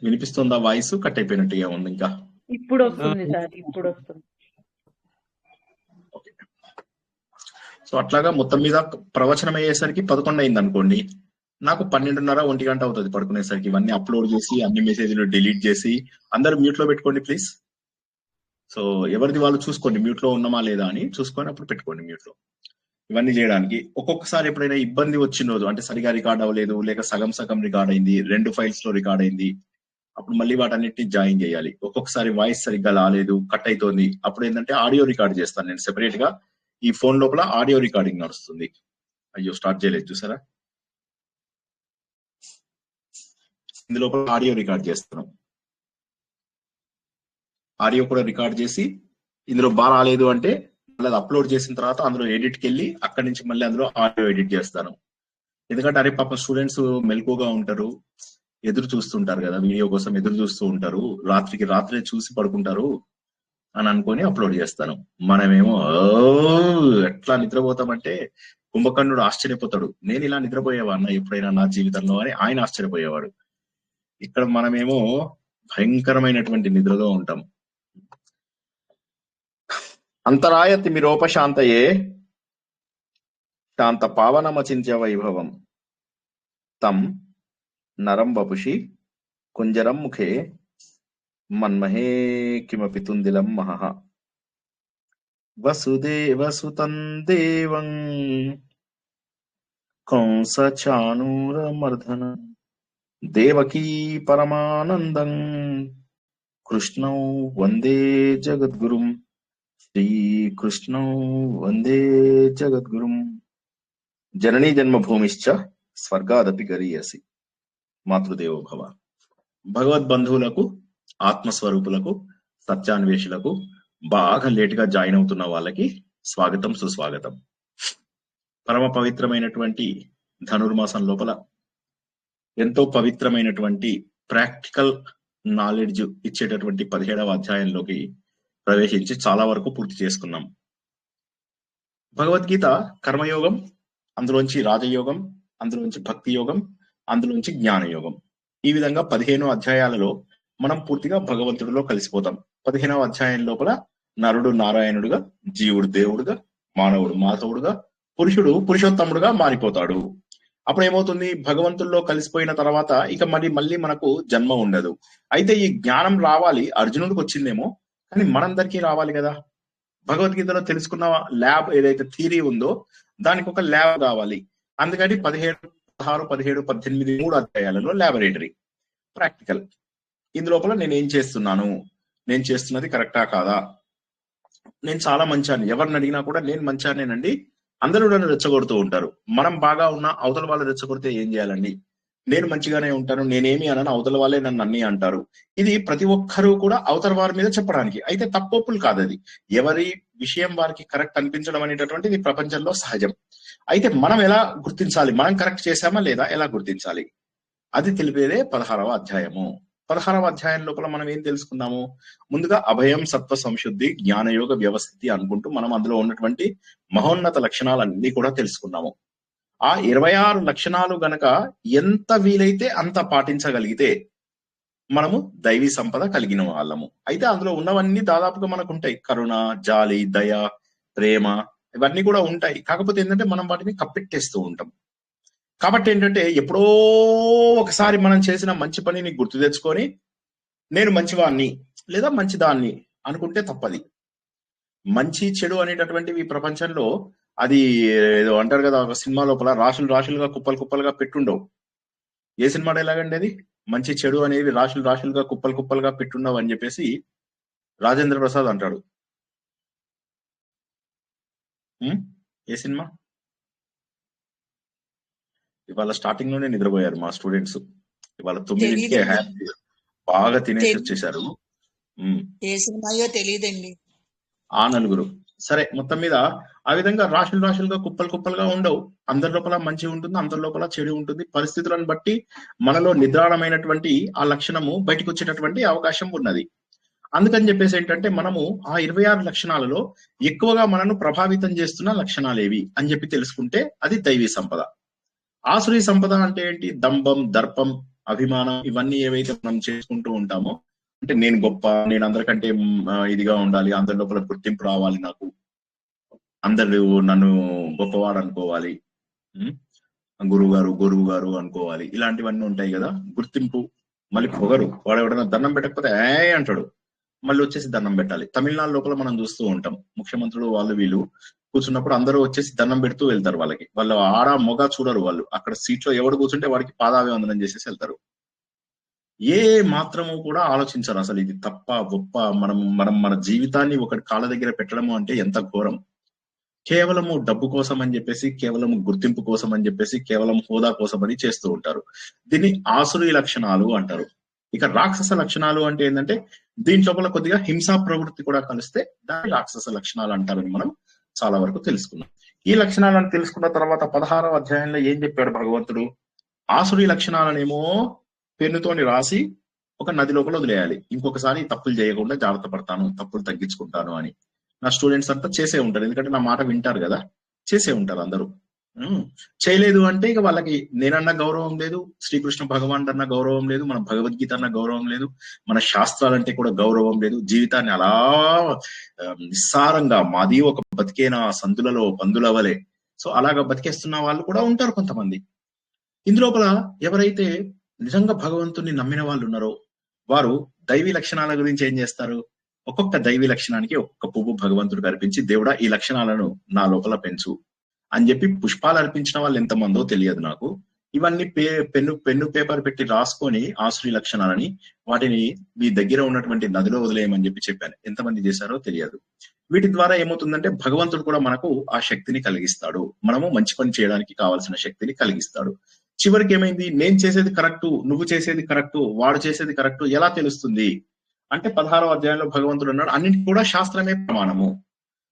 వినిపిస్తుందా? Voice cut అయిపోయినట్టుగా ఉంది. ఇంకా ఇప్పుడు వస్తుంది సార్, ఇప్పుడు వస్తుంది. సో అట్లాగా మొత్తం మీద ప్రవచనం అయ్యేసరికి 11 అయింది అనుకోండి, నాకు 12:30 1 గంట అవుతుంది పడుకునేసరికి. ఇవన్నీ అప్లోడ్ చేసి అన్ని మెసేజ్లు డిలీట్ చేసి, అందరూ మ్యూట్ లో పెట్టుకోండి ప్లీజ్. సో ఎవరిది వాళ్ళు చూసుకోండి, మ్యూట్ లో ఉన్నామా లేదా అని చూసుకొని అప్పుడు పెట్టుకోండి మ్యూట్ లో. ఇవన్నీ చేయడానికి ఒక్కొక్కసారి ఎప్పుడైనా ఇబ్బంది వచ్చిన రోజు, అంటే సరిగా రికార్డ్ అవ్వలేదు, లేక సగం రికార్డ్ అయింది, 2 ఫైల్స్ లో రికార్డ్ అయింది, అప్పుడు మళ్ళీ వాటన్నిటిని జాయిన్ చేయాలి. ఒక్కొక్కసారి వాయిస్ సరిగ్గా రాలేదు, కట్ అవుతోంది, అప్పుడు ఏంటంటే ఆడియో రికార్డ్ చేస్తాను నేను సెపరేట్ గా. ఈ ఫోన్ లోపల ఆడియో రికార్డింగ్ నడుస్తుంది. అయ్యో స్టార్ట్ చేయలేదు చూసారా, ఇందులోపల ఆడియో రికార్డ్ చేస్తున్నాం. ఆడియో కూడా రికార్డ్ చేసి ఇందులో బాగా రాలేదు అంటే మళ్ళీ అది అప్లోడ్ చేసిన తర్వాత అందులో ఎడిట్కి వెళ్ళి అక్కడి నుంచి మళ్ళీ అందులో ఆడియో ఎడిట్ చేస్తాను. ఎందుకంటే అరే పాపం స్టూడెంట్స్ మెలకుగా ఉంటారు, ఎదురు చూస్తుంటారు కదా, వీడియో కోసం ఎదురు చూస్తూ ఉంటారు, రాత్రికి రాత్రే చూసి పడుకుంటారు అని అనుకొని అప్లోడ్ చేస్తాను. మనమేమో ఎట్లా నిద్రపోతామంటే కుంభకర్ణుడు ఆశ్చర్యపోతాడు, నేను ఇలా నిద్రపోయేవాడినా ఎప్పుడైనా నా జీవితంలో అని ఆయన ఆశ్చర్యపోయేవాడు. ఇక్కడ మనమేమో భయంకరమైనటువంటి నిద్రలో ఉంటాం. అంతరాయ తిమిరోపశాంతయే శాంత పావనమచింత్య వైభవం తం నరం వపుషి కుంజరం ముఖే మన్మహే కిమపి తుందిలం మహః వసుదేవసుతం దేవం కంసచానూరమర్దనం దేవకీ పరమానందం కృష్ణౌ వందే జగద్గురుం శ్రీకృష్ణౌ వందే జగద్గురుం. జననీ జన్మభూమిశ్చ స్వర్గాదపి గరీయసి మాతృదేవో భవ. భగవద్బంధువులకు, ఆత్మస్వరూపులకు, సత్యాన్వేషులకు, బాగా లేటుగా జాయిన్ అవుతున్న వాళ్ళకి స్వాగతం, సుస్వాగతం. పరమ పవిత్రమైనటువంటి ధనుర్మాసం లోపల ఎంతో పవిత్రమైనటువంటి ప్రాక్టికల్ నాలెడ్జ్ ఇచ్చేటటువంటి 17వ అధ్యాయంలోకి ప్రవేశించి చాలా వరకు పూర్తి చేసుకున్నాం. భగవద్గీత కర్మయోగం, అందులోంచి రాజయోగం, అందులోంచి భక్తి యోగం, అందులోంచి జ్ఞానయోగం, ఈ విధంగా 15 అధ్యాయాలలో మనం పూర్తిగా భగవంతుడిలో కలిసిపోతాం. 15వ అధ్యాయం లోపల నరుడు నారాయణుడుగా, జీవుడు దేవుడుగా, మానవుడు మాధవుడుగా, పురుషుడు పురుషోత్తముడుగా మారిపోతాడు. అప్పుడు ఏమవుతుంది, భగవంతుల్లో కలిసిపోయిన తర్వాత ఇక మళ్ళీ మనకు జన్మ ఉండదు. అయితే ఈ జ్ఞానం రావాలి, అర్జునుడికి వచ్చిందేమో, కానీ మనందరికీ రావాలి కదా. భగవద్గీతలో తెలుసుకున్న ల్యాబ్ ఏదైతే థియరీ ఉందో దానికి ఒక ల్యాబ్ కావాలి. అందుకని 15, 16, 17, 18 3 అధ్యాయాలలో ల్యాబొరేటరీ ప్రాక్టికల్. ఇందులోపల నేను ఏం చేస్తున్నాను, నేను చేస్తున్నది కరెక్టా కాదా, నేను చాలా మంచాన్ని, ఎవరిని అడిగినా కూడా నేను మంచానేనండి, అందరూ నన్ను రెచ్చగొడుతూ ఉంటారు. మనం బాగా ఉన్నా అవతల వాళ్ళు రెచ్చగొడితే ఏం చేయాలండి, నేను మంచిగానే ఉంటాను, నేనేమి అనను, అవతల వాళ్ళే నన్ను అన్ని అంటారు. ఇది ప్రతి ఒక్కరూ కూడా అవతల వారి మీద చెప్పడానికి. అయితే తప్పొప్పులు కాదు, అది ఎవరి విషయం వారికి కరెక్ట్ అనిపించడం అనేటటువంటిది ప్రపంచంలో సహజం. అయితే మనం ఎలా గుర్తించాలి, మనం కరెక్ట్ చేశామా లేదా ఎలా గుర్తించాలి, అది తెలిపేదే 16వ అధ్యాయము. 16వ అధ్యాయం లోపల మనం ఏం తెలుసుకున్నాము, ముందుగా అభయం, సత్వ సంశుద్ధి, జ్ఞానయోగ వ్యవస్థితి అనుకుంటూ మనం అందులో ఉన్నటువంటి మహోన్నత లక్షణాలన్నీ కూడా తెలుసుకున్నాము. ఆ 26 లక్షణాలు గనక ఎంత వీలైతే అంత పాటించగలిగితే మనము దైవీ సంపద కలిగిన వాళ్ళము. అయితే అందులో ఉన్నవన్నీ దాదాపుగా మనకు ఉంటాయి, కరుణ, జాలి, దయ, ప్రేమ, ఇవన్నీ కూడా ఉంటాయి. కాకపోతే ఏంటంటే మనం వాటిని కప్పెట్టేస్తూ ఉంటాం. కాబట్టి ఏంటంటే ఎప్పుడో ఒకసారి మనం చేసిన మంచి పనిని గుర్తు తెచ్చుకొని నేను మంచివాణ్ణి లేదా మంచిదాన్ని అనుకుంటే తప్పది. మంచి చెడు అనేటటువంటివి ప్రపంచంలో అది ఏదో అంటారు కదా, ఒక సినిమా లోపల రాశులు రాశులుగా కుప్పలు కుప్పలుగా పెట్టుండవు. ఏ సినిమా డైలాగండి అది, మంచి చెడు అనేవి రాశులు రాశులుగా కుప్పలు కుప్పలుగా పెట్టుండవు అని చెప్పేసి రాజేంద్ర ప్రసాద్ అంటాడు. ఏ సినిమా? ఇవాళ స్టార్టింగ్ లోనే నిద్రపోయారు మా స్టూడెంట్స్. ఇవాళ 9కే హ్యాపీ బాగా తినేసి వచ్చేసారు. ఏ సినిమాయో తెలియదండి. ఆ నలుగురు సరే, మొత్తం మీద ఆ విధంగా రాశులు రాశులుగా కుప్పలు కుప్పలుగా ఉండవు. అందరి లోపల మంచి ఉంటుంది, అందరి లోపల చెడు ఉంటుంది. పరిస్థితులను బట్టి మనలో నిద్రాణమైనటువంటి ఆ లక్షణము బయటకు వచ్చేటటువంటి అవకాశం ఉన్నది. అందుకని చెప్పేసి ఏంటంటే మనము ఆ 26 లక్షణాలలో ఎక్కువగా మనను ప్రభావితం చేస్తున్న లక్షణాలు ఏవి అని చెప్పి తెలుసుకుంటే అది దైవీ సంపద. ఆసురీ సంపద అంటే ఏంటి, దంభం, దర్పం, అభిమానం, ఇవన్నీ ఏవైతే మనం చేసుకుంటూ ఉంటామో, అంటే నేను గొప్ప, నేను అందరికంటే ఇదిగా ఉండాలి, అందరి లోపల గుర్తింపు రావాలి, నాకు అందరూ నన్ను గొప్పవాడు అనుకోవాలి, గురువు గారు అనుకోవాలి, ఇలాంటివన్నీ ఉంటాయి కదా. గుర్తింపు, మళ్ళీ పొగరు. వాడు ఎవడైనా దండం పెట్టకపోతే అంటాడు, మళ్ళీ వచ్చేసి దండం పెట్టాలి. తమిళనాడు లోపల మనం చూస్తూ ఉంటాం, ముఖ్యమంత్రులు వాళ్ళు వీళ్ళు కూర్చున్నప్పుడు అందరూ వచ్చేసి దండం పెడుతూ వెళ్తారు. వాళ్ళు ఆడ మొగ చూడరు. వాళ్ళు అక్కడ సీట్ లో ఎవడు కూర్చుంటే వాడికి పాదాభివందనం చేసేసి వెళ్తారు. ఏ మాత్రము కూడా ఆలోచించరు అసలు ఇది తప్ప గొప్ప, మనం మన జీవితాన్ని ఒకటి కాళ్ళ దగ్గర పెట్టడము అంటే ఎంత ఘోరం. కేవలము డబ్బు కోసం అని చెప్పేసి, కేవలం గుర్తింపు కోసం అని చెప్పేసి, కేవలం హోదా కోసం అని చేస్తూ ఉంటారు. దీన్ని ఆసురీ లక్షణాలు అంటారు. ఇక రాక్షస లక్షణాలు అంటే ఏంటంటే, దీంట్లో కొద్దిగా హింసా ప్రవృత్తి కూడా కలిస్తే దాన్ని రాక్షస లక్షణాలు అంటారని మనం చాలా వరకు తెలుసుకున్నాం. ఈ లక్షణాలను తెలుసుకున్న తర్వాత 16వ అధ్యాయంలో ఏం చెప్పాడు భగవంతుడు? ఆసురీ లక్షణాలనేమో పెన్నుతోని రాసి ఒక నది లోపల వదిలేయాలి. ఇంకొకసారి తప్పులు చేయకుండా జాగ్రత్త పడతాను, తప్పులు తగ్గించుకుంటాను అని. నా స్టూడెంట్స్ అంతా చేసే ఉంటారు, ఎందుకంటే నా మాట వింటారు కదా, చేసే ఉంటారు అందరూ. చేయలేదు అంటే ఇక వాళ్ళకి నేనన్న గౌరవం లేదు, శ్రీకృష్ణ భగవాన్ అన్న గౌరవం లేదు, మన భగవద్గీత అన్న గౌరవం లేదు, మన శాస్త్రాలంటే కూడా గౌరవం లేదు. జీవితాన్ని అలా నిస్సారంగా, మాది ఒక బతికేనా సందులలో పందులవలే, సో అలాగా బతికేస్తున్న వాళ్ళు కూడా ఉంటారు కొంతమంది. ఇందులోపల ఎవరైతే నిజంగా భగవంతుని నమ్మిన వాళ్ళు ఉన్నారో వారు దైవీ లక్షణాల గురించి ఏం చేస్తారు? ఒక్కొక్క దైవీ లక్షణానికి ఒక్కొక్క పువ్వు భగవంతుడికి అర్పించి, దేవుడా ఈ లక్షణాలను నా లోపల పెంచు అని చెప్పి పుష్పాలు అర్పించిన వాళ్ళు ఎంతమందో తెలియదు నాకు. ఇవన్నీ పెన్ను పేపర్ పెట్టి రాసుకొని ఆసురీ లక్షణాలని వాటిని మీ దగ్గర ఉన్నటువంటి నదిలో వదిలేయమని చెప్పాను. ఎంతమంది చేశారో తెలియదు. వీటి ద్వారా ఏమవుతుందంటే భగవంతుడు కూడా మనకు ఆ శక్తిని కలిగిస్తాడు, మనము మంచి పని చేయడానికి కావాల్సిన శక్తిని కలిగిస్తాడు. చివరికి ఏమైంది? నేను చేసేది కరెక్టు, నువ్వు చేసేది కరెక్టు, వాడు చేసేది కరెక్టు ఎలా తెలుస్తుంది అంటే 16వ అధ్యాయంలో భగవంతుడు అన్నాడు, అన్నింటికి కూడా శాస్త్రమే ప్రమాణము.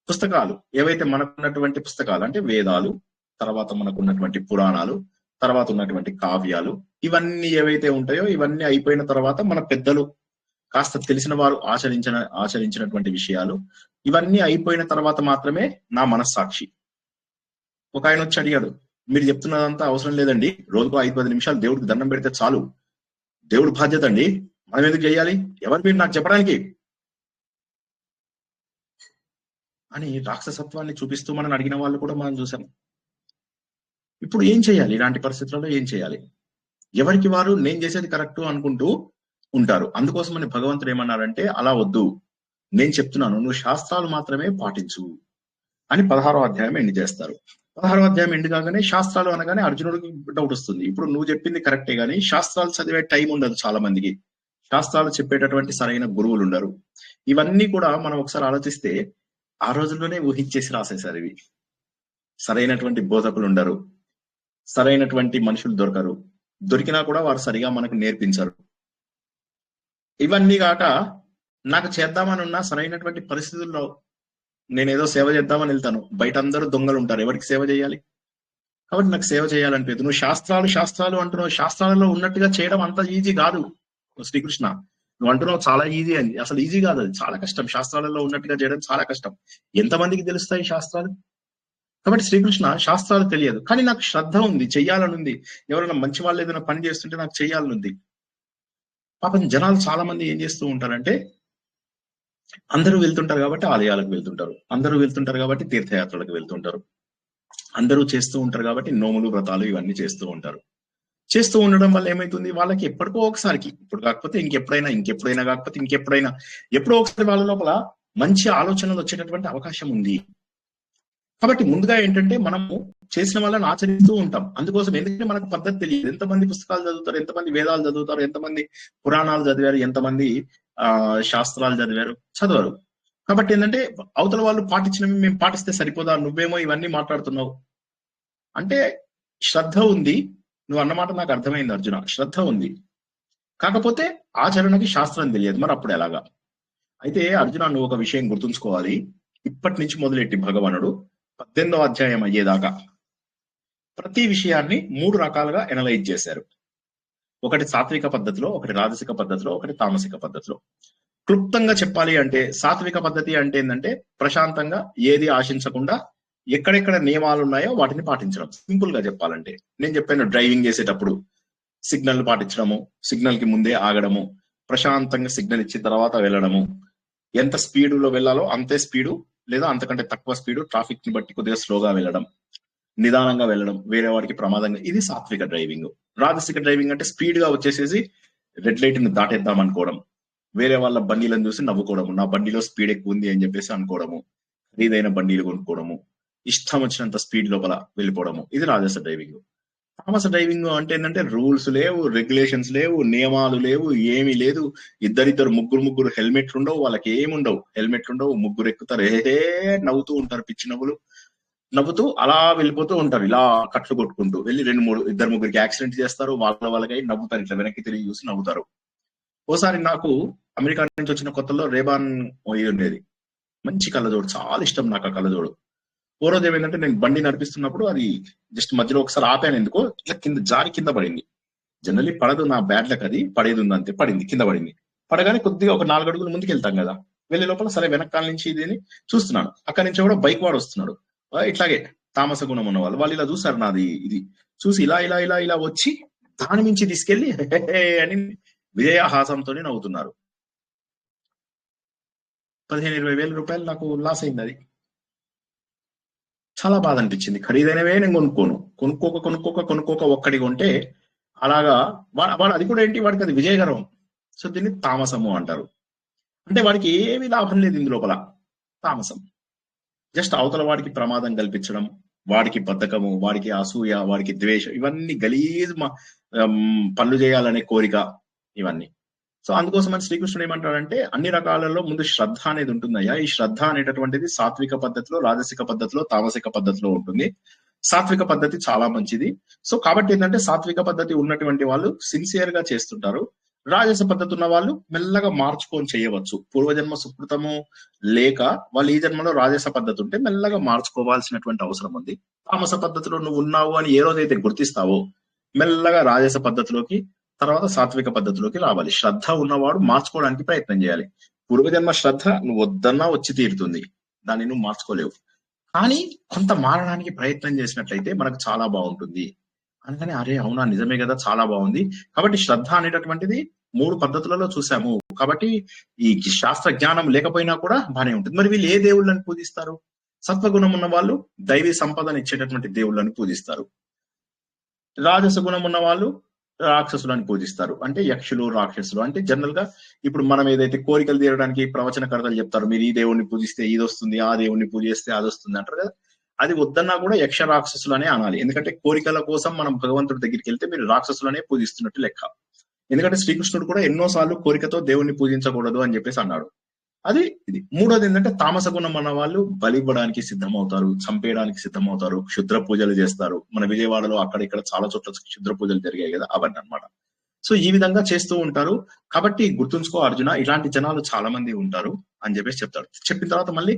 పుస్తకాలు ఏవైతే మనకున్నటువంటి పుస్తకాలు అంటే వేదాలు, తర్వాత మనకున్నటువంటి పురాణాలు, తర్వాత ఉన్నటువంటి కావ్యాలు, ఇవన్నీ ఏవైతే ఉంటాయో ఇవన్నీ అయిపోయిన తర్వాత మన పెద్దలు కాస్త తెలిసిన వారు ఆచరించినటువంటి విషయాలు, ఇవన్నీ అయిపోయిన తర్వాత మాత్రమే నా మనస్సాక్షి. ఒక ఆయన వచ్చి అడిగాడు, మీరు చెప్తున్నదంతా అవసరం లేదండి, రోజుకు 5-10 నిమిషాలు దేవుడికి దండం పెడితే చాలు, దేవుడు బాధ్యత అండి, మనం ఎందుకు చేయాలి, ఎవరు మీరు నాకు చెప్పడానికి అని రాక్షసత్వాన్ని చూపిస్తూ మనం అడిగిన వాళ్ళు కూడా మనం చూసాం. ఇప్పుడు ఏం చేయాలి? ఇలాంటి పరిస్థితుల్లో ఏం చేయాలి? ఎవరికి వారు నేను చేసేది కరెక్ట్ అనుకుంటూ ఉంటారు. అందుకోసమని భగవంతుడు ఏమన్నారంటే, అలా వద్దు, నేను చెప్తున్నాను, నువ్వు శాస్త్రాలు మాత్రమే పాటించు అని 16వ అధ్యాయం ఎండ్ చేస్తారు. 16వ అధ్యాయం ఎండ్ కాగానే శాస్త్రాలు అనగానే అర్జునుడికి డౌట్ వస్తుంది. ఇప్పుడు నువ్వు చెప్పింది కరెక్టే కానీ శాస్త్రాలు చదివే టైం ఉండదు చాలా మందికి, శాస్త్రాలు చెప్పేటటువంటి సరైన గురువులు ఉండరు. ఇవన్నీ కూడా మనం ఒకసారి ఆలోచిస్తే ఆ రోజుల్లోనే ఊహించేసి రాసేశారు. ఇవి సరైనటువంటి బోధకులు ఉండరు, సరైనటువంటి మనుషులు దొరకరు, దొరికినా కూడా వారు సరిగా మనకు నేర్పించరు. ఇవన్నీ కాక నాకు చేద్దామని ఉన్న సరైనటువంటి పరిస్థితుల్లో నేనేదో సేవ చేద్దామని వెళ్తాను, బయట అందరూ దొంగలు ఉంటారు, ఎవరికి సేవ చేయాలి? కాబట్టి నాకు సేవ చేయాలనిపించదు. నువ్వు శాస్త్రాలు అంటున్నావు, శాస్త్రాలలో ఉన్నట్టుగా చేయడం అంత ఈజీ కాదు శ్రీకృష్ణ, నువ్వు అంటున్నావు చాలా ఈజీ అని, అసలు ఈజీ కాదు, అది చాలా కష్టం. శాస్త్రాలలో ఉన్నట్టుగా చేయడం చాలా కష్టం. ఎంతమందికి తెలుస్తాయి శాస్త్రాలు? కాబట్టి శ్రీకృష్ణ శాస్త్రాలు తెలియదు, కానీ నాకు శ్రద్ధ ఉంది, చెయ్యాలని ఉంది, ఎవరైనా మంచి వాళ్ళు ఏదైనా పని చేస్తుంటే నాకు చెయ్యాలని ఉంది. పాపం జనాలు చాలా మంది ఏం చేస్తూ ఉంటారంటే, అందరూ వెళ్తుంటారు కాబట్టి ఆలయాలకు వెళ్తుంటారు, అందరూ వెళ్తుంటారు కాబట్టి తీర్థయాత్రలకు వెళ్తుంటారు, అందరూ చేస్తూ ఉంటారు కాబట్టి నోములు వ్రతాలు ఇవన్నీ చేస్తూ ఉంటారు. చేస్తూ ఉండడం వల్ల ఏమైతుంది, వాళ్ళకి ఎప్పటికో ఒకసారికి, ఇప్పుడు కాకపోతే ఇంకెప్పుడైనా కాకపోతే ఇంకెప్పుడైనా, ఎప్పుడో ఒకసారి వాళ్ళ లోపల మంచి ఆలోచనలు వచ్చేటటువంటి అవకాశం ఉంది. కాబట్టి ముందుగా ఏంటంటే మనము చేసిన వాళ్ళని ఆచరిస్తూ ఉంటాం. అందుకోసం ఎందుకంటే మనకు పద్ధతి తెలియదు. ఎంతమంది పుస్తకాలు చదువుతారు, ఎంతమంది వేదాలు చదువుతారు, ఎంతమంది పురాణాలు చదివారు, ఎంతమంది శాస్త్రాలు చదవరు. కాబట్టి ఏంటంటే అవతల వాళ్ళు పాటించినవి మేము పాటిస్తే సరిపోదా, నువ్వేమో ఇవన్నీ మాట్లాడుతున్నావు అంటే శ్రద్ధ ఉంది. నువ్వు అన్నమాట నాకు అర్థమైంది అర్జున, శ్రద్ధ ఉంది, కాకపోతే ఆచరణకి శాస్త్రం తెలియదు. మరి అప్పుడు ఎలాగా? అయితే అర్జున నువ్వు ఒక విషయం గుర్తుంచుకోవాలి, ఇప్పటి నుంచి మొదలెట్టి భగవానుడు 18వ అధ్యాయం అయ్యేదాకా ప్రతి విషయాన్ని 3 రకాలుగా ఎనలైజ్ చేశారు. ఒకటి సాత్విక పద్ధతిలో, ఒకటి రాజసిక పద్ధతిలో, ఒకటి తామసిక పద్ధతిలో. క్లుప్తంగా చెప్పాలి అంటే సాత్విక పద్ధతి అంటే ఏంటంటే ప్రశాంతంగా ఏది ఆశించకుండా ఎక్కడెక్కడ నియమాలు ఉన్నాయో వాటిని పాటించడం. సింపుల్ గా చెప్పాలంటే నేను చెప్పాను, డ్రైవింగ్ చేసేటప్పుడు సిగ్నల్ పాటించడము, సిగ్నల్ కి ముందే ఆగడము, ప్రశాంతంగా సిగ్నల్ ఇచ్చిన తర్వాత వెళ్ళడము, ఎంత స్పీడులో వెళ్ళాలో అంతే స్పీడు లేదా అంతకంటే తక్కువ స్పీడు, ట్రాఫిక్ ని బట్టి కొద్దిగా స్లోగా వెళ్ళడం, నిదానంగా వెళ్ళడం, వేరే వాడికి ప్రమాదంగా, ఇది సాత్విక డ్రైవింగ్. రాజసిక డ్రైవింగ్ అంటే స్పీడ్ గా వచ్చేసేసి రెడ్ లైట్ ని దాటేద్దాం అనుకోవడం, వేరే వాళ్ళ బండిలను చూసి నవ్వుకోవడము, నా బండిలో స్పీడ్ ఎక్కువ ఉంది అని చెప్పేసి అనుకోవడము, ఖరీదైన బండిలు కొనుక్కోవడము, ఇష్టం వచ్చినంత స్పీడ్ లోపల వెళ్ళిపోవడము, ఇది రాజస డ్రైవింగ్. తామస డ్రైవింగ్ అంటే ఏంటంటే రూల్స్ లేవు, రెగ్యులేషన్స్ లేవు, నియమాలు లేవు, ఏమీ లేదు. ఇద్దరిద్దరు ముగ్గురు హెల్మెట్లు ఉండవు, వాళ్ళకి ఏముండవు, హెల్మెట్లు ఉండవు, ముగ్గురు ఎక్కుతారు, నవ్వుతూ ఉంటారు, పిచ్చి నవ్వులు నవ్వుతూ అలా వెళ్ళిపోతూ ఉంటారు, ఇలా కట్లు కొట్టుకుంటూ వెళ్ళి ఇద్దరు ముగ్గురికి యాక్సిడెంట్ చేస్తారు, వాళ్ళకై నవ్వుతారు, ఇట్లా వెనక్కి తిరిగి చూసి నవ్వుతారు. ఓసారి నాకు అమెరికా నుంచి వచ్చిన కొత్తలో రేబాన్ ఉండేది, మంచి కళ్ళజోడు, చాలా ఇష్టం నాకు ఆ కళ్ళజోడు. ఓ రోజు ఏమైందంటే నేను బండి నడిపిస్తున్నప్పుడు అది జస్ట్ మధ్యలో ఒకసారి ఆపాను, ఎందుకో ఇట్లా కింద పడింది. జనరల్లీ పడదు, నా బ్యాడ్ లక్, అది పడేది ఉందంతే, పడింది, కింద పడింది. పడగానే కొద్దిగా ఒక 4 అడుగులు ముందుకు వెళ్తాం కదా, వెళ్ళే లోపల సరే వెనకాల నుంచి ఇది చూస్తున్నాను, అక్కడి నుంచి కూడా బైక్ వాడు వస్తున్నాడు, ఇట్లాగే తామస గుణం ఉన్న వాళ్ళు ఇలా చూసారు నాది, ఇది చూసి ఇలా ఇలా ఇలా ఇలా వచ్చి దాని నుంచి తీసుకెళ్లి అని విజయహాసంతో నవ్వుతున్నారు. 15-20 వేల రూపాయలు నాకు లాస్ అయింది. అది చాలా బాధ అనిపించింది. ఖరీదైనవే నేను కొనుక్కోక ఒక్కడి కొంటే అలాగా వాడు అది కూడా ఏంటి, వాడికి అది విజయగర్వం. సో దీన్ని తామసము అంటారు. అంటే వాడికి ఏమి లాభం లేదు ఇందులోపల, తామసం. జస్ట్ అవతల వాడికి ప్రమాదం కల్పించడం, వాడికి బద్ధకము, వాడికి అసూయ, వాడికి ద్వేషం, ఇవన్నీ గలీజ్ పనులు చేయాలనే కోరిక, ఇవన్నీ. సో అందుకోసం అని శ్రీకృష్ణుడు ఏమంటాడంటే అన్ని రకాలలో ముందు శ్రద్ధ అనేది ఉంటుందయ్యా. ఈ శ్రద్ధ అనేటటువంటిది సాత్విక పద్ధతిలో, రాజసిక పద్ధతిలో, తామసిక పద్ధతిలో ఉంటుంది. సాత్విక పద్ధతి చాలా మంచిది. సో కాబట్టి ఏంటంటే సాత్విక పద్ధతి ఉన్నటువంటి వాళ్ళు సిన్సియర్ గా చేస్తుంటారు. రాజస పద్ధతి ఉన్న వాళ్ళు మెల్లగా మార్చుకొని చేయవచ్చు. పూర్వజన్మ సుకృతము లేక వాళ్ళు ఈ జన్మలో రాజస పద్ధతి ఉంటే మెల్లగా మార్చుకోవాల్సినటువంటి అవసరం ఉంది. తామస పద్ధతిలో నువ్వు ఉన్నావు అని ఏ రోజైతే గుర్తిస్తావో మెల్లగా రాజస పద్ధతిలోకి, తర్వాత సాత్విక పద్ధతిలోకి రావాలి. శ్రద్ధ ఉన్నవాడు మార్చుకోవడానికి ప్రయత్నం చేయాలి. పూర్వజన్మ శ్రద్ధ నువ్వు వద్దన్నా వచ్చి తీరుతుంది, దాన్ని నువ్వు మార్చుకోలేవు. కానీ కొంత మారడానికి ప్రయత్నం చేసినట్లయితే మనకు చాలా బాగుంటుంది. అందుకని అరే అవునా నిజమే కదా, చాలా బాగుంది. కాబట్టి శ్రద్ధ అనేటటువంటిది 3 పద్ధతులలో చూసాము. కాబట్టి ఈ శాస్త్ర జ్ఞానం లేకపోయినా కూడా బానే ఉంటుంది. మరి వీళ్ళు ఏ దేవుళ్ళని పూజిస్తారు? సత్వగుణం ఉన్న వాళ్ళు దైవీ సంపదను ఇచ్చేటటువంటి దేవుళ్ళని పూజిస్తారు. రాజస గుణం ఉన్న వాళ్ళు రాక్షసులను పూజిస్తారు. అంటే యక్షులు, రాక్షసులు. అంటే జనరల్ గా ఇప్పుడు మనం ఏదైతే కోరికలు తీరడానికి ప్రవచనకర్తలు చెప్తారు, మీరు ఈ దేవుణ్ణి పూజిస్తే ఇది వస్తుంది, ఆ దేవుణ్ణి పూజిస్తే అది వస్తుంది అంటారు కదా, అది వద్దన్నా కూడా యక్ష రాక్షసులు అనే అనాలి. ఎందుకంటే కోరికల కోసం మనం భగవంతుడి దగ్గరికి వెళ్తే మీరు రాక్షసులనే పూజిస్తున్నట్టు లెక్క. ఎందుకంటే శ్రీకృష్ణుడు కూడా ఎన్నోసార్లు కోరికతో దేవుణ్ణి పూజించకూడదు అని చెప్పేసి అన్నాడు. అది ఇది. మూడోది ఏంటంటే తామస గుణం అన్న వాళ్ళు బలివ్వడానికి సిద్ధమవుతారు, చంపేయడానికి సిద్ధమవుతారు, క్షుద్ర పూజలు చేస్తారు. మన విజయవాడలో అక్కడ ఇక్కడ చాలా చోట్ల క్షుద్ర పూజలు జరిగాయి కదా, అవన్నీ అన్నమాట. సో ఈ విధంగా చేస్తూ ఉంటారు. కాబట్టి గుర్తుంచుకో అర్జున, ఇలాంటి జనాలు చాలా మంది ఉంటారు అని చెప్పేసి చెప్తాడు. చెప్పిన తర్వాత మళ్ళీ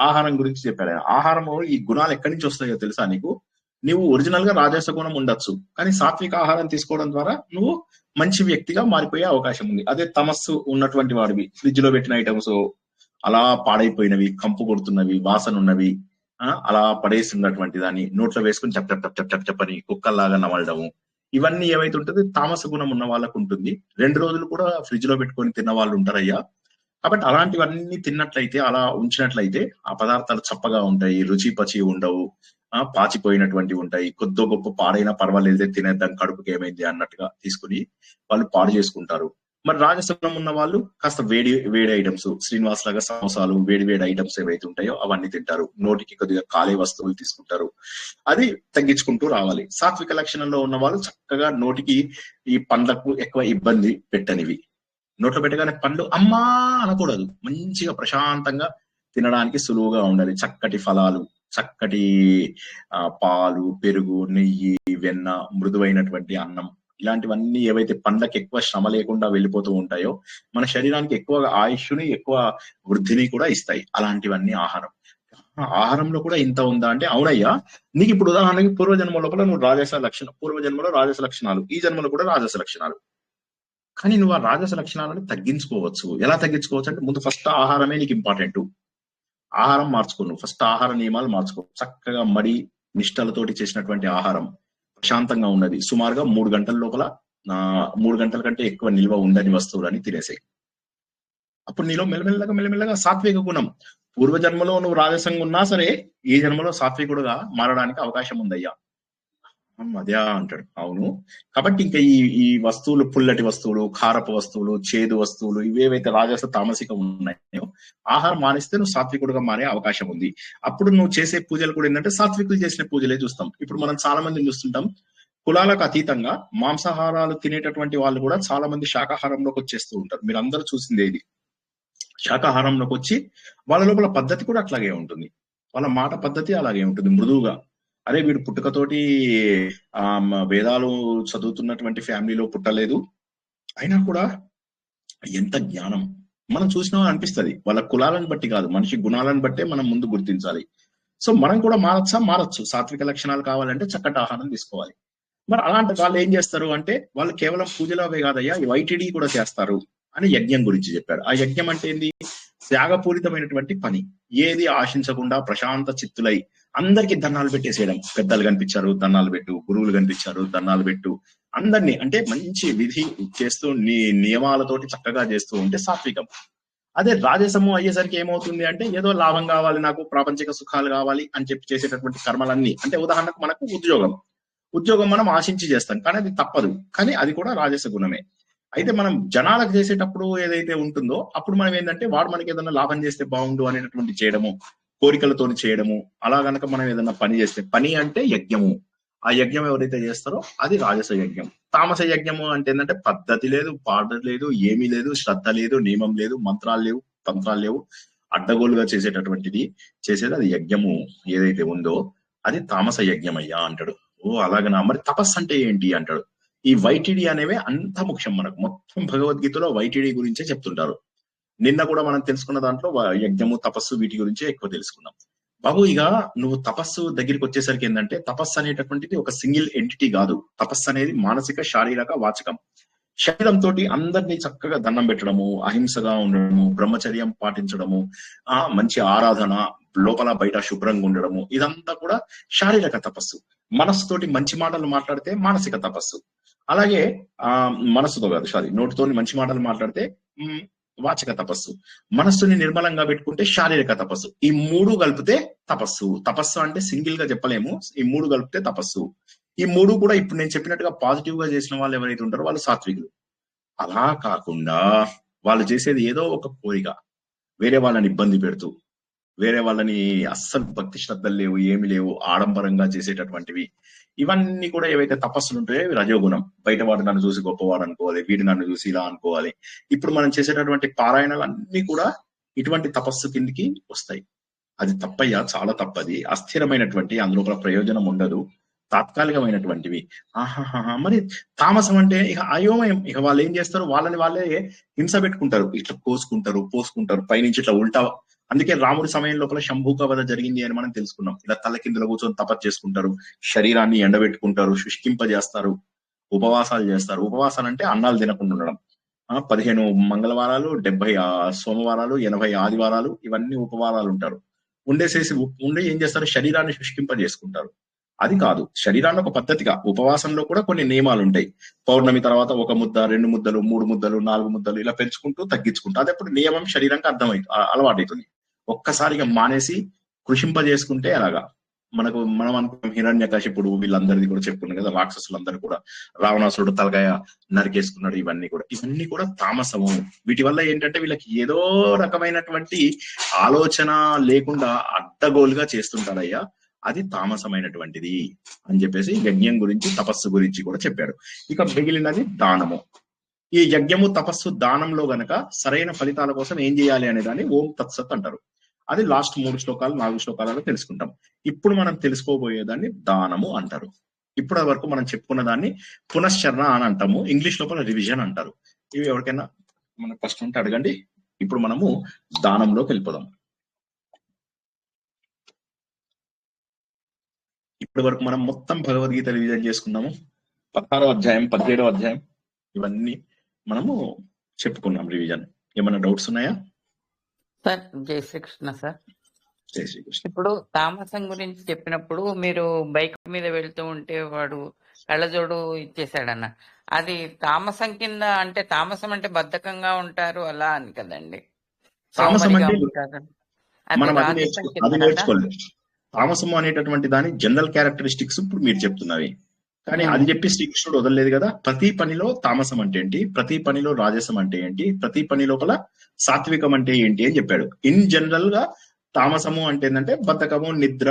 ఆహారం గురించి చెప్పాడు. ఆహారము ఈ గుణాలు ఎక్కడి నుంచి వస్తాయో తెలుసా నీకు? నువ్వు ఒరిజినల్ గా రాజస గుణం ఉండొచ్చు, కానీ సాత్విక ఆహారం తీసుకోవడం ద్వారా నువ్వు మంచి వ్యక్తిగా మారిపోయే అవకాశం ఉంది. అదే తమస్సు ఉన్నటువంటి వాడివి, ఫ్రిడ్జ్ లో పెట్టిన ఐటమ్స్ అలా పాడైపోయినవి, కంపు కొడుతున్నవి, వాసన ఉన్నవి, అలా పడేసి ఉన్నటువంటి దాన్ని నోట్లో వేసుకుని టప్ టప్ టప్ టప్ టప్ అని కుక్కల్లాగా నమలడము, ఇవన్నీ ఏవైతే ఉంటుంది తామస గుణం ఉన్న వాళ్ళకు ఉంటుంది. 2 రోజులు కూడా ఫ్రిడ్జ్ లో పెట్టుకొని తిన్న వాళ్ళు ఉంటారయ్యా. కాబట్టి అలాంటివన్నీ తిన్నట్లయితే, అలా ఉంచినట్లయితే ఆ పదార్థాలు చప్పగా ఉంటాయి, రుచి పచి ఉండవు, పాచిపోయినటువంటి ఉంటాయి. కొద్దో గొప్ప పాడైనా పర్వాలేదు తినేద్దాం, కడుపుకి ఏమైంది అన్నట్టుగా తీసుకుని వాళ్ళు పాడు చేసుకుంటారు. మరి రాజసగుణం ఉన్న వాళ్ళు కాస్త వేడి ఐటమ్స్, శ్రీనివాస్ లాగా సమోసాలు, వేడి ఐటమ్స్ ఏవైతే ఉంటాయో అవన్నీ తింటారు. నోటికి కొద్దిగా కాలే వస్తువులు తీసుకుంటారు. అది తగ్గించుకుంటూ రావాలి. సాత్విక లక్షణంలో ఉన్న వాళ్ళు చక్కగా నోటికి ఈ పండ్లకు ఎక్కువ ఇబ్బంది పెట్టనివి, నోట్లో పెట్టగానే పండ్లు అమ్మా అనకూడదు, మంచిగా ప్రశాంతంగా తినడానికి సులువుగా ఉండాలి. చక్కటి ఫలాలు, చక్కటి పాలు, పెరుగు, నెయ్యి, వెన్న, మృదువైనటువంటి అన్నం, ఇలాంటివన్నీ ఏవైతే పండ్లకు ఎక్కువ శ్రమ లేకుండా వెళ్ళిపోతూ ఉంటాయో మన శరీరానికి ఎక్కువ ఆయుష్ని, ఎక్కువ వృద్ధిని కూడా ఇస్తాయి. అలాంటివన్నీ ఆహారంలో కూడా ఇంత ఉందా అంటే అవునయ్యా. నీకు ఇప్పుడు ఉదాహరణకి పూర్వజన్మ లోపల నువ్వు పూర్వజన్మలో రాజస లక్షణాలు, ఈ జన్మలో కూడా రాజస లక్షణాలు. కానీ నువ్వు ఆ రాజస లక్షణాలను తగ్గించుకోవచ్చు. ఎలా తగ్గించుకోవచ్చు అంటే ముందు ఫస్ట్ ఆహారమే నీకు ఇంపార్టెంట్. ఆహారం మార్చుకో, నువ్వు ఫస్ట్ ఆహార నియమాలు మార్చుకో. చక్కగా మడి నిష్టలతోటి చేసినటువంటి ఆహారం, ప్రశాంతంగా ఉన్నది, సుమారుగా 3 గంటల లోపల 3 గంటల కంటే ఎక్కువ నిల్వ ఉండని వస్తువులని తినేసాయి. అప్పుడు నీలో మెల్లమెల్లగా సాత్విక గుణం, పూర్వజన్మలో నువ్వు రాజసంగా ఉన్నా సరే ఈ జన్మలో సాత్వికుడుగా మారడానికి అవకాశం ఉందయ్యా. అదే అంటాడు. అవును, కాబట్టి ఇంకా ఈ వస్తువులు, పుల్లటి వస్తువులు, కారపు వస్తువులు, చేదు వస్తువులు, ఇవేవైతే రాజస తామసిక ఉన్నాయో ఆహారం మానేస్తే నువ్వు సాత్వికుడుగా మారే అవకాశం ఉంది. అప్పుడు నువ్వు చేసే పూజలు కూడా ఏంటంటే సాత్వికులు చేసిన పూజలే చూస్తాం. ఇప్పుడు మనం చాలా మందిని చూస్తుంటాం, కులాలకు అతీతంగా మాంసాహారాలు తినేటటువంటి వాళ్ళు కూడా చాలా మంది శాకాహారంలోకి వచ్చేస్తూ ఉంటారు. మీరు అందరూ చూసిందే ఇది. శాకాహారంలోకి వచ్చి వాళ్ళ లోపల పద్ధతి కూడా అట్లాగే ఉంటుంది, వాళ్ళ మాట పద్ధతి అలాగే ఉంటుంది, మృదువుగా. అరే వీడు పుట్టుకతోటి వేదాలు చదువుతున్నటువంటి ఫ్యామిలీలో పుట్టలేదు, అయినా కూడా ఎంత జ్ఞానం మనం చూసినా అనిపిస్తుంది. వాళ్ళ కులాలను బట్టి కాదు, మనిషి గుణాలను బట్టే మనం ముందు గుర్తించాలి. సో మనం కూడా మారచ్చు. సాత్విక లక్షణాలు కావాలంటే చక్కటి ఆహారం తీసుకోవాలి. మరి అలాంటి వాళ్ళు ఏం చేస్తారు అంటే, వాళ్ళు కేవలం పూజలు అవే కాదయ్యా, వైటిడి కూడా చేస్తారు అని యజ్ఞం గురించి చెప్పాడు. ఆ యజ్ఞం అంటే ఏంది? త్యాగపూరితమైనటువంటి పని. ఏది ఆశించకుండా ప్రశాంత చిత్తులై అందరికి దన్నాలు పెట్టేసేయడం. పెద్దలు కనిపించారు దన్నాలు పెట్టు, గురువులు కనిపించారు దన్నాలు పెట్టు, అందరినీ అంటే మంచి విధి చేస్తూ నియమాలతోటి చక్కగా చేస్తూ ఉంటే సాత్వికం. అదే రాజసము అయ్యేసరికి ఏమవుతుంది అంటే, ఏదో లాభం కావాలి నాకు, ప్రాపంచిక సుఖాలు కావాలి అని చెప్పి చేసేటటువంటి కర్మలన్నీ. అంటే ఉదాహరణకు మనకు ఉద్యోగం మనం ఆశించి చేస్తాం, కానీ అది తప్పదు, కానీ అది కూడా రాజస గుణమే. అయితే మనం జనాలకు చేసేటప్పుడు ఏదైతే ఉంటుందో అప్పుడు మనం ఏంటంటే, వాడు మనకి ఏదైనా లాభం చేస్తే బాగుండు అనేటటువంటి చేయడము, కోరికలతో చేయడము. అలా గనక మనం ఏదైనా పని చేస్తే, పని అంటే యజ్ఞము, ఆ యజ్ఞం ఎవరైతే చేస్తారో అది రాజస యజ్ఞం. తామస యజ్ఞము అంటే ఏంటంటే, పద్ధతి లేదు, పాఠం లేదు, ఏమీ లేదు, శ్రద్ధ లేదు, నియమం లేదు, మంత్రాలు లేవు, తంత్రాలు లేవు, అడ్డగోలుగా చేసేటటువంటిది చేసేది అది యజ్ఞము ఏదైతే ఉందో అది తామస యజ్ఞం అయ్యా అంటాడు. ఓ అలాగనా, మరి తపస్సు అంటే ఏంటి అంటాడు. ఈ వైటిడి అనేవి అంత ముఖ్యం మనకు. మొత్తం భగవద్గీతలో వైటిడి గురించే చెప్తుంటారు. నిన్న కూడా మనం తెలుసుకున్న దాంట్లో యజ్ఞము, తపస్సు వీటి గురించే ఎక్కువ తెలుసుకున్నాం. బాబు ఇక నువ్వు తపస్సు దగ్గరికి వచ్చేసరికి ఏంటంటే, తపస్సు అనేటటువంటిది ఒక సింగిల్ ఎంటిటీ కాదు. తపస్సు అనేది మానసిక, శారీరక, వాచకం. శరీరంతో అందరినీ చక్కగా దండం పెట్టడము, అహింసగా ఉండడము, బ్రహ్మచర్యం పాటించడము, మంచి ఆరాధన, లోపల బయట శుభ్రంగా ఉండడము, ఇదంతా కూడా శారీరక తపస్సు. మనస్సుతోటి మంచి మాటలు మాట్లాడితే మానసిక తపస్సు. అలాగే మనస్సుతో కాదు, నోటితోని మంచి మాటలు మాట్లాడితే వాచక తపస్సు. మనస్సుని నిర్మలంగా పెట్టుకుంటే శారీరక తపస్సు. ఈ మూడు కలిపితే తపస్సు. తపస్సు అంటే సింగిల్ గా చెప్పలేము, ఈ మూడు కలిపితే తపస్సు. ఈ మూడు కూడా ఇప్పుడు నేను చెప్పినట్టుగా పాజిటివ్ గా చేసిన వాళ్ళు ఎవరైతే ఉంటారో వాళ్ళు సాత్వికులు. అలా కాకుండా వాళ్ళు చేసేది ఏదో ఒక కోరిక, వేరే వాళ్ళని ఇబ్బంది పెడుతూ, వేరే వాళ్ళని అస్సలు భక్తి శ్రద్ధలు లేవు, ఏమి లేవు, ఆడంబరంగా చేసేటటువంటివి, ఇవన్నీ కూడా ఏవైతే తపస్సులు ఉంటాయో ఇవి రజోగుణం. బయట వాడు నన్ను చూసి గొప్పవాడు అనుకోవాలి, వీడు నన్ను చూసి ఇలా అనుకోవాలి. ఇప్పుడు మనం చేసేటటువంటి పారాయణాలు అన్ని కూడా ఇటువంటి తపస్సు కిందికి వస్తాయి. అది తప్పయ్యా, చాలా తప్పది. అస్థిరమైనటువంటి, అందులో ప్రయోజనం ఉండదు, తాత్కాలికమైనటువంటివి. మరి తామసం అంటే ఇక అయోమయం. ఇక వాళ్ళు ఏం చేస్తారు, వాళ్ళే హింస పెట్టుకుంటారు, ఇట్లా పోసుకుంటారు పైనుంచి ఇట్లా ఉల్టా. అందుకే రాముడి సమయం లోపల శంభూక వధ జరిగింది అని మనం తెలుసుకున్నాం. ఇలా తల కిందలో కూర్చొని తపస్సు చేసుకుంటారు, శరీరాన్ని ఎండబెట్టుకుంటారు, శుష్కింపజేస్తారు, ఉపవాసాలు చేస్తారు. ఉపవాసాలు అంటే అన్నాలు తినకుండా ఉండడం. 15 మంగళవారాలు, 70 సోమవారాలు, 80 ఆదివారాలు, ఇవన్నీ ఉపవారాలు ఉంటారు. ఉండి ఏం చేస్తారు, శరీరాన్ని శుష్కింపజేసుకుంటారు. అది కాదు, శరీరాన్ని ఒక పద్ధతిగా, ఉపవాసంలో కూడా కొన్ని నియమాలు ఉంటాయి. పౌర్ణమి తర్వాత 1 ముద్ద, 2 ముద్దలు, 3 ముద్దలు, 4 ముద్దలు ఇలా పెంచుకుంటూ తగ్గించుకుంటూ, అదే అప్పుడు నియమం శరీరానికి అలవాటవుతుంది. ఒక్కసారిగా మానేసి కృషింపజేసుకుంటే అలాగా. మనం అనుకున్నాం హిరణ్యకశిపుడు వీళ్ళందరిది కూడా చెప్పుకున్నాం కదా, రాక్షసులందరూ కూడా, రావణాసురుడు తలకాయ నరికేసుకున్నాడు, ఇవన్నీ కూడా తామసము. వీటి వల్ల ఏంటంటే వీళ్ళకి ఏదో రకమైనటువంటి ఆలోచన లేకుండా అడ్డగోలుగా చేస్తుంటారయ్యా, అది తామసమైనటువంటిది అని చెప్పేసి యజ్ఞం గురించి, తపస్సు గురించి కూడా చెప్పాడు. ఇక మిగిలినది దానము. ఈ యజ్ఞము, తపస్సు, దానంలో గనక సరైన ఫలితాల కోసం ఏం చేయాలి అనే దాన్ని ఓం తత్సత్ అంటారు. అది లాస్ట్ 3 శ్లోకాలు 4 శ్లోకాలలో తెలుసుకుంటాం. ఇప్పుడు మనం తెలుసుకోబోయేదాన్ని దానము అంటారు. ఇప్పటి వరకు మనం చెప్పుకున్న దాన్ని పునశ్చరణ అని అంటాము, ఇంగ్లీష్ లోపల రివిజన్ అంటారు. ఇవి ఎవరికైనా మనకు ప్రశ్న ఉంటే అడగండి. ఇప్పుడు మనము దానంలోకి వెళ్ళిపోదాం. ఇప్పటి వరకు మనం మొత్తం భగవద్గీత రివిజన్ చేసుకున్నాము. 16వ అధ్యాయం, 17వ అధ్యాయం, ఇవన్నీ మనము చెప్పుకున్నాం రివిజన్. ఏమైనా డౌట్స్ ఉన్నాయా? సార్ జై శ్రీకృష్ణ సార్. జై శ్రీకృష్ణ. ఇప్పుడు తామసం గురించి చెప్పినప్పుడు, మీరు బైక్ మీద వెళ్తూ ఉంటే వాడు కళ్ళజోడు ఇచ్చేసాడన్న. అది తామసం కింద, అంటే తామసం అంటే బద్ధకంగా ఉంటారు అలా అని కదండి, తామసం సోమరిగా అంటే ఉంటారు. అది మనం అది రాజసం కింద కదా. నేర్చుకోలేదు. తామసము అనేటటువంటి దాని జనరల్ క్యారెక్టరిస్టిక్స్ ఇప్పుడు మీరు చెప్తున్నవి, కానీ అది చెప్పి శ్రీకృష్ణుడు వదలలేదు కదా. ప్రతి పనిలో తామసం అంటే ఏంటి, ప్రతి పనిలో రాజసం అంటే ఏంటి, ప్రతి పని లోపల సాత్వికం అంటే ఏంటి అని చెప్పాడు. ఇన్ జనరల్ గా తామసము అంటే ఏంటంటే బద్ధకము, నిద్ర,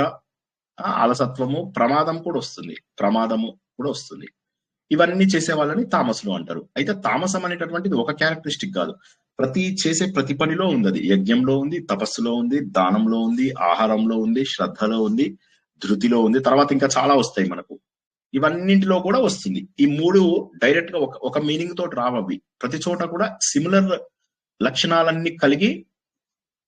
అలసత్వము, ప్రమాదం కూడా వస్తుంది, ప్రమాదము కూడా వస్తుంది. ఇవన్నీ చేసే వాళ్ళని తామసులు అంటారు. అయితే తామసం అనేటటువంటిది ఒక క్యారెక్టరిస్టిక్ కాదు, చేసే ప్రతి పనిలో ఉంది. అది యజ్ఞంలో ఉంది, తపస్సులో ఉంది, దానంలో ఉంది, ఆహారంలో ఉంది, శ్రద్ధలో ఉంది, ధృతిలో ఉంది, తర్వాత ఇంకా చాలా వస్తాయి మనకు. ఇవన్నింటిలో కూడా వస్తుంది. ఈ మూడు డైరెక్ట్ గా ఒక మీనింగ్ తోటి రావవి. ప్రతి చోట కూడా సిమిలర్ లక్షణాలన్నీ కలిగి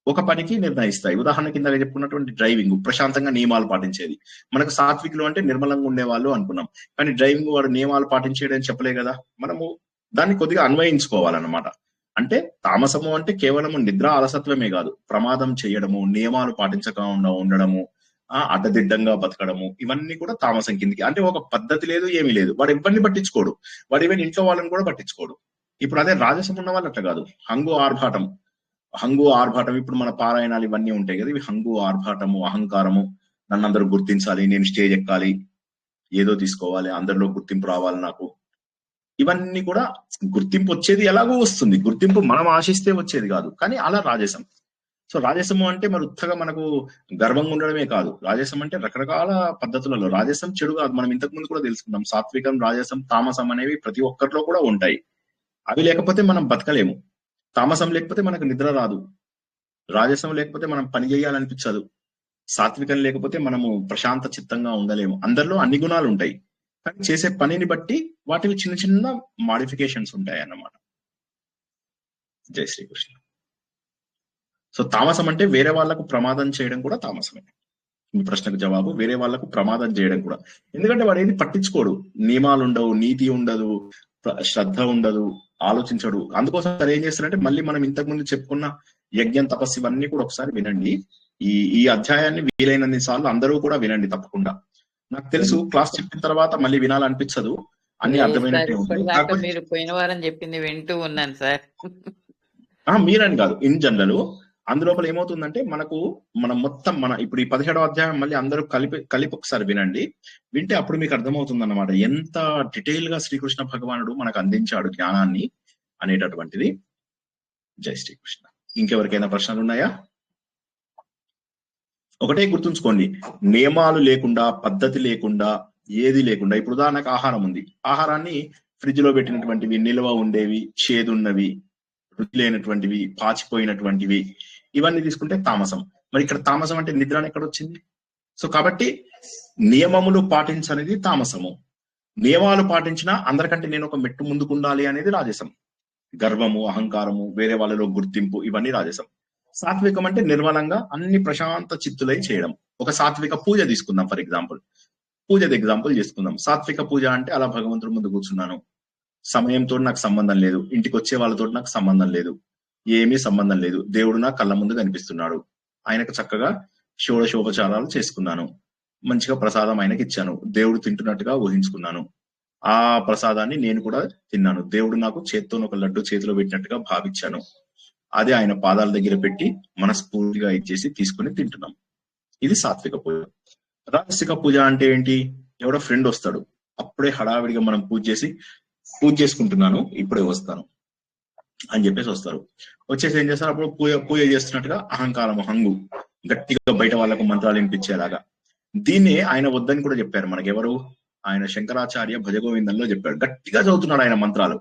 ఒక పనికి నిర్ణయిస్తాయి. ఉదాహరణ కింద చెప్పుకున్నటువంటి డ్రైవింగ్, ప్రశాంతంగా నియమాలు పాటించేది. మనకు సాత్వికులు అంటే నిర్మలంగా ఉండేవాళ్ళు అనుకున్నాం, కానీ డ్రైవింగ్ వాడు నియమాలు పాటించేయడం చెప్పలే కదా. మనము దాన్ని కొద్దిగా అన్వయించుకోవాలన్నమాట. అంటే తామసము అంటే కేవలము నిద్ర, అలసత్వమే కాదు, ప్రమాదం చేయడము, నియమాలు పాటించకుండా ఉండడము, అడ్డదిడ్డంగా బతకడము, ఇవన్నీ కూడా తామసం కిందికి. అంటే ఒక పద్ధతి లేదు, ఏమీ లేదు, వాడు ఎవరిని పట్టించుకోడు, వాడు ఈవెన్ ఇంట్లో వాళ్ళని కూడా పట్టించుకోడు. ఇప్పుడు అదే రాజసం ఉన్న వాళ్ళు అట్లా కాదు. హంగు ఆర్భాటం, ఇప్పుడు మన పారాయణాలు ఇవన్నీ ఉంటాయి కదా, ఇవి హంగు ఆర్భాటము, అహంకారము, నన్ను అందరూ గుర్తించాలి, నేను స్టేజ్ ఎక్కాలి, ఏదో తీసుకోవాలి, అందరిలో గుర్తింపు రావాలి నాకు. ఇవన్నీ కూడా గుర్తింపు వచ్చేది ఎలాగో వస్తుంది, గుర్తింపు మనం ఆశిస్తే వచ్చేది కాదు, కానీ అలా రాజసం. సో రాజసము అంటే మరి ఉత్తగా మనకు గర్వంగా ఉండడమే కాదు. రాజసం అంటే రకరకాల పద్ధతులలో, రాజసం చెడు కాదు. మనం ఇంతకు ముందు కూడా తెలుసుకున్నాం, సాత్వికం, రాజసం, తామసం అనేవి ప్రతి ఒక్కరిలో కూడా ఉంటాయి. అవి లేకపోతే మనం బతకలేము. తామసం లేకపోతే మనకు నిద్ర రాదు, రాజసం లేకపోతే మనం పని చేయాలనిపించదు, సాత్వికం లేకపోతే మనము ప్రశాంత చిత్తంగా ఉండలేము. అందరిలో అన్ని గుణాలు ఉంటాయి, కానీ చేసే పనిని బట్టి వాటికి చిన్న చిన్న మాడిఫికేషన్స్ ఉంటాయి అన్నమాట. జై శ్రీకృష్ణ. సో తామసం అంటే వేరే వాళ్లకు ప్రమాదం చేయడం కూడా తామసమే. మీ ప్రశ్నకు జవాబు వేరే వాళ్లకు ప్రమాదం చేయడం కూడా. ఎందుకంటే వాడు ఏది పట్టించుకోడు, నియమాలు ఉండవు, నీతి ఉండదు, శ్రద్ధ ఉండదు, ఆలోచించడు. అందుకోసం సరే ఏం చేస్తారంటే, మళ్ళీ మనం ఇంతకు ముందు చెప్పుకున్న యజ్ఞం, తపస్సు ఇవన్నీ కూడా ఒకసారి వినండి. ఈ అధ్యాయాన్ని వీలైనన్ని సార్లు అందరూ కూడా వినండి తప్పకుండా. నాకు తెలుసు క్లాస్ చెప్పిన తర్వాత మళ్ళీ వినాలనిపించదు, అన్ని అర్థమైనట్టే ఉంటుంది. మీరు పోయిన వారం చెప్పింది వింటూ ఉన్నాను సార్. మీరని కాదు, ఇన్ జనరల్ అందులోపల ఏమవుతుందంటే మనం మొత్తం ఇప్పుడు ఈ 17వ అధ్యాయం మళ్ళీ అందరూ కలిపి ఒకసారి వినండి. వింటే అప్పుడు మీకు అర్థమవుతుంది అన్నమాట, ఎంత డీటెయిల్ గా శ్రీకృష్ణ భగవానుడు మనకు అందించాడు జ్ఞానాన్ని అనేటటువంటిది. జై శ్రీకృష్ణ. ఇంకెవరికైనా ప్రశ్నలు ఉన్నాయా? ఒకటే గుర్తుంచుకోండి, నియమాలు లేకుండా, పద్ధతి లేకుండా, ఏది లేకుండా, ఇప్పుడు ఉదాహరణకు ఆహారం ఉంది, ఆహారాన్ని ఫ్రిడ్జ్ లో పెట్టినటువంటివి, నిల్వ ఉండేవి, చేదున్నవి, రుచి లేనటువంటివి, పాచిపోయినటువంటివి, ఇవన్నీ తీసుకుంటే తామసం. మరి ఇక్కడ తామసం అంటే నిద్ర ఎక్కడ వచ్చింది? సో కాబట్టి నియమములు పాటించనేది తామసము, నియమాలు పాటించినా అందరికంటే నేను ఒక మెట్టు ముందుకు ఉండాలి అనేది రాజసం. గర్వము, అహంకారము, వేరే వాళ్ళలో గుర్తింపు, ఇవన్నీ రాజసం. సాత్వికం అంటే నిర్మలంగా అన్ని ప్రశాంత చిత్తులై చేయడం. ఒక సాత్విక పూజ తీసుకుందాం, ఫర్ ఎగ్జాంపుల్ పూజది ఎగ్జాంపుల్ చేసుకుందాం. సాత్విక పూజ అంటే అలా భగవంతుడి ముందు కూర్చున్నాను, సమయంతో నాకు సంబంధం లేదు, ఇంటికి వచ్చే వాళ్ళతో నాకు సంబంధం లేదు, ఏమీ సంబంధం లేదు, దేవుడు నా కళ్ళ ముందు కనిపిస్తున్నాడు, ఆయనకు చక్కగా షోడశోపచారాలు చేసుకున్నాను, మంచిగా ప్రసాదం ఆయనకి ఇచ్చాను, దేవుడు తింటున్నట్టుగా ఊహించుకున్నాను, ఆ ప్రసాదాన్ని నేను కూడా తిన్నాను, దేవుడు నాకు చేత్తో ఒక లడ్డు చేతిలో పెట్టినట్టుగా భావించాను, అదే ఆయన పాదాల దగ్గర పెట్టి మనస్ఫూర్తిగా ఇచ్చేసి తీసుకుని తింటున్నాం. ఇది సాత్విక పూజ. రాజసిక పూజ అంటే ఏంటి? ఎవడో ఫ్రెండ్ వస్తాడు, అప్పుడే హడావిడిగా మనం పూజ చేసుకుంటున్నాను, ఇప్పుడే వస్తాను అని చెప్పేసి వస్తారు. వచ్చేసి ఏం చేస్తారు, అప్పుడు పూజ చేస్తున్నట్టుగా అహంకారం, హంగు, గట్టిగా బయట వాళ్ళకు మంత్రాలు వినిపించేలాగా. దీన్నే ఆయన వద్దని కూడా చెప్పారు మనకెవరు, ఆయన శంకరాచార్య భజగోవిందంలో చెప్పాడు. గట్టిగా చదువుతున్నాడు ఆయన మంత్రాలు.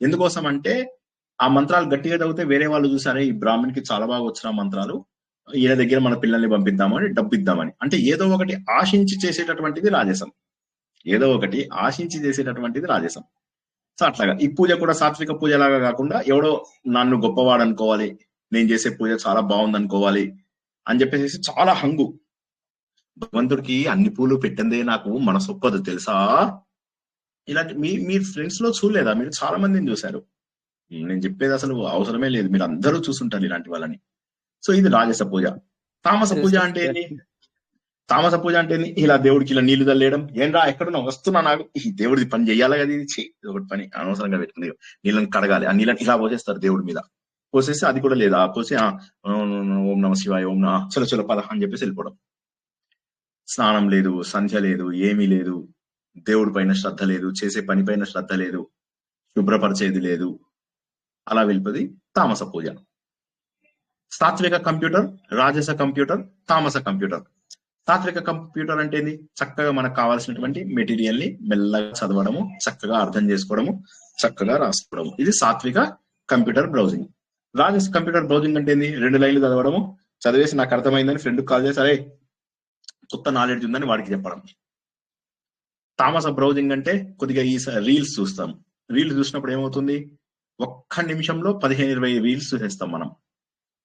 ఎందుకోసం అంటే ఆ మంత్రాలు గట్టిగా చదివితే వేరే వాళ్ళు చూసారే, ఈ బ్రాహ్మణ్కి చాలా బాగా వచ్చిన మంత్రాలు, ఈయన దగ్గర మన పిల్లల్ని పంపిద్దామని, డబ్బు ఇద్దామని. అంటే ఏదో ఒకటి ఆశించి చేసేటటువంటిది రాజసం, ఏదో ఒకటి ఆశించి చేసేటటువంటిది రాజసం. సో అట్లాగా ఈ పూజ కూడా సాత్విక పూజ లాగా కాకుండా, ఎవడో నన్ను గొప్పవాడు అనుకోవాలి, నేను చేసే పూజ చాలా బాగుంది అనుకోవాలి అని చెప్పేసి చాలా హంగు. భగవంతుడికి అన్ని పూలు పెట్టిందే నాకు మనసు ఒప్పదు తెలుసా. ఇలాంటి మీ ఫ్రెండ్స్ లో చూడలేదా? మీరు చాలా మందిని చూశారు, నేను చెప్పేది అసలు అవసరమే లేదు, మీరు అందరూ చూసుంటారు ఇలాంటి వాళ్ళని. సో ఇది రాజస పూజ. తామస పూజ అంటే ఏంటి? తామస పూజ అంటే ఏంది? ఇలా దేవుడికి ఇలా నీళ్లు చల్లేయడం, ఏంరా ఎక్కడున్నా వస్తున్నా, నాకు ఈ దేవుడిది పని చెయ్యాలి కదా, ఇది ఇది ఒకటి పని అనవసరంగా పెట్టుకుంది. నీళ్ళని కడగాలి, ఆ నీళ్ళని ఇలా పోసేస్తారు దేవుడి మీద, పోసేసి అది కూడా లేదా పోసి ఓం నమ శివాయ ఓం చలో చలో పద అని చెప్పేసి వెళ్ళిపోవడం. స్నానం లేదు, సంధ్య లేదు, ఏమీ లేదు, దేవుడి పైన శ్రద్ధ లేదు, చేసే పని పైన శ్రద్ధ లేదు, శుభ్రపరిచేది లేదు, అలా వెళ్ళిపోది తామస పూజ. సాత్విక కంప్యూటర్, రాజస కంప్యూటర్, తామస కంప్యూటర్. సాత్విక కంప్యూటర్ అంటే ఏంది? చక్కగా మనకు కావాల్సినటువంటి మెటీరియల్ ని మెల్లగా చదవడము, చక్కగా అర్థం చేసుకోవడము, చక్కగా రాసుకోవడము, ఇది సాత్విక కంప్యూటర్ బ్రౌజింగ్. రాజస కంప్యూటర్ బ్రౌజింగ్ అంటే ఏంది? 2 లైన్లు చదవడము, చదివేసి నాకు అర్థమైందని ఫ్రెండ్ కాల్ చేసి అరే కొత్త నాలెడ్జ్ ఉందని వాడికి చెప్పడం. తామస బ్రౌజింగ్ అంటే కొద్దిగా ఈ రీల్స్ చూస్తాం, రీల్స్ చూసినప్పుడు ఏమవుతుంది, ఒక్క నిమిషంలో 15-20 రీల్స్ చూసేస్తాం మనం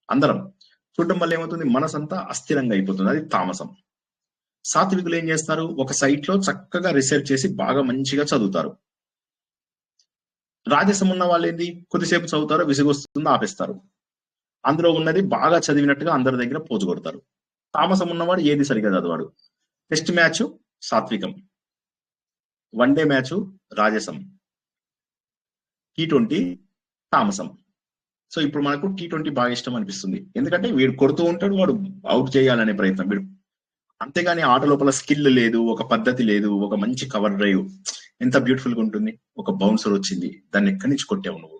అందరం. చూడటం వల్ల ఏమవుతుంది, మనసంతా అస్థిరంగా అయిపోతుంది, అది తామసం. సాత్వికులు ఏం చేస్తారు, ఒక సైట్ లో చక్కగా రీసెర్చ్ చేసి బాగా మంచిగా చదువుతారు. రాజసం ఉన్న వాళ్ళు ఏంది, కొద్దిసేపు చదువుతారు, విసుగొస్తుందో ఆపేస్తారు. అందులో ఉన్నది బాగా చదివినట్టుగా అందరి దగ్గర పోజు కొడతారు. తామసం ఉన్నవాడు ఏది సరిగా చదవాడు. టెస్ట్ మ్యాచ్ సాత్వికం, వన్డే మ్యాచ్ రాజసం, T20 తామసం. సో ఇప్పుడు మనకు T20 బాగా ఇష్టం అనిపిస్తుంది, ఎందుకంటే వీడు కొడుతూ ఉంటాడు, వాడు అవుట్ చేయాలనే ప్రయత్నం వీడు. అంతేగాని ఆట లోపల స్కిల్ లేదు, ఒక పద్ధతి లేదు, ఒక మంచి కవర్ డ్రైవ్ ఎంత బ్యూటిఫుల్ గా ఉంటుంది. ఒక బౌన్సర్ వచ్చింది, దాన్ని ఎక్కడి నుంచి కొట్టావు నువ్వు,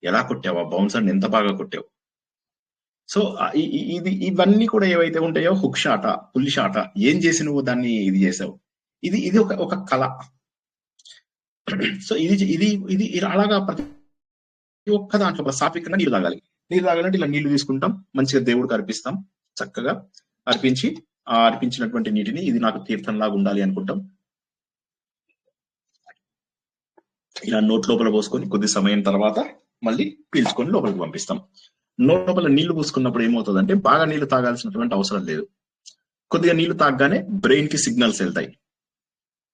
ఎలా కొట్టావు, ఆ బౌన్సర్ ఎంత బాగా కొట్టావు. సో ఇవన్నీ కూడా ఏవైతే ఉంటాయో, హుక్ షాట, పుల్లి షాట, ఏం చేసి నువ్వు దాన్ని ఇది చేసావు, ఇది ఒక కళ. సో ఇది అలాగా ప్రతి ఒక్క దాంట్లో సాత్వికంగా నీళ్ళు తాగాలి. నీళ్ళు తాగాలంటే ఇలా నీళ్లు తీసుకుంటాం, మంచిగా దేవుడికి అర్పిస్తాం, చక్కగా అర్పించి ఆ అర్పించినటువంటి నీటిని ఇది నాకు తీర్థంలాగా ఉండాలి అనుకుంటాం. ఇలా నోట్ లోపల పోసుకొని కొద్ది సమయం తర్వాత మళ్ళీ పీల్చుకొని లోపలికి పంపిస్తాం. నోట్ లోపల నీళ్లు పోసుకున్నప్పుడు ఏమవుతుందంటే, బాగా నీళ్లు తాగాల్సినటువంటి అవసరం లేదు, కొద్దిగా నీళ్లు తాగగానే బ్రెయిన్ కి సిగ్నల్స్ వెళ్తాయి,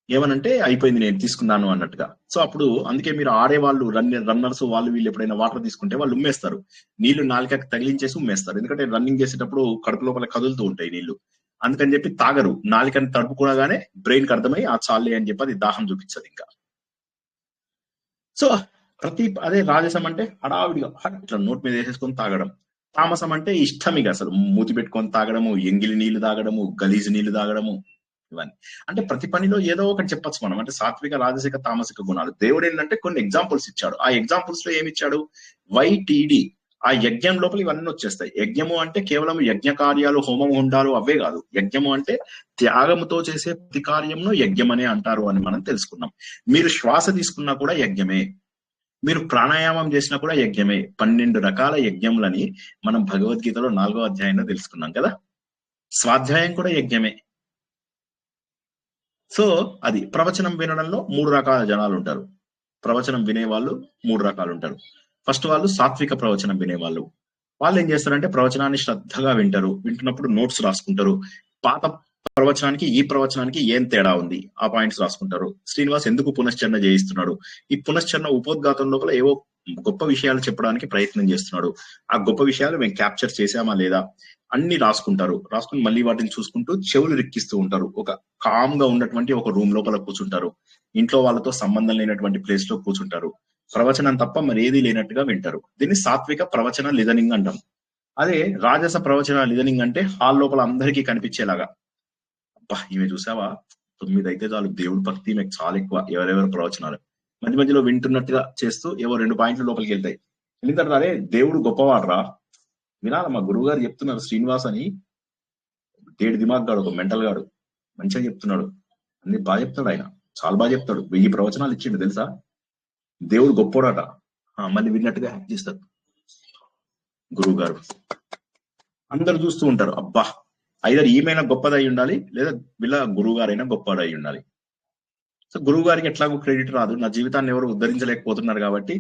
ఏమనంటే అయిపోయింది నేను తీసుకున్నాను అన్నట్టుగా. సో అప్పుడు అందుకే మీరు ఆడేవాళ్ళు, రన్నర్స్ వాళ్ళు వీళ్ళు ఎప్పుడైనా వాటర్ తీసుకుంటే వాళ్ళు ఉమ్మేస్తారు, నీళ్లు నాలుకకి తగిలించేసి ఉమ్మేస్తారు, ఎందుకంటే రన్నింగ్ చేసేటప్పుడు కడుపు లోపల కదులుతూ ఉంటాయి నీళ్లు, అందుకని చెప్పి తాగరు. నాలుకని తడుపుకోగానే బ్రెయిన్ కి అర్థమై ఆ చాలే అని చెప్పి అది దాహం చూపించదు ఇంకా. సో అదే రాజసం అంటే హడావిడిగా ఇట్లా నోట్ మీద వేసేసుకొని తాగడం. తామసం అంటే ఇష్టం, ఇక అసలు మూతి పెట్టుకొని తాగడము, ఎంగిలి నీళ్లు తాగడము, గలీజు నీళ్లు తాగడము, ఇవన్నీ. అంటే ప్రతి పనిలో ఏదో ఒకటి చెప్పచ్చు మనం, అంటే సాత్విక, రాజసిక, తామసిక గుణాలు. దేవుడు ఏంటంటే కొన్ని ఎగ్జాంపుల్స్ ఇచ్చాడు, ఆ ఎగ్జాంపుల్స్ లో ఏమి ఇచ్చాడు, YTD, ఆ యజ్ఞం లోపల ఇవన్నీ వచ్చేస్తాయి. యజ్ఞము అంటే కేవలం యజ్ఞ కార్యాలు, హోమం ఉండాలు అవే కాదు. యజ్ఞము అంటే త్యాగముతో చేసే ప్రతి కార్యంను యజ్ఞం అనే అంటారు అని మనం తెలుసుకున్నాం. మీరు శ్వాస తీసుకున్నా కూడా యజ్ఞమే, మీరు ప్రాణాయామం చేసినా కూడా యజ్ఞమే. 12 రకాల యజ్ఞములని మనం భగవద్గీతలో 4వ అధ్యాయంలో తెలుసుకున్నాం కదా. స్వాధ్యాయం కూడా యజ్ఞమే. సో అది ప్రవచనం వినడంలో 3 రకాల జనాలు ఉంటారు. ప్రవచనం వినేవాళ్ళు 3 రకాలు ఉంటారు. ఫస్ట్ వాళ్ళు సాత్విక ప్రవచనం వినేవాళ్ళు. వాళ్ళు ఏం చేస్తారంటే ప్రవచనాన్ని శ్రద్ధగా వింటారు, వింటున్నప్పుడు నోట్స్ రాసుకుంటారు, పాత ప్రవచనానికి ఈ ప్రవచనానికి ఏం తేడా ఉంది ఆ పాయింట్స్ రాసుకుంటారు. శ్రీనివాస్ ఎందుకు పునశ్చరణ చేయిస్తున్నాడు, ఈ పునశ్చరణ ఉపోద్ఘాతం లోపల ఏవో గొప్ప విషయాలు చెప్పడానికి ప్రయత్నం చేస్తున్నాడు, ఆ గొప్ప విషయాలు మేము క్యాప్చర్ చేసామా లేదా అన్ని రాసుకుంటారు. రాసుకుని మళ్ళీ వాటిని చూసుకుంటూ చెవులు రిక్కిస్తూ ఉంటారు. ఒక కామ్ గా ఉన్నటువంటి ఒక రూమ్ లోపల కూర్చుంటారు, ఇంట్లో వాళ్ళతో సంబంధం లేనటువంటి ప్లేస్ లో కూర్చుంటారు, ప్రవచనం తప్ప మరి ఏది లేనట్టుగా వింటారు. దీన్ని సాత్విక ప్రవచన లిజనింగ్ అంటాం. అదే రాజస ప్రవచన లిజనింగ్ అంటే హాల్ లోపల అందరికీ కనిపించేలాగా, అబ్బా ఈమె చూసావా 9 అయితే చాలు, దేవుడి భక్తి మీకు చాలా ఎక్కువ, ఎవరెవరు ప్రవచనాలు మధ్య మధ్యలో వింటున్నట్టుగా చేస్తూ ఏవో 2 పాయింట్లు లోపలికి వెళ్తాయి. ఎందుకంటే అరే దేవుడు గొప్పవాడరా, వినాల మా గురువు గారు చెప్తున్నారు శ్రీనివాస్ అని, డేడు దిమాగ్ గాడు, ఒక మెంటల్ గాడు, మంచిగా చెప్తున్నాడు, అన్ని బాగా చెప్తాడు, ఆయన చాలా బాగా చెప్తాడు, 1000 ప్రవచనాలు ఇచ్చిండు తెలుసా, దేవుడు గొప్పోడట, మళ్ళీ విన్నట్టుగా హ్యాక్ చేస్తారు గురువు గారు. అందరు చూస్తూ ఉంటారు, అబ్బా ఐదర్ ఈమెనా గొప్పదై ఉండాలి లేదా వీళ్ళ గురువు గారైనా గొప్పదై ఉండాలి. సో గురువు గారికి ఎట్లాగో క్రెడిట్ రాదు, నా జీవితాన్ని ఎవరు ఉద్ధరించలేకపోతున్నారు కాబట్టి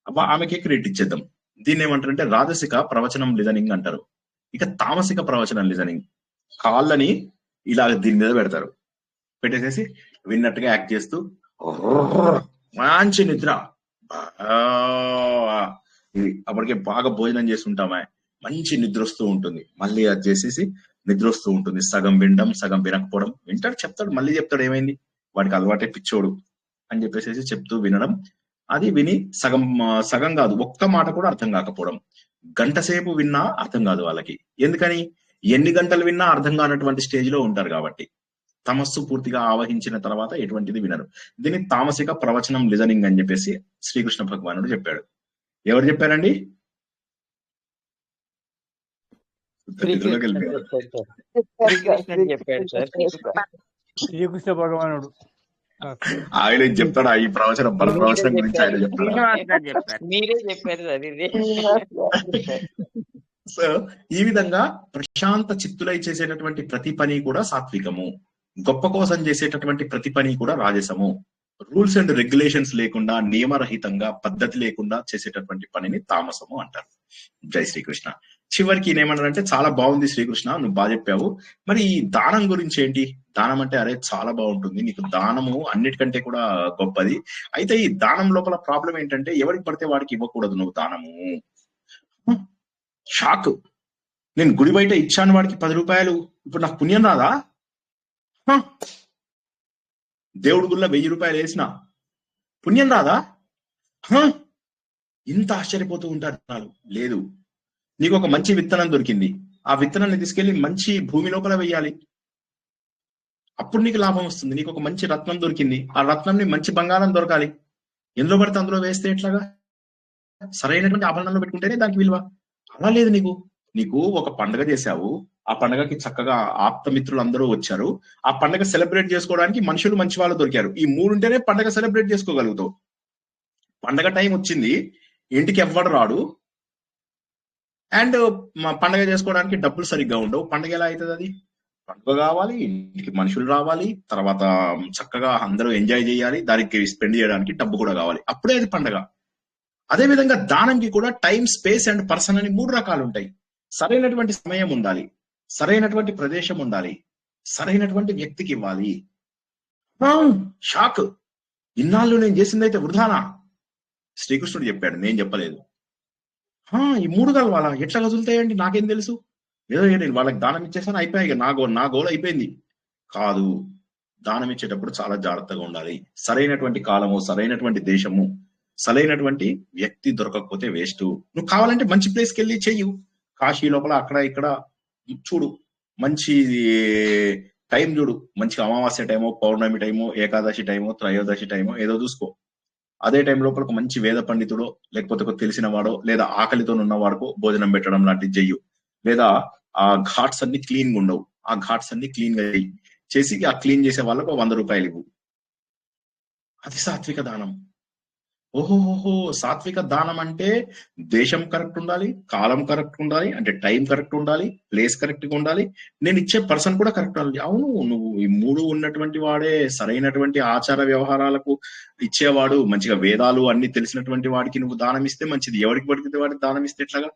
అబ్బా ఆమెకే క్రెడిట్ ఇచ్చేద్దాం. దీన్ని ఏమంటారంటే రాజసిక ప్రవచనం లిజనింగ్ అంటారు. ఇక తామసిక ప్రవచనం లిజనింగ్, కాళ్ళని ఇలా దీని మీద పెడతారు, పెట్టేసేసి విన్నట్టుగా యాక్ట్ చేస్తూ మంచి నిద్ర, ఇది అప్పటికే బాగా భోజనం చేస్తుంటామే, మంచి నిద్ర వస్తూ ఉంటుంది, మళ్ళీ అది చేసేసి నిద్ర వస్తూ ఉంటుంది, సగం వినడం సగం వినకపోవడం. వింటాడు, చెప్తాడు, మళ్ళీ చెప్తాడు, ఏమైంది వాడికి అలవాటే పిచ్చోడు అని చెప్పేసి చెప్తూ వినడం. అది విని సగం సగం కాదు, ఒక్క మాట కూడా అర్థం కాకపోవడం. గంట సేపు విన్నా అర్థం కాదు వాళ్ళకి. ఎందుకని? ఎన్ని గంటలు విన్నా అర్థం కానటువంటి స్టేజ్ లో ఉంటారు కాబట్టి. తమస్సు పూర్తిగా ఆవహించిన తర్వాత ఎటువంటిది వినరు. దీన్ని తామసిక ప్రవచనం లిజనింగ్ అని చెప్పేసి శ్రీకృష్ణ భగవానుడు చెప్పాడు. ఎవరు చెప్పారండి? నిద్రలోకి వెళ్ళిపోయారు. శ్రీకృష్ణుడు చెప్పాడు సార్. శ్రీకృష్ణ భగవానుడు ఆయన ఏం చెప్తాడు? ఈ ప్రవచనం బల ప్రవచనం గురించి ఆయన చెప్తాడు. మీరే చెప్పారు సార్ ఇది. సో ఈ విధంగా ప్రశాంత చిత్తులై చేసేటటువంటి ప్రతి పని కూడా సాత్వికము. గొప్ప కోసం చేసేటటువంటి ప్రతి పని కూడా రాజసము. రూల్స్ అండ్ రెగ్యులేషన్స్ లేకుండా, నియమరహితంగా, పద్ధతి లేకుండా చేసేటటువంటి పనిని తామసము అంటారు. జై శ్రీకృష్ణ. చివరికి నేనేమన్నానంటే, చాలా బాగుంది శ్రీకృష్ణ, నువ్వు బాగా చెప్పావు. మరి ఈ దానం గురించి ఏంటి? దానం అంటే అరే చాలా బాగుంటుంది, నీకు దానము అన్నిటికంటే కూడా గొప్పది. అయితే ఈ దానం లోపల ప్రాబ్లం ఏంటంటే, ఎవరికి పడితే వాడికి ఇవ్వకూడదు నువ్వు దానము. షాక్. నేను గుడి బయట ఇచ్చాను వాడికి 10 రూపాయలు, ఇప్పుడు నాకు పుణ్యం రాదా? దేవుడి గుళ్ళ 1000 రూపాయలు వేసిన పుణ్యం రాదా? ఇంత ఆశ్చర్యపోతూ ఉంటారు. లేదు, నీకు ఒక మంచి విత్తనం దొరికింది, ఆ విత్తనాన్ని తీసుకెళ్లి మంచి భూమి లోపల వేయాలి, అప్పుడు నీకు లాభం వస్తుంది. నీకు ఒక మంచి రత్నం దొరికింది, ఆ రత్నంని మంచి బంగారం దొరకాలి, ఎందులో పడితే అందులో వేస్తే ఎట్లాగా? సరైనటువంటి ఆభరణంలో పెట్టుకుంటేనే దానికి విలువ. అలా లేదు, నీకు ఒక పండుగ చేశావు, ఆ పండుగకి చక్కగా ఆప్తమిత్రులు అందరూ వచ్చారు, ఆ పండుగ సెలబ్రేట్ చేసుకోవడానికి మనుషులు మంచి వాళ్ళు దొరికారు. ఈ 3 ఉంటేనే పండుగ సెలబ్రేట్ చేసుకోగలుగుతావు. పండుగ టైం వచ్చింది, ఇంటికి ఎవ్వడు రాడు, అండ్ పండుగ చేసుకోవడానికి డబ్బులు సరిగ్గా ఉండవు. పండుగ ఎలా అవుతుంది? అది పండుగ కావాలి, ఇంటికి మనుషులు రావాలి, తర్వాత చక్కగా అందరూ ఎంజాయ్ చేయాలి, దానికి స్పెండ్ చేయడానికి డబ్బు కూడా కావాలి, అప్పుడే అది పండుగ. అదే విధంగా దానంకి కూడా టైం, స్పేస్ అండ్ పర్సన్ అని 3 రకాలు ఉంటాయి. సరైనటువంటి సమయం ఉండాలి, సరైనటువంటి ప్రదేశం ఉండాలి, సరైనటువంటి వ్యక్తికి ఇవ్వాలి. షాక్. ఇన్నాళ్ళు నేను చేసిందైతే వృధానా? శ్రీకృష్ణుడు చెప్పాడు, నేను చెప్పలేదు. ఈ 3 కలవాలా? ఎట్లా కదులుతాయండి? నాకేం తెలుసు, ఏదో నేను వాళ్ళకి దానం ఇచ్చేసాను, అయిపోయాయి, నా గోల్ అయిపోయింది. కాదు, దానం ఇచ్చేటప్పుడు చాలా జాగ్రత్తగా ఉండాలి. సరైనటువంటి కాలము, సరైనటువంటి దేశము, సరైనటువంటి వ్యక్తి దొరకకపోతే వేస్ట్. నువ్వు కావాలంటే మంచి ప్లేస్కి వెళ్ళి చెయ్యు, కాశీ లోపల అక్కడ ఇక్కడ చూడు, మంచి టైం చూడు, మంచి అమావాస్య టైమో, పౌర్ణమి టైమో, ఏకాదశి టైమో, త్రయోదశి టైమో ఏదో చూసుకో. అదే టైం లోపల ఒక మంచి వేద పండితుడో, లేకపోతే ఒక తెలిసిన వాడో, లేదా ఆకలితో ఉన్నవాడికో భోజనం పెట్టడం లాంటివి చెయ్యు. లేదా ఆ ఘాట్స్ అన్ని క్లీన్ గా ఉండవు, ఆ ఘాట్స్ అన్ని క్లీన్ గా చేసి ఆ క్లీన్ చేసే వాళ్ళకు 100 రూపాయలు ఇవ్వు. అది సాత్విక దానం. ఓహోహో, సాత్విక దానం అంటే దేశం కరెక్ట్ ఉండాలి, కాలం కరెక్ట్ ఉండాలి, అంటే టైం కరెక్ట్ ఉండాలి, ప్లేస్ కరెక్ట్ గా ఉండాలి, నేను ఇచ్చే పర్సన్ కూడా కరెక్ట్ ఉండాలి. అవును, నువ్వు ఈ 3 ఉన్నటువంటి వాడే సరైనటువంటి ఆచార వ్యవహారాలకు ఇచ్చేవాడు, మంచిగా వేదాలు అన్ని తెలిసినటువంటి వాడికి నువ్వు దానం ఇస్తే మంచిది. ఎవరికి పడితే వాడికి దానం ఇస్తే ఎట్లాగా?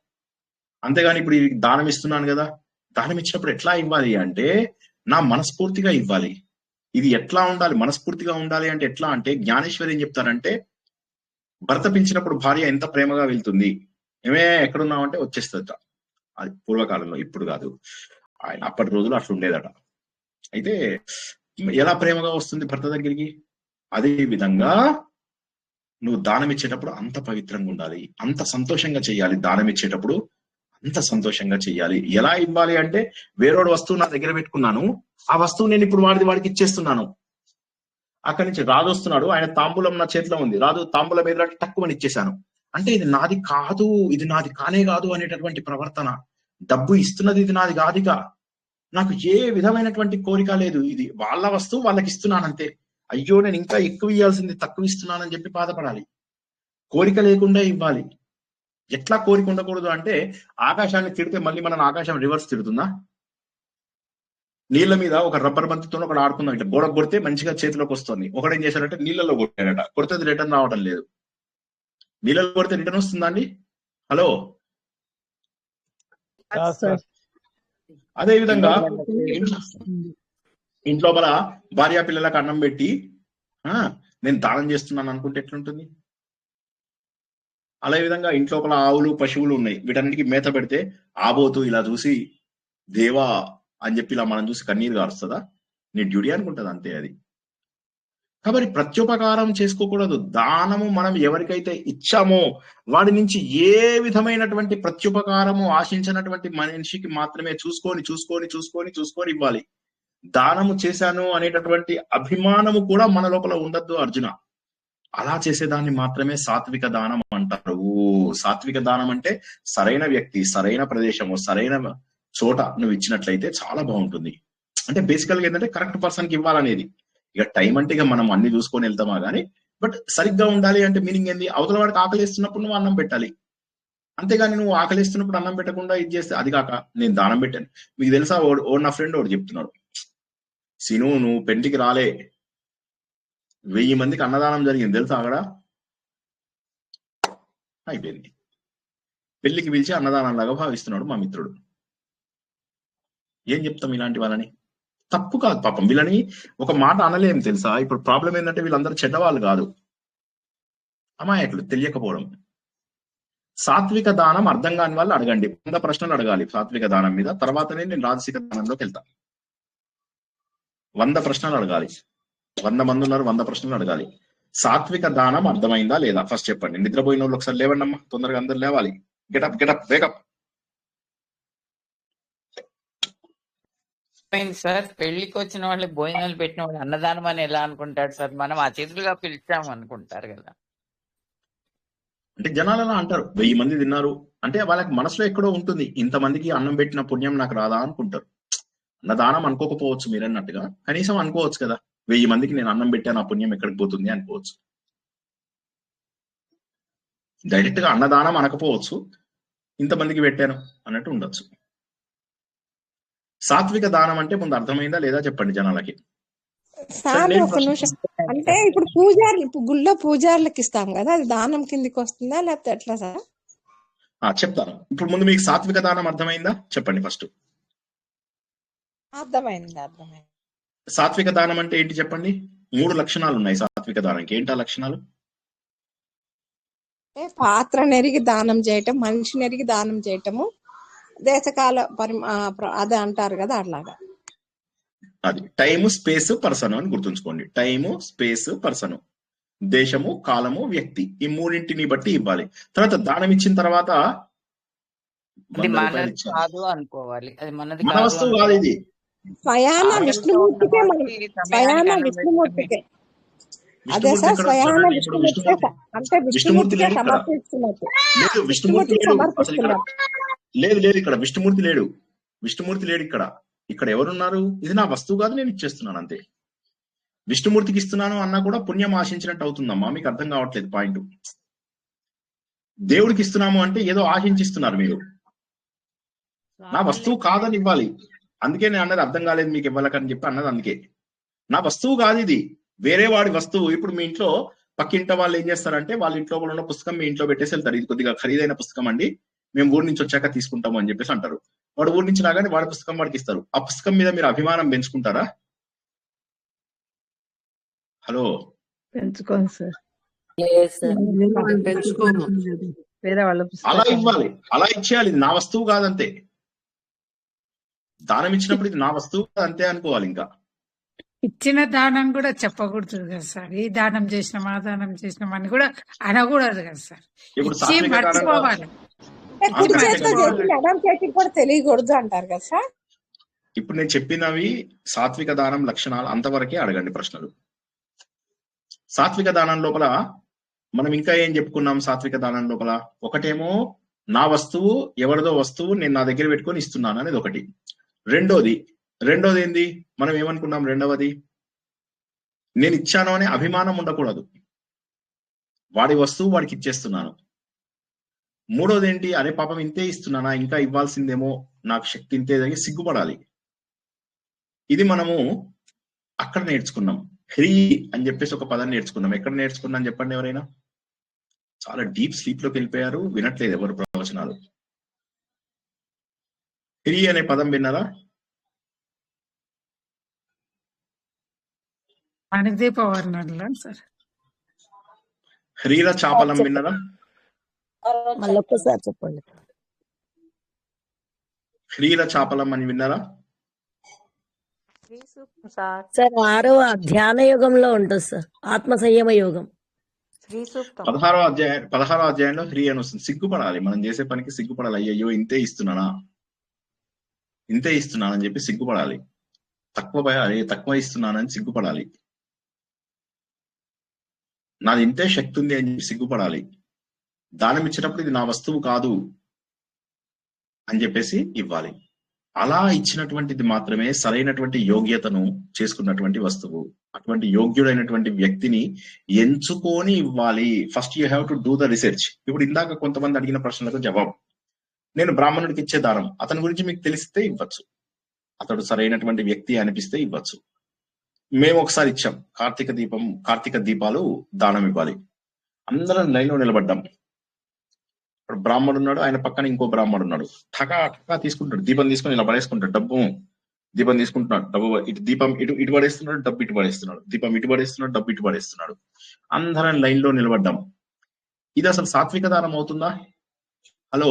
అంతేగాని ఇప్పుడు ఈ దానం ఇస్తున్నాను కదా, దానం ఇచ్చినప్పుడు ఎట్లా ఇవ్వాలి అంటే నా మనస్ఫూర్తిగా ఇవ్వాలి. ఇది ఎట్లా ఉండాలి? మనస్ఫూర్తిగా ఉండాలి అంటే ఎట్లా అంటే, జ్ఞానేశ్వరి ఏం చెప్తారంటే, భర్త పిలిచినప్పుడు భార్య ఎంత ప్రేమగా వెళ్తుంది, ఏమే ఎక్కడున్నావంటే వచ్చేస్తుందట. అది పూర్వకాలంలో, ఇప్పుడు కాదు, ఆయన అప్పటి రోజులు అట్లా ఉండేదట. అయితే ఎలా ప్రేమగా వస్తుంది భర్త దగ్గరికి? అదే విధంగా నువ్వు దానం ఇచ్చేటప్పుడు అంత పవిత్రంగా ఉండాలి, అంత సంతోషంగా చెయ్యాలి. దానం ఇచ్చేటప్పుడు అంత సంతోషంగా చెయ్యాలి. ఎలా ఇవ్వాలి అంటే, వేరేవాడు వస్తువు నా దగ్గర పెట్టుకున్నాను, ఆ వస్తువు నేను ఇప్పుడు వాడికి ఇచ్చేస్తున్నాను. అక్కడి నుంచి రాజు వస్తున్నాడు, ఆయన తాంబూలం నా చేతిలో ఉంది, రాజు తాంబూలం మీద తక్కువని ఇచ్చేశాను అంటే ఇది నాది కాదు, ఇది నాది కానే కాదు అనేటటువంటి ప్రవర్తన. డబ్బు ఇస్తున్నది ఇది నాది కాదుగా, నాకు ఏ విధమైనటువంటి కోరిక లేదు, ఇది వాళ్ళ వస్తువు వాళ్ళకి ఇస్తున్నానంతే. అయ్యో నేను ఇంకా ఎక్కువ ఇవ్వాల్సింది, తక్కువ ఇస్తున్నానని చెప్పి బాధపడాలి. కోరిక లేకుండా ఇవ్వాలి. ఎట్లా కోరిక ఉండకూడదు అంటే, ఆకాశాన్ని తిడితే మళ్ళీ మనం ఆకాశం రివర్స్ తిడుతుందా? నీళ్ల మీద ఒక రబ్బర్ బంతితో ఒకటి ఆడుకుందాం, ఇట్లా గోడకు కొడితే మంచిగా చేతిలోకి వస్తుంది. ఒకడు ఏం చేశాడంటే నీళ్ళలో కొట్టాడట, కొడితే అది రిటర్న్ రావడం లేదు. నీళ్ళలో కొడితే రిటర్న్ వస్తుందా అండి? హలో. అదే విధంగా ఇంట్లో భార్య పిల్లలకు అన్నం పెట్టి నేను దానం చేస్తున్నాను అనుకుంటే ఎట్లుంటుంది? అదే విధంగా ఇంట్లో ఆవులు, పశువులు ఉన్నాయి, వీటన్నిటికీ మేత పెడితే ఆబోతూ ఇలా చూసి, దేవా అని చెప్పి ఇలా మనం చూసి కన్నీరు గారుస్తుందా? నీ డ్యూటీ అనుకుంటది అంతే అది. కాబట్టి ప్రత్యుపకారం చేసుకోకూడదు. దానము మనం ఎవరికైతే ఇచ్చామో వాడి నుంచి ఏ విధమైనటువంటి ప్రత్యుపకారము ఆశించినటువంటి మనిషికి మాత్రమే చూసుకొని ఇవ్వాలి. దానము చేశాను అనేటటువంటి అభిమానము కూడా మన లోపల ఉండద్దు అర్జున. అలా చేసేదాన్ని మాత్రమే సాత్విక దానం అంటారు. సాత్విక దానం అంటే సరైన వ్యక్తి, సరైన ప్రదేశము, సరైన చోట నువ్వు ఇచ్చినట్లయితే చాలా బాగుంటుంది. అంటే బేసికల్ గా ఏంటంటే కరెక్ట్ పర్సన్ కి ఇవ్వాలనేది. ఇక టైం అంటే ఇక మనం అన్ని చూసుకొని వెళ్తామా కానీ, బట్ సరిగ్గా ఉండాలి అంటే మీనింగ్ ఏంది? అవతల వాడికి ఆకలిస్తున్నప్పుడు నువ్వు అన్నం పెట్టాలి, అంతేగాని నువ్వు ఆకలిస్తున్నప్పుడు అన్నం పెట్టకుండా ఇది చేస్తే అది కాక నేను దానం పెట్టాను. మీకు తెలుసా, ఓ నా ఫ్రెండ్ ఒకటి చెప్తున్నాడు, సిను నువ్వు పెంటికి రాలే 1000 మందికి అన్నదానం జరిగింది తెలుసా అక్కడ, అయిపోయింది. పెళ్లికి పిలిచి అన్నదానం లాగా భావిస్తున్నాడు మా మిత్రుడు. ఏం చెప్తాం ఇలాంటి వాళ్ళని? తప్పు కాదు పాపం, వీళ్ళని ఒక మాట అనలేం తెలుసా. ఇప్పుడు ప్రాబ్లం ఏంటంటే వీళ్ళందరూ చెడ్డవాళ్ళు కాదు, అమాయకులు, తెలియకపోవడం. సాత్విక దానం అర్థం కాని వాళ్ళు అడగండి, 100 ప్రశ్నలు అడగాలి సాత్విక దానం మీద. తర్వాతనే నేను రాజసిక దానంలోకి వెళ్తా. 100 ప్రశ్నలు అడగాలి. 100 మంది ఉన్నారు, 100 ప్రశ్నలు అడగాలి. సాత్విక దానం అర్థమైందా లేదా ఫస్ట్ చెప్పండి. నిద్రపోయిన వాళ్ళు ఒకసారి లేవండి అమ్మా, తొందరగా అందరు లేవాలి. Get up get up wake up. సార్ పెళ్లికి వచ్చిన వాళ్ళకి భోజనాలు పెట్టిన వాళ్ళు అన్నదానం అని ఎలా అనుకుంటాడు సార్? మనం అతిథులుగా పిలిచాము అనుకుంటారు కదా. అంటే జనాలు అలా అంటారు, 1000 మంది తిన్నారు అంటే వాళ్ళకి మనసులో ఎక్కడో ఉంటుంది, ఇంతమందికి అన్నం పెట్టిన పుణ్యం నాకు రాదా అనుకుంటారు. అన్నదానం అనుకోకపోవచ్చు మీరు అన్నట్టుగా, కనీసం అనుకోవచ్చు కదా, 1000 మందికి నేను అన్నం పెట్టాను, ఆ పుణ్యం ఎక్కడికి పోతుంది అనుకోవచ్చు. డైరెక్ట్ గా అన్నదానం అనకపోవచ్చు, ఇంతమందికి పెట్టాను అన్నట్టు ఉండొచ్చు. సాత్విక దానం అంటే ముందు అర్థమైందా లేదా చెప్పండి జనాలకి. సార్ ఒక నిమిషం, అంటే ఇప్పుడు పూజారులు, ఇప్పుడు గుళ్ళో పూజారులకు ఇస్తాం కదా, అది దానం కిందికి వస్తుందా లేకపోతే ఎట్లా సార్? చెప్తాను. ఇప్పుడు ముందు మీకు సాత్విక దానం అర్థమైందా చెప్పండి ఫస్ట్. అర్థమైంది. సాత్విక దానం అంటే ఏంటి చెప్పండి. 3 లక్షణాలు ఉన్నాయి సాత్విక దానానికి. ఏంటా లక్షణాలు? పాత్ర నెరిగి దానం చేయటం, మనిషి నెరిగి దానం చేయటము, దేశకాల అదే అంటారు కదా అట్లాగా. అది టైము, స్పేస్, పర్సన్ అని గుర్తుంచుకోండి. టైము, స్పేస్, పర్సన్, దేశము, కాలము, వ్యక్తి, ఈ 3ంటిని బట్టి ఇవ్వాలి. తర్వాత దానం ఇచ్చిన తర్వాత అనుకోవాలి, అది మన వస్తువు కాదు, ఇది స్వయాన విష్ణుమూర్తికే, స్వయాన విష్ణుమూర్తికే. అదే సార్, స్వయాన విష్ణుమూర్తికే, అంటే విష్ణుమూర్తికే సమర్పిస్తున్నట్టు. లేదు ఇక్కడ విష్ణుమూర్తి లేడు ఇక్కడ ఎవరున్నారు? ఇది నా వస్తువు కాదు, నేను ఇచ్చేస్తున్నాను అంతే. విష్ణుమూర్తికి ఇస్తున్నాను అన్నా కూడా పుణ్యం ఆశించినట్టు అవుతుందమ్మా, మీకు అర్థం కావట్లేదు పాయింట్. దేవుడికి ఇస్తున్నాము అంటే ఏదో ఆశించిస్తున్నారు మీరు, నా వస్తువు కాదని ఇవ్వాలి. అందుకే నేను అన్నది అర్థం కాలేదు మీకు ఇవ్వాలని చెప్పి అన్నది. అందుకే నా వస్తువు కాదు, ఇది వేరే వాడి వస్తువు. ఇప్పుడు మీ ఇంట్లో పక్కింట వాళ్ళు ఏం చేస్తారంటే, వాళ్ళ ఇంట్లో ఉన్న పుస్తకం మీ ఇంట్లో పెట్టేసి వెళ్తారు, ఇది కొద్దిగా ఖరీదైన పుస్తకం అండి, మేము ఊరి నుంచి వచ్చాక తీసుకుంటాము అని చెప్పేసి అంటారు. వాడు ఊరి నుంచి రాగానే వాడి పుస్తకం వాడికి ఇస్తారు. ఆ పుస్తకం మీద మీరు అభిమానం పెంచుకుంటారా? హలో, పెంచుకోండి సార్. అలా ఇవ్వాలి, అలా ఇచ్చేయాలి. ఇది నా వస్తువు కాదంతే. దానం ఇచ్చినప్పుడు ఇది నా వస్తువు అంతే అనుకోవాలి. ఇంకా ఇచ్చిన దానం కూడా చెప్పకూడదు కదా సార్, ఈ దానం చేసినాం ఆ దానం చేసినాం అని కూడా అనకూడదు కదా సార్. ఇచ్చి మర్చిపోవాలి, కూడా తెలియకూడదు అంటారు కదా సార్. ఇప్పుడు నేను చెప్పినవి సాత్విక దానం లక్షణాలు అంతవరకే అడగండి ప్రశ్నలు. సాత్విక దానం లోపల మనం ఇంకా ఏం చెప్పుకున్నాం? సాత్విక దానం లోపల ఒకటేమో నా వస్తువు ఎవరిదో వస్తువు నేను నా దగ్గర పెట్టుకొని ఇస్తున్నాను అనేది ఒకటి. రెండోది ఏంది మనం ఏమనుకున్నాం? రెండవది నేను ఇచ్చాను అనే అభిమానం ఉండకూడదు, వాడి వస్తువు వాడికి ఇచ్చేస్తున్నాను. మూడోది ఏంటి? అరే పాపం ఇంతే ఇస్తున్నానా, ఇంకా ఇవ్వాల్సిందేమో, నాకు శక్తి ఇంతే, సిగ్గుపడాలి. ఇది మనము అక్కడ నేర్చుకున్నాం. హ్రీ అని చెప్పేసి ఒక పదం నేర్చుకున్నాం. ఎక్కడ నేర్చుకున్నాం చెప్పండి ఎవరైనా? చాలా డీప్ స్లీప్ లోకి వెళ్ళిపోయారు, వినట్లేదు ఎవరు ప్రవచనాలు. హ్రీ అనే పదం విన్నారా? హ్రీర చాపలం విన్నారా? మళ్ళొక్కసారి చెప్పండి. హ్రీర చాపలం అని విన్నారా? సార్ సార్ 6వ ధ్యాన యోగంలో ఉంటుంది సార్, ఆత్మ సంయమ యోగం. శ్రీ సూక్తం 16వ అధ్యాయంలో హ్రీ అని వస్తుంది. సిగ్గుపడాలి, మనం చేసే పనికి సిగ్గుపడాలి. అయ్యో ఇంతే ఇస్తున్నానని చెప్పి సిగ్గుపడాలి. తక్కువ ఇస్తున్నానని సిగ్గుపడాలి. నాది ఇంతే శక్తి ఉంది అని చెప్పి సిగ్గుపడాలి. దానం ఇచ్చినప్పుడు ఇది నా వస్తువు కాదు అని చెప్పేసి ఇవ్వాలి. అలా ఇచ్చినటువంటిది మాత్రమే సరైనటువంటి యోగ్యతను చేసుకున్నటువంటి వస్తువు. అటువంటి యోగ్యుడైనటువంటి వ్యక్తిని ఎంచుకొని ఇవ్వాలి. First you have to do the research. ఇప్పుడు ఇందాక కొంతమంది అడిగిన ప్రశ్నలకు జవాబు, నేను బ్రాహ్మణుడికి ఇచ్చే దానం అతని గురించి మీకు తెలిస్తే ఇవ్వచ్చు, అతడు సరైనటువంటి వ్యక్తి అనిపిస్తే ఇవ్వచ్చు. మేము ఒకసారి ఇచ్చాం, కార్తీక దీపాలు దానం ఇవ్వాలి. అందరం లైన్లో నిలబడ్డాం. బ్రాహ్మడు ఉన్నాడు, ఆయన పక్కన ఇంకో బ్రాహ్మడు ఉన్నాడు. టకా తీసుకుంటాడు, దీపం తీసుకొని ఇలా పడేసుకుంటాడు. దీపం తీసుకుంటున్నాడు, డబ్బు దీపం ఇటు పడేస్తున్నాడు, డబ్బు ఇటు పడేస్తున్నాడు. దీపం ఇటు పడేస్తున్నాడు, డబ్బు ఇటు పడేస్తున్నాడు. అందరం లైన్ లో నిలబడ్డాం. ఇది అసలు సాత్విక దానం అవుతుందా? హలో,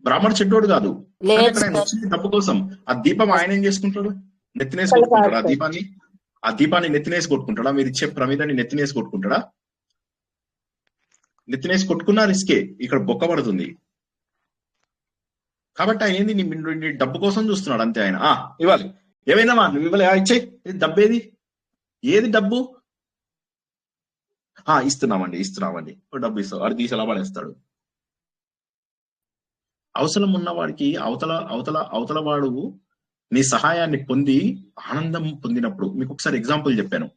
బ్రాహ్మడు చెడ్డోడు కాదు, ఆయన వచ్చింది డబ్బు కోసం. ఆ దీపం ఆయన ఏం చేసుకుంటాడు? నెత్తినేసి కొట్టుకుంటాడు. ఆ దీపాన్ని నెత్తినేసి కొట్టుకుంటాడా? మీరు ఇచ్చే ప్రమిదని నెత్తినేసి కొట్టుకుంటాడా? నెత్తినేసి కొట్టుకున్నా రిస్కే, ఇక్కడ బొక్క పడుతుంది. కాబట్టి ఆయన ఏంది నీ డబ్బు కోసం చూస్తున్నాడు అంతే. ఆయన ఇవ్వాలి, ఏమైనా నువ్వు ఇవ్వాలి, ఇచ్చే డబ్బు ఏది డబ్బు? ఇస్తున్నామండి డబ్బు ఇస్తావు, అది తీసి ఎలా పడేస్తాడు. అవసరం ఉన్నవాడికి అవతల వాడు నీ సహాయాన్ని పొంది ఆనందం పొందినప్పుడు, మీకు ఒకసారి ఎగ్జాంపుల్ చెప్పాను.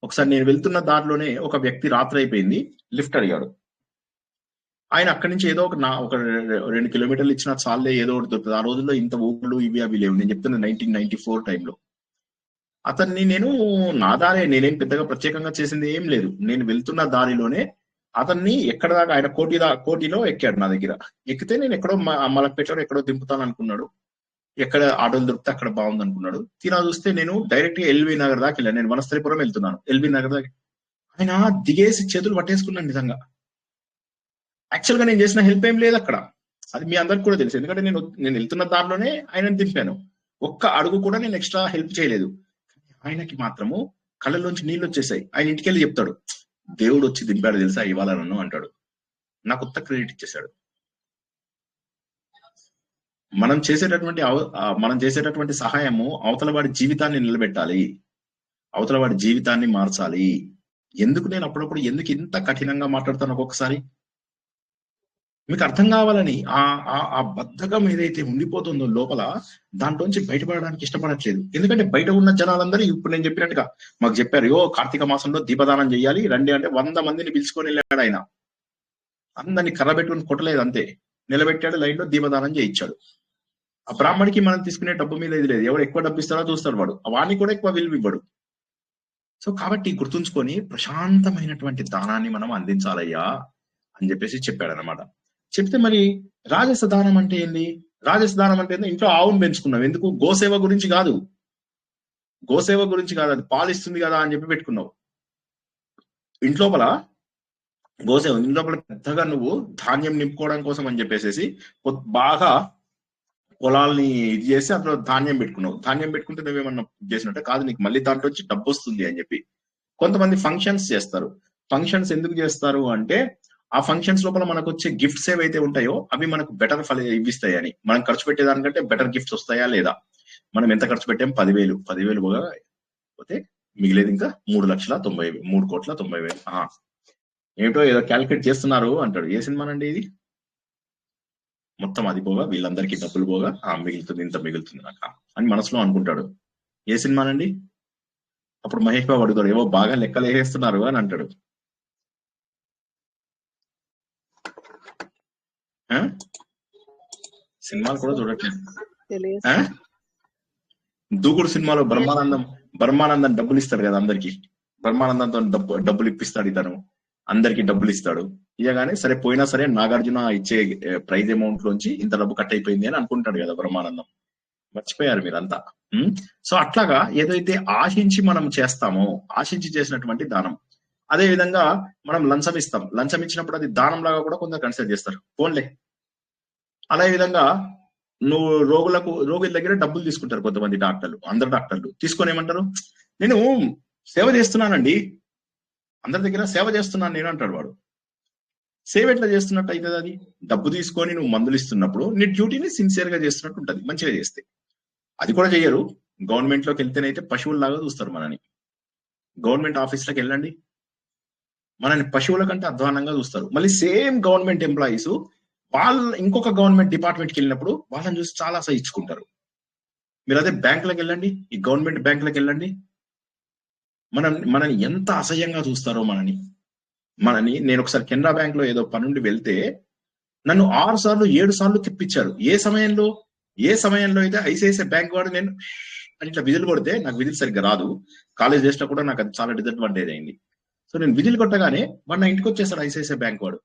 ఒకసారి నేను వెళ్తున్న దారిలోనే ఒక వ్యక్తి రాత్రి అయిపోయింది, లిఫ్ట్ అడిగాడు. ఆయన అక్కడి నుంచి ఏదో ఒక 2 కిలోమీటర్లు ఇచ్చినా చాలే, ఏదో ఒకటి దొరుకుతుంది. ఆ రోజుల్లో ఇంత ఊళ్ళు ఇవి అవి లేవు. నేను చెప్తున్నా 1994 టైంలో. అతన్ని నేను నా దారే, నేనేం పెద్దగా ప్రత్యేకంగా చేసింది ఏం లేదు. నేను వెళ్తున్న దారిలోనే అతన్ని ఎక్కడ దాకా ఆయన కోటిలో ఎక్కాడు నా దగ్గర. ఎక్కితే నేను ఎక్కడో మలక్పేటలో ఎక్కడో దింపుతాను అనుకున్నాడు. ఎక్కడ ఆటోలు దొరికితే అక్కడ బాగుంది అనుకున్నాడు. తీరా చూస్తే నేను డైరెక్ట్ గా ఎల్బీ నగర్ దాకా వెళ్ళాను. నేను వనస్థలిపురం వెళ్తున్నాను, ఎల్బీ నగర్ దాకా. ఆయన దిగేసి చేతులు పట్టేసుకున్నాను. నిజంగా యాక్చువల్ గా నేను చేసిన హెల్ప్ ఏం లేదు అక్కడ. అది మీ అందరికి కూడా తెలుసు, ఎందుకంటే నేను వెళ్తున్న దారిలోనే ఆయనను దింపాను. ఒక్క అడుగు కూడా నేను ఎక్స్ట్రా హెల్ప్ చేయలేదు. ఆయనకి మాత్రము కళ్ళలోంచి నీళ్ళు వచ్చేసాయి. ఆయన ఇంటికి వెళ్ళి చెప్తాడు, దేవుడు వచ్చి దింపాడు తెలుసా ఇవాళ నన్ను అంటాడు. నాకు కొత్త క్రెడిట్ ఇచ్చేశాడు. మనం చేసేటటువంటి సహాయము అవతల వాడి జీవితాన్ని నిలబెట్టాలి, అవతల వాడి జీవితాన్ని మార్చాలి. ఎందుకు నేను అప్పుడప్పుడు ఎందుకు ఇంత కఠినంగా మాట్లాడతాను ఒక్కొక్కసారి? మీకు అర్థం కావాలని. ఆ బద్ధకం ఏదైతే ఉండిపోతుందో లోపల, దాంట్లోంచి బయటపడడానికి ఇష్టపడట్లేదు. ఎందుకంటే బయట ఉన్న జనాలందరూ ఇప్పుడు నేను చెప్పినట్టుగా మాకు చెప్పారు, కార్తీక మాసంలో దీపదానం చేయాలి రండి అంటే 100 మందిని పిలుచుకొని వెళ్ళాడు ఆయన. అందరినీ కర్ర పెట్టుకుని కొట్టలేదు, అంతే నిలబెట్టాడు, లైన్ లో దీపదానం చేయించాడు. ఆ బ్రాహ్మడికి మనం తీసుకునే డబ్బు మీద ఇది లేదు. ఎవరు ఎక్కువ డబ్బు ఇస్తారో చూస్తాడు వాడు, వాడిని కూడా ఎక్కువ విలువ ఇవ్వడు. సో కాబట్టి గుర్తుంచుకొని ప్రశాంతమైనటువంటి దానాన్ని మనం అందించాలయ్యా అని చెప్పేసి చెప్పాడు అనమాట. చెప్తే మరి రాజస దానం అంటే ఏంది? రాజస దానం అంటే ఇంట్లో ఆవును పెంచుకున్నావు, ఎందుకు? గోసేవ గురించి కాదు, అది పాలిస్తుంది కదా అని చెప్పి పెట్టుకున్నావు. ఇంట్లోపల గోసేవ, ఇంట్లోపల పెద్దగా నువ్వు ధాన్యం నింపుకోవడం కోసం అని చెప్పేసి బాగా పొలాల్ని ఇది చేసి అందులో ధాన్యం పెట్టుకున్నావు. ధాన్యం పెట్టుకుంటే నువ్వేమన్నా చేసినట్టే కాదు, నీకు మళ్ళీ దాంట్లో వచ్చి డబ్బు వస్తుంది అని చెప్పి. కొంతమంది ఫంక్షన్స్ చేస్తారు. ఫంక్షన్స్ ఎందుకు చేస్తారు అంటే, ఆ ఫంక్షన్స్ లోపల మనకు వచ్చే గిఫ్ట్స్ ఏవైతే ఉంటాయో అవి మనకు బెటర్ ఇవ్విస్తాయని. మనం ఖర్చు పెట్టేదానికంటే బెటర్ గిఫ్ట్స్ వస్తాయా లేదా? మనం ఎంత ఖర్చు పెట్టాం? 10,000 పోగా పోతే మిగిలేదు ఇంకా 3,90,000 ఏమిటో ఏదో క్యాలిక్యులేట్ చేస్తున్నారు అంటాడు. ఏ సినిమానండి ఇది? మొత్తం అది పోగా వీళ్ళందరికీ డబ్బులు పోగా మిగులుతుంది, ఇంత మిగులుతుంది నాకు అని మనసులో అనుకుంటాడు. ఏ సినిమానండి? అప్పుడు మహేష్ బాబు అడుగుతాడు, ఏవో బాగా లెక్కలు వేసేస్తున్నారు అని అంటాడు. సినిమాలు కూడా చూడట్లేదు. దూకుడు సినిమాలో బ్రహ్మానందం డబ్బులు ఇస్తాడు కదా అందరికి. బ్రహ్మానందంతో డబ్బులు ఇప్పిస్తాడు ఇతను, అందరికి డబ్బులు ఇస్తాడు. ఇయగానే సరే పోయినా సరే నాగార్జున ఇచ్చే ప్రైజ్ అమౌంట్ లోంచి ఇంత డబ్బు కట్ అయిపోయింది అని అనుకుంటాడు కదా బ్రహ్మానందం. మర్చిపోయారు మీరంతా. సో అట్లాగా ఏదైతే ఆశించి మనం చేస్తామో, ఆశించి చేసినటువంటి దానం. అదే విధంగా మనం లంచం ఇస్తాం, లంచం ఇచ్చినప్పుడు అది దానం లాగా కూడా కొందరు కన్సిడర్ చేస్తారు. ఫోన్లే అదే విధంగా నువ్వు రోగుల దగ్గర డబ్బులు తీసుకుంటారు కొంతమంది డాక్టర్లు, అందరు డాక్టర్లు తీసుకొని ఏమంటారు, నేను సేవ చేస్తున్నానండి, అందరి దగ్గర సేవ చేస్తున్నాను నేను అంటాడు వాడు. సేవ ఎట్లా చేస్తున్నట్టు అవుతుంది? అది డబ్బు తీసుకొని నువ్వు మందులు ఇస్తున్నప్పుడు నీ డ్యూటీని సిన్సియర్ గా చేస్తున్నట్టు ఉంటుంది మంచిగా చేస్తే. అది కూడా చెయ్యరు. గవర్నమెంట్ లోకి వెళ్తేనైతే పశువుల్లాగా చూస్తారు మనని. గవర్నమెంట్ ఆఫీస్లోకి వెళ్ళండి, మనని పశువుల కంటే అధ్వానంగా చూస్తారు. మళ్ళీ సేమ్ గవర్నమెంట్ ఎంప్లాయీస్ వాళ్ళ ఇంకొక గవర్నమెంట్ డిపార్ట్మెంట్కి వెళ్ళినప్పుడు వాళ్ళని చూసి చాలా సహించుకుంటారు. మీరు అదే బ్యాంకులకు వెళ్ళండి, ఈ గవర్నమెంట్ బ్యాంకులకు వెళ్ళండి, మనని ఎంత అసహ్యంగా చూస్తారో మనని నేను ఒకసారి కెనరా బ్యాంక్ లో ఏదో పనుండి వెళ్తే నన్ను 6 సార్లు 7 సార్లు తిప్పించారు. ఏ సమయంలో అయితే ఐసిఐసిఐ బ్యాంక్ వాడు నేను అని ఇట్లా విధులు కొడితే, నాకు విధులు సరిగ్గా రాదు, కాలేజ్ చేసినా కూడా నాకు అది చాలా డిసడ్వాంటేజ్ అయింది. సో నేను విధులు కొట్టగానే వాడు నా ఇంటికి వచ్చేసాడు ఐసిఐసిఐ బ్యాంక్ వాడు.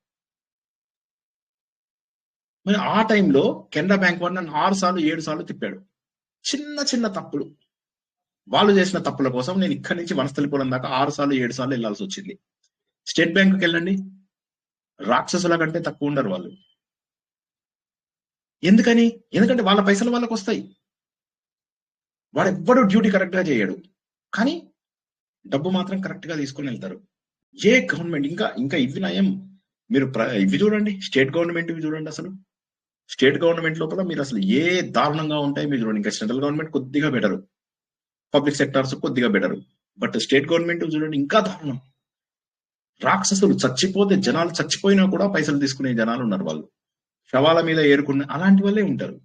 మరి ఆ టైంలో కెనరా బ్యాంక్ వాడు నన్ను 6 సార్లు 7 సార్లు తిప్పాడు. చిన్న తప్పులు, వాళ్ళు చేసిన తప్పుల కోసం నేను ఇక్కడి నుంచి వనస్థలిపురం దాకా 6 సార్లు 7 సార్లు వెళ్లాల్సి వచ్చింది. స్టేట్ బ్యాంకుకి వెళ్ళండి, రాక్షసుల కంటే తక్కువ ఉండరు వాళ్ళు. ఎందుకంటే వాళ్ళ పైసలు వాళ్ళకి వస్తాయి. వాడు ఎవ్వడు డ్యూటీ కరెక్ట్ గా చేయడు, కానీ డబ్బు మాత్రం కరెక్ట్ గా తీసుకొని వెళ్తారు. ఏ గవర్నమెంట్ ఇంకా ఇవి నయం. మీరు ఇవి చూడండి, స్టేట్ గవర్నమెంట్ ఇవి చూడండి. అసలు స్టేట్ గవర్నమెంట్ లోపల మీరు అసలు ఏ దారుణంగా ఉంటాయి మీరు చూడండి. ఇంకా సెంట్రల్ గవర్నమెంట్ కొద్దిగా బెటరు, పబ్లిక్ సెక్టార్స్ కొద్దిగా బెటరు, బట్ స్టేట్ గవర్నమెంట్ చూడండి ఇంకా దారుణం. రాక్షసులు చచ్చిపోతే, జనాలు చచ్చిపోయినా కూడా పైసలు తీసుకునే జనాలు ఉన్నారు. వాళ్ళు శవాల మీద ఏరుకున్న అలాంటి వాళ్ళే ఉంటారు.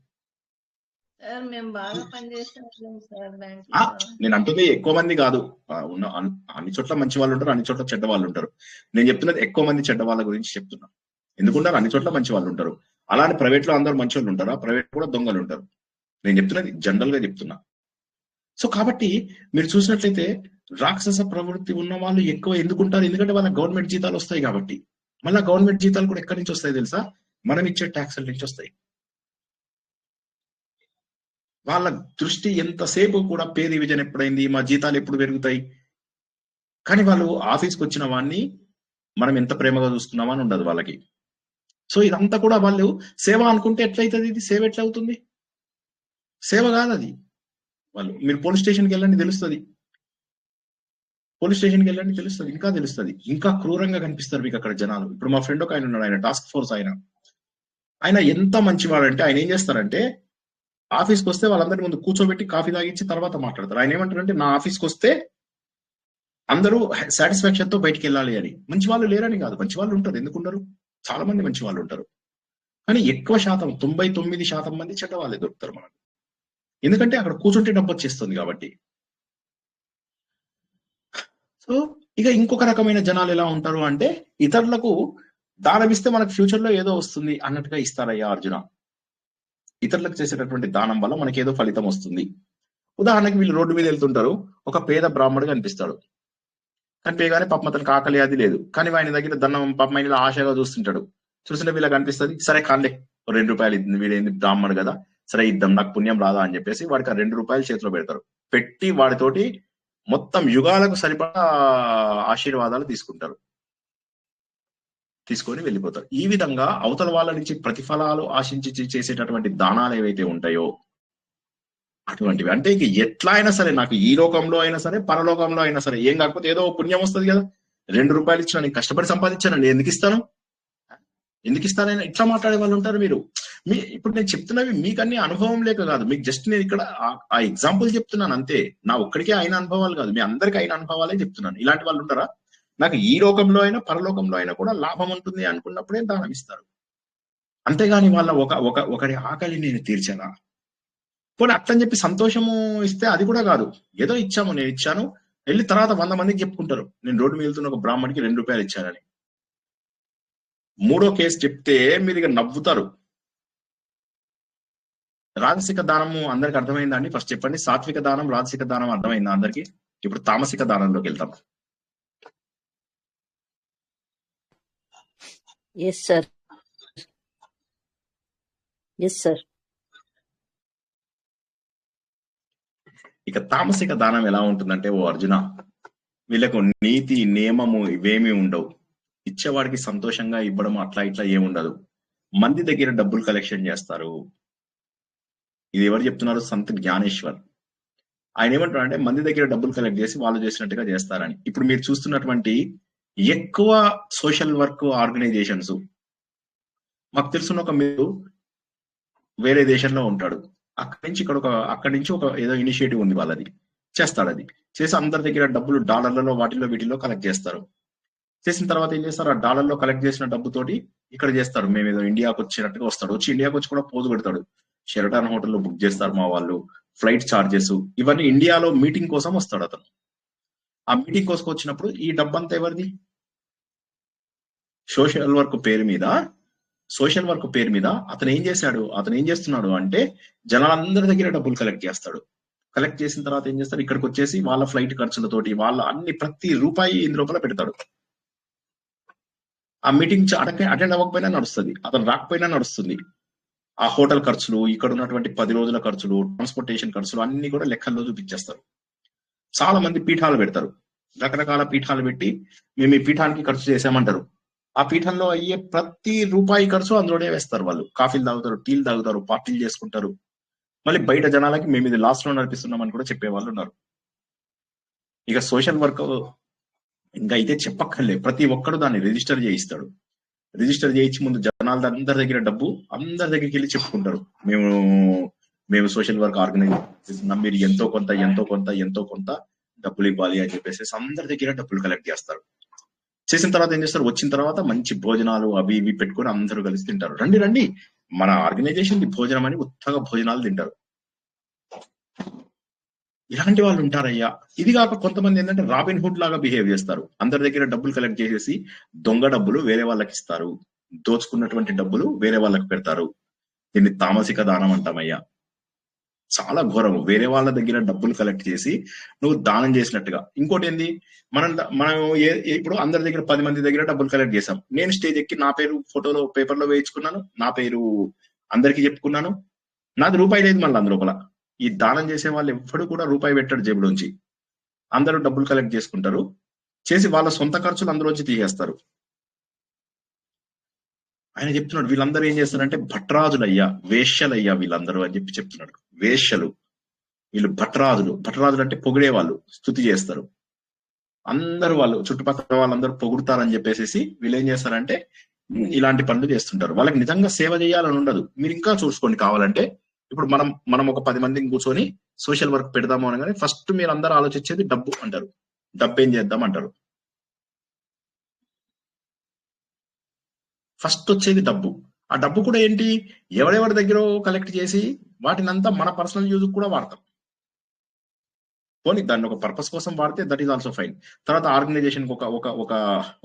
సార్ మేము బాగా పనిచేస్తాం సార్ బ్యాంక్. నేను అంటుంది ఎక్కువ మంది కాదు, ఉన్న అన్ని చోట్ల మంచి వాళ్ళు ఉంటారు, అన్ని చోట్ల చెడ్డ వాళ్ళు ఉంటారు. నేను చెప్తున్నది ఎక్కువ మంది చెడ్డ వాళ్ళ గురించి చెప్తున్నా. ఎందుకుంటారు? అన్ని చోట్ల మంచి వాళ్ళు ఉంటారు. అలానే ప్రైవేట్ లో అందరూ మంచి వాళ్ళు ఉంటారా? ప్రైవేట్ కూడా దొంగలు ఉంటారు. నేను చెప్తున్నది జనరల్ గా చెప్తున్నా. సో కాబట్టి మీరు చూసినట్లయితే రాక్షస ప్రవృత్తి ఉన్న వాళ్ళు ఎక్కువ ఎందుకుంటారు? ఎందుకంటే వాళ్ళ గవర్నమెంట్ జీతాలు వస్తాయి కాబట్టి. మళ్ళీ గవర్నమెంట్ జీతాలు కూడా ఎక్కడి నుంచి వస్తాయి తెలుసా? మనం ఇచ్చే ట్యాక్సుల నుంచి వస్తాయి. వాళ్ళ దృష్టి ఎంతసేపు కూడా పే రివిజన్ ఎప్పుడైంది, మా జీతాలు ఎప్పుడు పెరుగుతాయి, కానీ వాళ్ళు ఆఫీస్కి వచ్చిన వాడిని మనం ఎంత ప్రేమగా చూస్తున్నామా అని ఉండదు వాళ్ళకి. సో ఇదంతా కూడా వాళ్ళు సేవ అనుకుంటే ఎట్లయితుంది? ఇది సేవ ఎట్లా అవుతుంది? సేవ కాదు అది. మీరు పోలీస్ స్టేషన్కి వెళ్ళండి తెలుస్తుంది, ఇంకా తెలుస్తుంది. ఇంకా క్రూరంగా కనిపిస్తారు మీకు అక్కడ జనాలు. ఇప్పుడు మా ఫ్రెండ్ ఒక ఆయన ఉన్నాడు, ఆయన టాస్క్ ఫోర్స్ ఆయన ఎంత మంచివాడంటే ఆయన ఏం చేస్తారంటే ఆఫీస్కి వస్తే వాళ్ళందరి ముందు కూర్చోబెట్టి కాఫీ తాగించి తర్వాత మాట్లాడతారు. ఆయన ఏమంటారంటే నా ఆఫీస్కి వస్తే అందరూ సాటిస్ఫాక్షన్ తో బయటికి వెళ్ళాలి అని. మంచి వాళ్ళు లేరని కాదు, మంచి వాళ్ళు ఉంటారు. ఎందుకుంటారు? చాలా మంది మంచి వాళ్ళు ఉంటారు, కానీ ఎక్కువ శాతం 99% మంది చెడ్డ వాళ్ళే దొరుకుతారు మనకు. ఎందుకంటే అక్కడ కూర్చుంటే డబ్బు వచ్చేస్తుంది కాబట్టి. సో ఇక ఇంకొక రకమైన జనాలు ఎలా ఉంటారు అంటే ఇతరులకు దానం ఇస్తే మనకు ఫ్యూచర్ లో ఏదో వస్తుంది అన్నట్టుగా ఇస్తారయ్యా అర్జున. ఇతరులకు చేసేటటువంటి దానం వల్ల మనకి ఏదో ఫలితం వస్తుంది. ఉదాహరణకి వీళ్ళు రోడ్డు మీద వెళ్తుంటారు, ఒక పేద బ్రాహ్మణుడు కనిపిస్తాడు. కనిపించగానే పాపం అతనికి ఆకలి అది లేదు, కానీ ఆయన దగ్గర దండం పాపం ఆయన ఆశగా చూస్తుంటాడు. చూస్తుంటే వీళ్ళకి అనిపిస్తుంది, సరే కాండే ₹2 ఇద్ది, వీడేంది బ్రాహ్మణుడు కదా, సరే ఇద్దాం, నాకు పుణ్యం రాదా అని చెప్పేసి వాడికి ₹2 చేతిలో పెడతారు. పెట్టి వాడితోటి మొత్తం యుగాలకు సరిపడా ఆశీర్వాదాలు తీసుకొని వెళ్ళిపోతారు. ఈ విధంగా అవతల వాళ్ళ నుంచి ప్రతిఫలాలు ఆశించి చేసేటటువంటి దానాలు ఏవైతే ఉంటాయో అటువంటివి. అంటే ఇక ఎట్లా అయినా సరే, నాకు ఈ లోకంలో అయినా సరే పరలోకంలో అయినా సరే, ఏం కాకపోతే ఏదో పుణ్యం వస్తుంది కదా. ₹2 ఇచ్చిన, నేను కష్టపడి సంపాదించానండి, ఎందుకు ఇస్తానైనా ఇట్లా మాట్లాడే వాళ్ళు ఉంటారు. ఇప్పుడు నేను చెప్తున్నవి మీకు అన్ని అనుభవం లేక కాదు, మీకు జస్ట్ నేను ఇక్కడ ఆ ఎగ్జాంపుల్ చెప్తున్నాను అంతే. నా ఒక్కడికే అయిన అనుభవాలు కాదు, మీ అందరికీ అయిన అనుభవాలే చెప్తున్నాను. ఇలాంటి వాళ్ళు ఉంటారా? నాకు ఈ లోకంలో అయినా పరలోకంలో అయినా కూడా లాభం ఉంటుంది అనుకున్నప్పుడే దానం ఇస్తారు. అంతేగాని వాళ్ళ ఒకరి ఆకలి నేను తీర్చానా, పోనీ అట్లని చెప్పి సంతోషము ఇస్తే అది కూడా కాదు. ఏదో ఇచ్చాము, నేను ఇచ్చాను, వెళ్ళి తర్వాత 100 మందికి చెప్పుకుంటారు నేను రోడ్డు మీద వెళ్తున్న ఒక బ్రాహ్మణికి ₹2 ఇచ్చానని. 3వ కేసు చెప్తే మీరు ఇక నవ్వుతారు. రాజసిక దానము అందరికి అర్థమైందా అండి? ఫస్ట్ చెప్పండి, సాత్విక దానం రాజసిక దానం అర్థమైందా అందరికి? ఇప్పుడు తామసిక దానంలోకి వెళ్తాం. Yes sir. ఇక తామసిక దానం ఎలా ఉంటుందంటే, ఓ అర్జున, వీళ్ళకు నీతి నియమము ఇవేమీ ఉండవు. ఇచ్చేవాడికి సంతోషంగా ఇవ్వడం అట్లా ఇట్లా ఏముండదు. మంది దగ్గర డబ్బులు కలెక్షన్ చేస్తారు. ఇది ఎవరు చెప్తున్నారు? సంత్ జ్ఞానేశ్వర్. ఆయన ఏమంటారు అంటే మంది దగ్గర డబ్బులు కలెక్ట్ చేసి వాళ్ళు చేసినట్టుగా చేస్తారని. ఇప్పుడు మీరు చూస్తున్నటువంటి ఎక్కువ సోషల్ వర్క్ ఆర్గనైజేషన్స్, మాకు తెలుసున్న ఒక మీరు వేరే దేశంలో ఉంటాడు, అక్కడి నుంచి ఒక ఏదో ఇనిషియేటివ్ ఉంది వాళ్ళది, చేస్తాడు. అది చేసి అందరి దగ్గర డబ్బులు డాలర్లలో వాటిలో వీటిలో కలెక్ట్ చేస్తారు. చేసిన తర్వాత ఏం చేస్తారు? ఆ డాలర్లో కలెక్ట్ చేసిన డబ్బుతోటి ఇక్కడ చేస్తారు. మేము ఏదో ఇండియాకి వచ్చినట్టుగా వస్తాడు, వచ్చి ఇండియాకి వచ్చి కూడా పోజు పెడతాడు. షెరటాన్ హోటల్లో బుక్ చేస్తారు మా వాళ్ళు, ఫ్లైట్ ఛార్జెస్ ఇవన్నీ. ఇండియాలో మీటింగ్ కోసం వస్తాడు అతను. ఆ మీటింగ్ కోసం వచ్చినప్పుడు ఈ డబ్బంతా ఎవరిది? సోషల్ వర్క్ పేరు మీద అతను ఏం చేస్తున్నాడు అంటే జనాలందరి దగ్గర డబ్బులు కలెక్ట్ చేస్తాడు. కలెక్ట్ చేసిన తర్వాత ఏం చేస్తారు? ఇక్కడికి వచ్చేసి వాళ్ళ ఫ్లైట్ ఖర్చులతోటి వాళ్ళ అన్ని ప్రతి రూపాయి ఇందు లోపల పెడతాడు. ఆ మీటింగ్ అటెండ్ అవ్వకపోయినా నడుస్తుంది, అతను రాకపోయినా నడుస్తుంది. ఆ హోటల్ ఖర్చులు, ఇక్కడ ఉన్నటువంటి 10 రోజుల ఖర్చులు, ట్రాన్స్పోర్టేషన్ ఖర్చులు అన్ని కూడా లెక్కల్లో చూపించేస్తారు. చాలా మంది పీఠాలు పెడతారు, రకరకాల పీఠాలు పెట్టి మేము ఈ పీఠానికి ఖర్చు చేసామంటారు. ఆ పీఠంలో అయ్యే ప్రతి రూపాయి ఖర్చు అందులోనే వేస్తారు. వాళ్ళు కాఫీలు తాగుతారు, టీలు తాగుతారు, పార్టీలు చేసుకుంటారు. మళ్ళీ బయట జనాలకి మేము ఇది లాస్ట్ లో నడిపిస్తున్నామని కూడా చెప్పే వాళ్ళు ఉన్నారు. ఇక సోషల్ వర్క్ ఇంకా అయితే చెప్పక్కర్లే, ప్రతి ఒక్కడు దాన్ని రిజిస్టర్ చేయిస్తాడు. రిజిస్టర్ చేయించి ముందు జనాలు అందరి దగ్గరికి వెళ్ళి చెప్పుకుంటారు, మేము సోషల్ వర్క్ ఆర్గనైజ్ చేస్తున్నాం, మీరు ఎంతో కొంత డబ్బులు ఇవ్వాలి అని చెప్పేసి అందరి దగ్గర డబ్బులు కలెక్ట్ చేస్తారు. చేసిన తర్వాత ఏం చేస్తారు? వచ్చిన తర్వాత మంచి భోజనాలు అవి ఇవి పెట్టుకొని అందరూ కలిసి తింటారు. రండి మన ఆర్గనైజేషన్ భోజనం అని ఉత్తగా భోజనాలు తింటారు. ఇలాంటి వాళ్ళు ఉంటారయ్యా. ఇది కాక కొంతమంది ఏంటంటే రాబిన్ హుడ్ లాగా బిహేవ్ చేస్తారు. అందరి దగ్గర డబ్బులు కలెక్ట్ చేసేసి దొంగ డబ్బులు వేరే వాళ్ళకి ఇస్తారు, దోచుకున్నటువంటి డబ్బులు వేరే వాళ్ళకి పెడతారు. దీన్ని తామసిక దానం అంటామయ్యా. చాలా ఘోరం. వేరే వాళ్ళ దగ్గర డబ్బులు కలెక్ట్ చేసి నువ్వు దానం చేసినట్టుగా. ఇంకోటి ఏంది, మనం ఇప్పుడు అందరి దగ్గర 10 మంది దగ్గర డబ్బులు కలెక్ట్ చేసాం. నేను స్టేజ్ ఎక్కి నా పేరు ఫోటోలో పేపర్లో వేయించుకున్నాను, నా పేరు అందరికి చెప్పుకున్నాను, నాది రూపాయి లేదు మళ్ళీ అందులోపల. ఈ దానం చేసే వాళ్ళు ఎప్పుడు కూడా రూపాయి పెట్టాడు జేబులోంచి. అందరూ డబ్బులు కలెక్ట్ చేసుకుంటారు, చేసి వాళ్ళ సొంత ఖర్చులు అందులోంచి తీసేస్తారు. ఆయన చెప్తున్నాడు వీళ్ళందరూ ఏం చేస్తారంటే భట్రాజులయ్యా, వేశ్యలయ్యా వీళ్ళందరూ అని చెప్పి చెప్తున్నాడు. వేశ్యలు వీళ్ళు, భట్రాజులు అంటే పొగిడే వాళ్ళు, స్తుతి చేస్తారు. అందరూ వాళ్ళు చుట్టుపక్కల వాళ్ళందరూ పొగుడుతారని చెప్పేసి వీళ్ళు ఏం చేస్తారంటే ఇలాంటి పనులు చేస్తుంటారు. వాళ్ళకి నిజంగా సేవ చేయాలని ఉండదు. మీరు ఇంకా చూసుకోండి కావాలంటే. ఇప్పుడు మనం ఒక 10 మందిని కూర్చొని సోషల్ వర్క్ పెడదాము అనగానే ఫస్ట్ మీరు అందరూ ఆలోచించేది డబ్బు అంటారు. డబ్బు ఏం చేద్దాం అంటారు. ఫస్ట్ వచ్చేది డబ్బు. ఆ డబ్బు కూడా ఏంటి, ఎవరెవరి దగ్గర కలెక్ట్ చేసి వాటినంతా మన పర్సనల్ యూజ్ కూడా వాడతాం. పోనీ దాన్ని ఒక పర్పస్ కోసం వాడితే దట్ ఈస్ ఆల్సో ఫైన్. తర్వాత ఆర్గనైజేషన్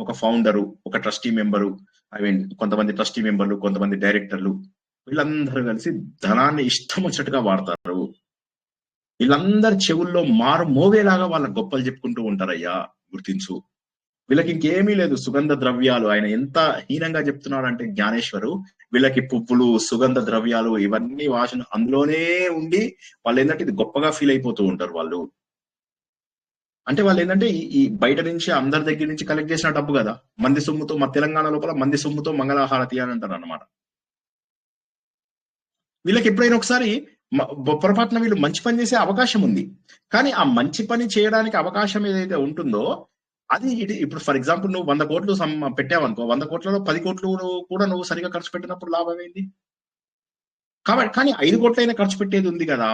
ఒక ఫౌండరు, ఒక ట్రస్టీ మెంబరు, కొంతమంది ట్రస్టీ మెంబర్లు, కొంతమంది డైరెక్టర్లు, వీళ్ళందరూ కలిసి ధనాన్ని ఇష్టం వచ్చినట్టుగా వాడతారు. వీళ్ళందరి చెవుల్లో మారు మోవేలాగా వాళ్ళ గొప్పలు చెప్పుకుంటూ ఉంటారయ్యా, గుర్తించు. వీళ్ళకి ఇంకేమీ లేదు. సుగంధ ద్రవ్యాలు, ఆయన ఎంత హీనంగా చెప్తున్నాడు అంటే జ్ఞానేశ్వరు, వీళ్ళకి పువ్వులు, సుగంధ ద్రవ్యాలు ఇవన్నీ వాసన అందులోనే ఉండి వాళ్ళు ఏంటంటే ఇది గొప్పగా ఫీల్ అయిపోతూ ఉంటారు వాళ్ళు. అంటే వాళ్ళు ఏంటంటే ఈ బయట నుంచి అందరి దగ్గర నుంచి కలెక్ట్ చేసిన డబ్బు కదా, మంది సొమ్ముతో, మా తెలంగాణ లోపల మంది సొమ్ముతో మంగళహారతి అని అంటారు అన్నమాట. వీళ్ళకి ఎప్పుడైనా ఒకసారి పొరపాటున వీళ్ళు మంచి పని చేసే అవకాశం ఉంది, కానీ ఆ మంచి పని చేయడానికి అవకాశం ఏదైతే ఉంటుందో అది ఇప్పుడు ఫర్ ఎగ్జాంపుల్ నువ్వు 100 కోట్లు పెట్టావనుకో, 100 కోట్లలో 10 కోట్లు కూడా నువ్వు సరిగా ఖర్చు పెట్టినప్పుడు లాభం ఏంది? కాబట్టి కానీ 5 కోట్లైనా ఖర్చు పెట్టేది ఉంది కదా,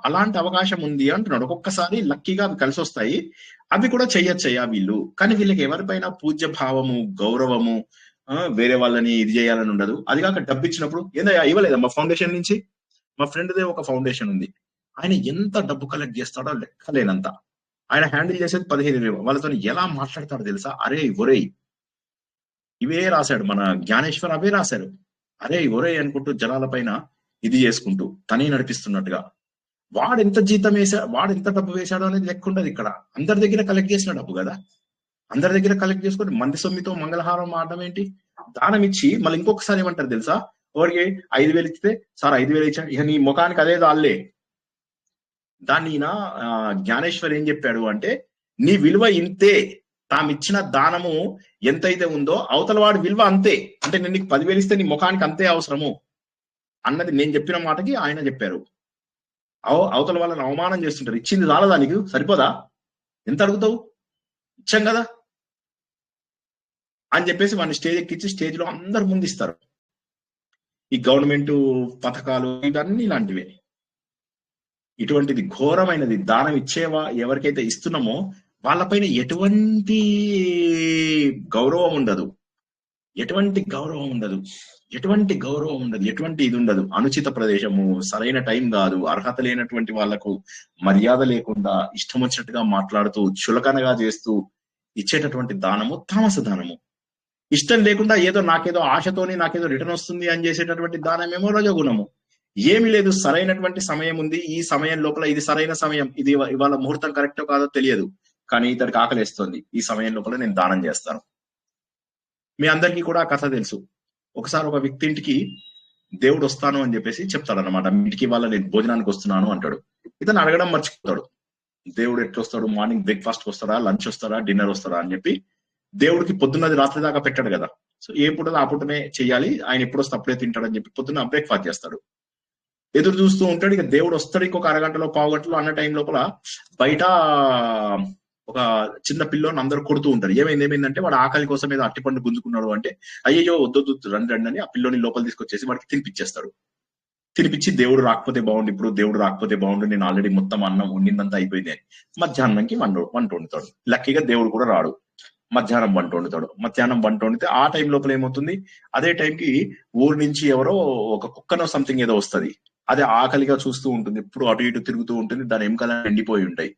అలాంటి అవకాశం ఉంది అంటున్నాడు. ఒక్కొక్కసారి లక్కీగా అవి కలిసి వస్తాయి, అవి కూడా చెయ్యొచ్చయ్యా వీళ్ళు. కానీ వీళ్ళకి ఎవరిపైన పూజ్య భావము, గౌరవము, వేరే వాళ్ళని ఇది చేయాలని ఉండదు. అది కాక డబ్బు ఇచ్చినప్పుడు ఏందయ్యా ఇవ్వలేదా మా ఫౌండేషన్ నుంచి? మా ఫ్రెండ్దే ఒక ఫౌండేషన్ ఉంది, ఆయన ఎంత డబ్బు కలెక్ట్ చేస్తాడో లెక్కలేనంత. ఆయన హ్యాండిల్ చేసేది 15,000. వాళ్ళతో ఎలా మాట్లాడతాడు తెలుసా? అరే ఒరే, ఇవే రాశాడు మన జ్ఞానేశ్వర్, అవే రాశారు. అరే ఒరే అనుకుంటూ జనాల పైన ఇది చేసుకుంటూ తనే నడిపిస్తున్నట్టుగా. వాడు ఎంత డబ్బు వేశాడో అనేది లెక్క ఉండదు ఇక్కడ. అందరి దగ్గర కలెక్ట్ చేసిన డబ్బు కదా, అందరి దగ్గర కలెక్ట్ చేసుకొని మంది సొమ్మితో మంగళహారం ఆడడం ఏంటి? దానం ఇచ్చి మళ్ళీ ఇంకొకసారి ఏమంటారు తెలుసా? ఎవరికి 5,000 ఇస్తే సార్ 5,000 ఇచ్చా, ఇక నీ ముఖానికి అదే దాల్లే. దాన్ని జ్ఞానేశ్వర్ ఏం చెప్పాడు అంటే నీ విలువ ఇంతే, తామిచ్చిన దానము ఎంతైతే ఉందో అవతల వాడి విలువ అంతే. అంటే నేను నీకు 10,000 ఇస్తే నీ ముఖానికి అంతే అవసరము అన్నది నేను చెప్పిన మాటకి ఆయన చెప్పారు. అవతల వాళ్ళని అవమానం చేస్తుంటారు. ఇచ్చింది చాలదా నీకు, సరిపోదా, ఎంత అడుగుతావు, ఇచ్చాం కదా అని చెప్పేసి వాడిని స్టేజ్ ఎక్కించి స్టేజ్ లో అందరు ముందు ఇస్తారు. ఈ గవర్నమెంట్ పథకాలు ఇవన్నీ ఇలాంటివే. ఇటువంటిది ఘోరమైనది. దానం ఇచ్చేవా ఎవరికైతే ఇస్తున్నామో వాళ్ళపైన ఎటువంటి గౌరవం ఉండదు, ఎటువంటి గౌరవం ఉండదు, ఎటువంటి గౌరవం ఉండదు, ఎటువంటి ఇది ఉండదు. అనుచిత ప్రదేశము, సరైన టైం కాదు, అర్హత లేనటువంటి వాళ్లకు మర్యాద లేకుండా ఇష్టం వచ్చినట్టుగా మాట్లాడుతూ చులకనగా చేస్తూ ఇచ్చేటటువంటి దానము తామస దానము. ఇష్టం లేకుండా ఏదో నాకేదో ఆశతోని నాకేదో రిటర్న్ వస్తుంది అని చేసేటటువంటి దానమేమో రజోగుణము. ఏమి లేదు, సరైనటువంటి సమయం ఉంది, ఈ సమయం లోపల ఇది సరైన సమయం, ఇది ఇవాళ ముహూర్తం కరెక్టో కాదో తెలియదు, కానీ ఇతడికి ఆకలిస్తుంది, ఈ సమయం లోపల నేను దానం చేస్తాను. మీ అందరికీ కూడా ఆ కథ తెలుసు. ఒకసారి ఒక వ్యక్తి ఇంటికి దేవుడు వస్తాను అని చెప్పేసి చెప్తాడనమాట. ఇంటికి వాళ్ళ నేను భోజనానికి వస్తున్నాను అంటాడు. ఇతను అడగడం మర్చిపోతాడు. దేవుడు ఎట్లొస్తాడు, మార్నింగ్ బ్రేక్ఫాస్ట్ వస్తాడా, లంచ్ వస్తాడా, డిన్నర్ వస్తాడా అని చెప్పి దేవుడికి పొద్దున్నది రాత్రి దాకా పెట్టాడు కదా. సో ఏ పూట ఆ పూటనే చెయ్యాలి, ఆయన ఎప్పుడు వస్తే అప్పుడే తింటాడని చెప్పి పొద్దున్న బ్రేక్ఫాస్ట్ చేస్తాడు. ఎదురు చూస్తూ ఉంటాడు. ఇక దేవుడు వస్తాడు ఇంకొక అరగంటలో పావు గంటలో అన్న టైం లోపల బయట ఒక చిన్న పిల్లోని అందరూ కొడుతూ ఉంటారు. ఏమైందంటే వాడు ఆకలి కోసం ఏదో అట్టిపండు గుంజుకున్నాడు అంటే అయ్యో వద్దు రండి రండి అని ఆ పిల్లోని లోపల తీసుకొచ్చేసి వాడికి తినిపించేస్తాడు. తినిపించి దేవుడు రాకపోతే బాగుండు, ఇప్పుడు దేవుడు రాకపోతే బాగుండు, నేను ఆల్రెడీ మొత్తం అన్నం వండిందంతా అయిపోయింది అని మధ్యాహ్నంకి వంట వండుతాడు. లక్కీగా దేవుడు కూడా రాడు. మధ్యాహ్నం వంట వండుతాడు. మధ్యాహ్నం వంట వండితే ఆ టైం లోపల ఏమవుతుంది, అదే టైంకి ఊరు నుంచి ఎవరో ఒక కుక్కనో సంథింగ్ ఏదో వస్తుంది. అదే ఆకలిగా చూస్తూ ఉంటుంది, ఎప్పుడు అటు ఇటు తిరుగుతూ ఉంటుంది, దాని ఎముకలు ఎండిపోయి ఉంటాయి.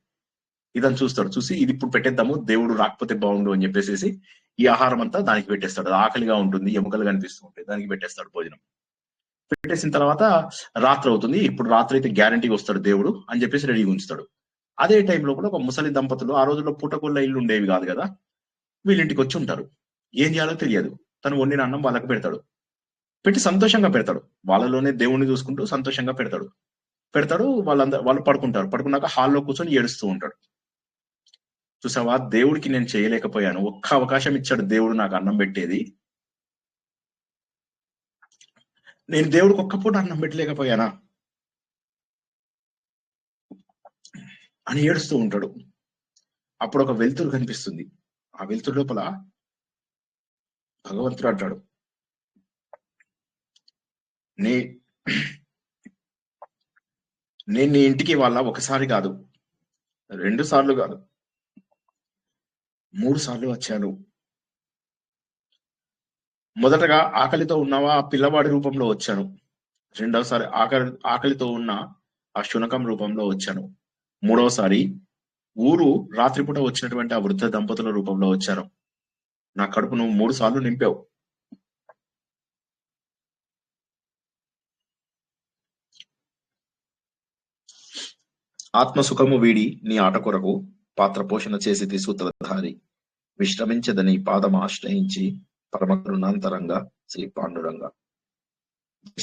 ఇదని చూస్తాడు. చూసి ఇది ఇప్పుడు పెట్టేద్దాము, దేవుడు రాకపోతే బాగుండు అని చెప్పేసి ఈ ఆహారం అంతా దానికి పెట్టేస్తాడు. ఆకలిగా ఉంటుంది, ఎముకలు కనిపిస్తూ ఉంటాయి, దానికి పెట్టేస్తాడు భోజనం. పెట్టేసిన తర్వాత రాత్రి అవుతుంది. ఇప్పుడు రాత్రి అయితే గ్యారంటీగా వస్తాడు దేవుడు అని చెప్పేసి రెడీగా ఉంచుతాడు. అదే టైం లోపల ఒక ముసలి దంపతులు, ఆ రోజుల్లో పూటకొల్ల ఇల్లు ఉండేవి కాదు కదా, వీళ్ళింటికి వచ్చి ఉంటారు. ఏం చేయాలో తెలియదు. తను వండిన అన్నం వాళ్ళకి పెడతాడు. పెట్టి సంతోషంగా పెడతాడు. వాళ్ళలోనే దేవుణ్ణి చూసుకుంటూ సంతోషంగా పెడతాడు. వాళ్ళు పడుకుంటారు. పడుకున్నాక హాల్లో కూర్చొని ఏడుస్తూ ఉంటాడు. చూసావా, దేవుడికి నేను చేయలేకపోయాను, ఒక్క అవకాశం ఇచ్చాడు దేవుడు నాకు అన్నం పెట్టేది, నేను దేవుడికి ఒక్క పూట అన్నం పెట్టలేకపోయానా అని ఏడుస్తూ ఉంటాడు. అప్పుడు ఒక వెలుతురు కనిపిస్తుంది. ఆ వెలుతురు లోపల భగవంతుడు అంటాడు, నేను నీ ఇంటికి వాళ్ళ ఒకసారి కాదు, 2 సార్లు కాదు, 3 సార్లు వచ్చాను. మొదటగా ఆకలితో ఉన్నావా ఆ పిల్లవాడి రూపంలో వచ్చాను. రెండవసారి ఆకలితో ఉన్న ఆ శునకం రూపంలో వచ్చాను. మూడవసారి ఊరు రాత్రిపూట వచ్చినటువంటి ఆ వృద్ధ దంపతుల రూపంలో వచ్చాను. నా కడుపు నువ్వు 3 సార్లు నింపావు. ఆత్మసుఖము వీడి నీ ఆట కొరకు పాత్ర పోషణ చేసి సూత్రధారి విశ్రమించదని పాదం ఆశ్రయించి పరమ కరుణాంతరంగా శ్రీ పాండురంగా.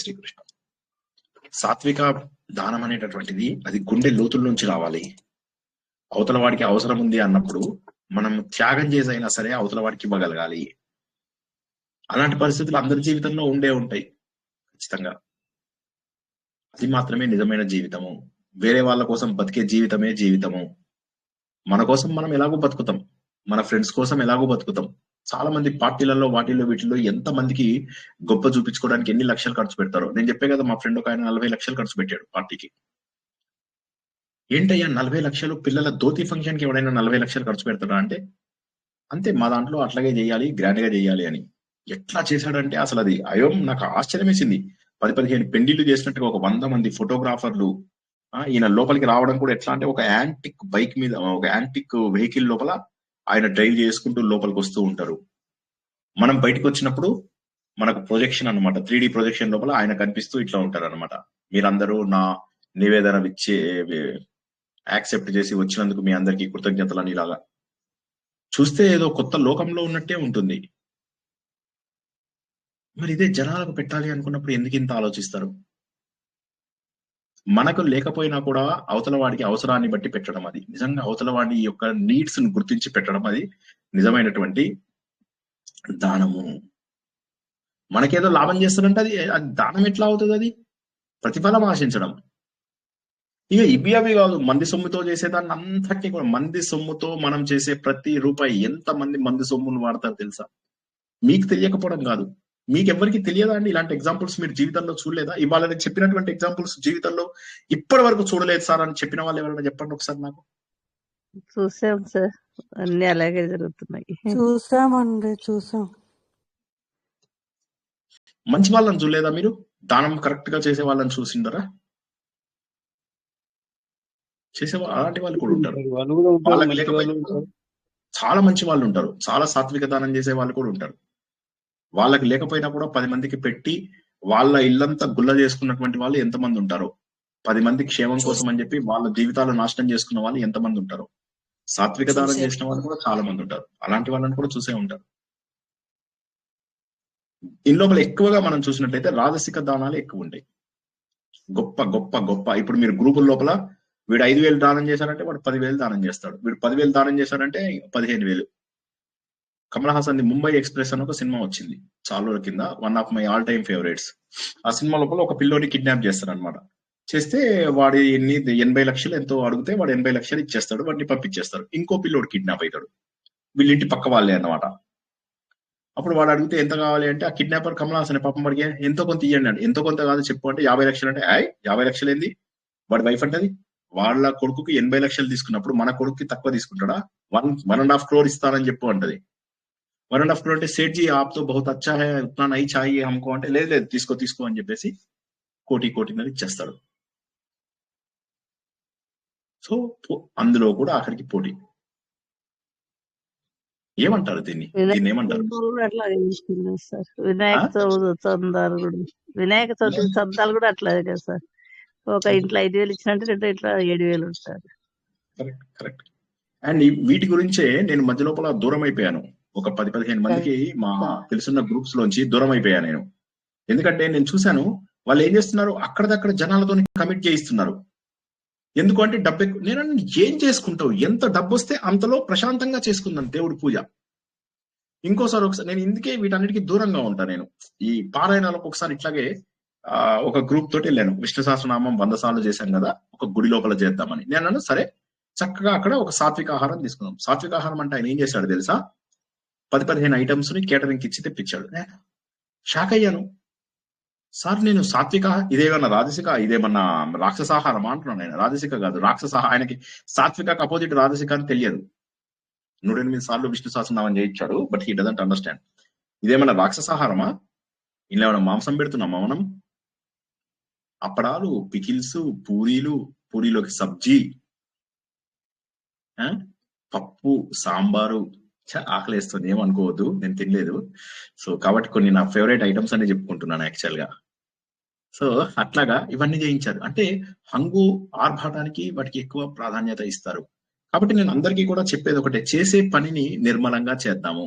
శ్రీకృష్ణ. సాత్విక దానం అనేటటువంటిది అది గుండె లోతుల నుంచి రావాలి. అవతల వాడికి అవసరం ఉంది అన్నప్పుడు మనం త్యాగం చేసైనా సరే అవతల వాడికి ఇవ్వగలగాలి. అలాంటి పరిస్థితులు అందరి జీవితంలో ఉంటాయి ఖచ్చితంగా. అది మాత్రమే నిజమైన జీవితము. వేరే వాళ్ళ కోసం బతికే జీవితమే జీవితము. మన కోసం మనం ఎలాగో బతుకుతాం, మన ఫ్రెండ్స్ కోసం ఎలాగో బతుకుతాం. చాలా మంది పార్టీలలో వీటిల్లో ఎంత మందికి గొప్ప చూపించుకోవడానికి ఎన్ని లక్షలు ఖర్చు పెడతారో. నేను చెప్పే కదా, మా ఫ్రెండ్ ఒక ఆయన 40 లక్షలు ఖర్చు పెట్టాడు పార్టీకి. ఏంటయ్యా 40 లక్షలు, పిల్లల ధోతి ఫంక్షన్ కి ఎవడైనా 40 లక్షలు ఖర్చు పెడతాడా అంటే అంతే, మా దాంట్లో అట్లాగే చేయాలి, గ్రాండ్ గా చేయాలి అని. ఎట్లా చేశాడంటే అసలు అది నాకు ఆశ్చర్యం వేసింది. 10-15 పెళ్లిళ్ళు చేసినట్టుగా ఒక 100 మంది ఫోటోగ్రాఫర్లు ఈయన లోపలికి రావడం కూడా ఎట్లా అంటే ఒక యాంటిక్ బైక్ మీద, ఒక యాంటిక్ వెహికల్ లోపల ఆయన డ్రైవ్ చేసుకుంటూ లోపలికి వస్తూ ఉంటారు. మనం బయటకు వచ్చినప్పుడు మనకు ప్రొజెక్షన్ అనమాట, 3D ప్రొజెక్షన్ లోపల ఆయన కనిపిస్తూ ఇట్లా ఉంటారు అనమాట. మీరందరూ నా నివేదన యాక్సెప్ట్ చేసి వచ్చినందుకు మీ అందరికీ కృతజ్ఞతలని. ఇలాగా చూస్తే ఏదో కొత్త లోకంలో ఉన్నట్టే ఉంటుంది. మరి ఇదే జనాలకు పెట్టాలి అనుకున్నప్పుడు ఎందుకు ఇంత ఆలోచిస్తారు? మనకు లేకపోయినా కూడా అవతల వాడికి అవసరాన్ని బట్టి పెట్టడం, అది నిజంగా అవతల వాడి యొక్క నీడ్స్ ను గుర్తించి పెట్టడం, అది నిజమైనటువంటి దానము. మనకేదో లాభం చేస్తారంటే అది దానం ఎట్లా అవుతుంది? అది ప్రతిఫలం ఆశించడం. ఇక ఇవి అవి కాదు, మంది సొమ్ముతో చేసేదాన్ని అంతటినీ కూడా, మంది సొమ్ముతో మనం చేసే ప్రతి రూపాయి ఎంత మంది మంది సొమ్మును వాడతారు తెలుసా? మీకు తెలియకపోవడం కాదు, మీకు ఎవరికి తెలియదా అండి? ఇలాంటి ఎగ్జాంపుల్స్ మీరు జీవితంలో చూడలేదా? ఇవాళ నేను చెప్పినటువంటి ఎగ్జాంపుల్స్ జీవితంలో ఇప్పటి వరకు చూడలేదు సార్ అని చెప్పిన వాళ్ళు ఎవరైనా చెప్పండి ఒకసారి నాకు. చూసాం సార్, అన్ని అలాగే జరుగుతున్నాయి. చూసామండి, చూసాం. మంచి వాళ్ళని చూడలేదా మీరు? దానం కరెక్ట్ గా చేసే వాళ్ళని చూసిండరా? చేసే అలాంటి వాళ్ళు కూడా ఉంటారు. వాళ్ళు కూడా ఉంటారు, వాళ్ళకి మంచి వాళ్ళు లేకపోయినా ఉంటారు. చాలా మంచి వాళ్ళు ఉంటారు, చాలా సాత్విక దానం చేసే వాళ్ళు కూడా ఉంటారు. వాళ్ళకి లేకపోయినా కూడా 10 మందికి పెట్టి వాళ్ళ ఇల్లంతా గుల్ల చేసుకున్నటువంటి వాళ్ళు ఎంతమంది ఉంటారో, 10 మంది క్షేమం కోసం అని చెప్పి వాళ్ళ జీవితాలు నాశనం చేసుకున్న వాళ్ళు ఎంతమంది ఉంటారో, సాత్విక దానం చేసిన వాళ్ళు కూడా చాలా మంది ఉంటారు. అలాంటి వాళ్ళని కూడా చూసే ఉంటారు. దీని లోపల ఎక్కువగా మనం చూసినట్లయితే రాజసిక దానాలు ఎక్కువ ఉంటాయి. గొప్ప గొప్ప గొప్ప ఇప్పుడు మీరు గ్రూపుల లోపల వీడు 5,000 దానం చేశారంటే వాడు 10,000 దానం చేస్తాడు, వీడు 10,000 దానం చేశారంటే 15,000. కమల్ హాసన్ ది ముంబై ఎక్స్ప్రెస్ అని ఒక సినిమా వచ్చింది చాలా రోజుల కింద, one of my all time favourites. ఆ సినిమా లోపల ఒక పిల్లోని కిడ్నాప్ చేస్తారు అనమాట. చేస్తే వాడి 80 లక్షలు ఎంతో అడిగితే వాడు 80 లక్షలు ఇచ్చేస్తాడు, వాడిని పంపించేస్తారు. ఇంకో పిల్లోడు కిడ్నాప్ అవుతాడు, వీళ్ళింటి పక్క వాళ్ళే అన్నమాట. అప్పుడు వాడు అడిగితే ఎంత కావాలి అంటే, ఆ కిడ్నాపర్ కమల్ హాసన్ పాపం అడిగే ఎంతో కొంత ఇవ్వండి అంటే, ఎంతో కొంత కాదు చెప్పు అంటే 50 లక్షలు అంటే, 50 లక్షలు ఏంది, వాడి వైఫ్ అంటది వాళ్ళ కొడుకుకి 80 లక్షలు తీసుకున్నప్పుడు మన కొడుకుకి తక్కువ తీసుకుంటాడా, 1.5 crore ఇస్తానని చెప్పు అంటది. 1.5 crore అంటే సేట్ జీ ఆప్ తో బహుత్ అచ్చా హై ఉత్నా నహీ చాహియే హమ్కో అంటే, లేదు లేదు తీసుకో అని చెప్పేసి కోటిన్నర ఇచ్చేస్తాడు. సో అందులో కూడా ఆఖరికి పోటీ. ఏమంటారు దీన్ని ఏమంటారు? అట్లా చేస్తున్నారు సార్. వినాయక చవితి చందాలు కూడా, వినాయక చవితి చందాలు కూడా అట్లాగే కదా సార్. ఒక ఇంట్లో 5,000 ఇచ్చినట్టు రెండో ఇంట్లో 7,000 ఉంటారు. Correct correct. అండ్ వీటి గురించే నేను మధ్య లోపల దూరం అయిపోయాను. ఒక 10-15 మందికి మా తెలుసున్న గ్రూప్స్ లోంచి దూరం అయిపోయాను నేను. ఎందుకంటే నేను చూశాను వాళ్ళు ఏం చేస్తున్నారు, అక్కడదక్కడ జనాలతో కమిట్ చేయిస్తున్నారు. ఎందుకు అంటే డబ్బు ఎక్కువ. నేను ఏం చేసుకుంటావు, ఎంత డబ్బు వస్తే అంతలో ప్రశాంతంగా చేసుకుందాం దేవుడి పూజ. ఇంకోసారి ఒకసారి నేను ఇందుకే వీటన్నిటికీ దూరంగా ఉంటాను. నేను ఈ పారాయణాలకు ఒకసారి ఇట్లాగే ఒక గ్రూప్ తోటి వెళ్ళాను. విష్ణు సహస్రనామం 100 సార్లు చేశాం కదా, ఒక గుడి లోపల చేద్దామని. నేను అన్నాను సరే చక్కగా అక్కడ ఒక సాత్విక ఆహారం తీసుకుందాం. సాత్విక ఆహారం అంటే ఆయన ఏం చేశాడు తెలుసా, 10-15 ఐటమ్స్ ని కేటరింగ్ ఇచ్చి తెప్పించాడు. షాక్ అయ్యాను. సార్ నేను సాత్విక, ఇదేమన్నా రాజసిక, ఇదేమన్నా రాక్షసాహారమా అంటున్నాను. ఆయన రాజసిక కాదు, రాక్షస. ఆయనకి సాత్విక అపోజిట్ రాజసిక అని తెలియదు. 108 సార్లు విష్ణు సహస్రనామం చేయించాడు, బట్ హీ డజంట్ అండర్స్టాండ్. ఇదేమన్నా రాక్షసాహారమా, ఇలా ఏమన్నా మాంసం పెడుతున్నామా మనం? అప్పడాలు, పికిల్స్, పూరీలోకి సబ్జీ, పప్పు, సాంబారు. ఆకలేస్తుంది ఏమనుకోవద్దు, నేను తినలేదు. సో కాబట్టి కొన్ని నా ఫేవరెట్ ఐటమ్స్ అన్ని చెప్పుకుంటున్నాను యాక్చువల్ గా. సో అట్లాగా ఇవన్నీ చేయించారు. అంటే హంగు ఆర్భాటానికి వాటికి ఎక్కువ ప్రాధాన్యత ఇస్తారు. కాబట్టి నేను అందరికీ కూడా చెప్పేది ఒకటే, చేసే పనిని నిర్మలంగా చేద్దాము.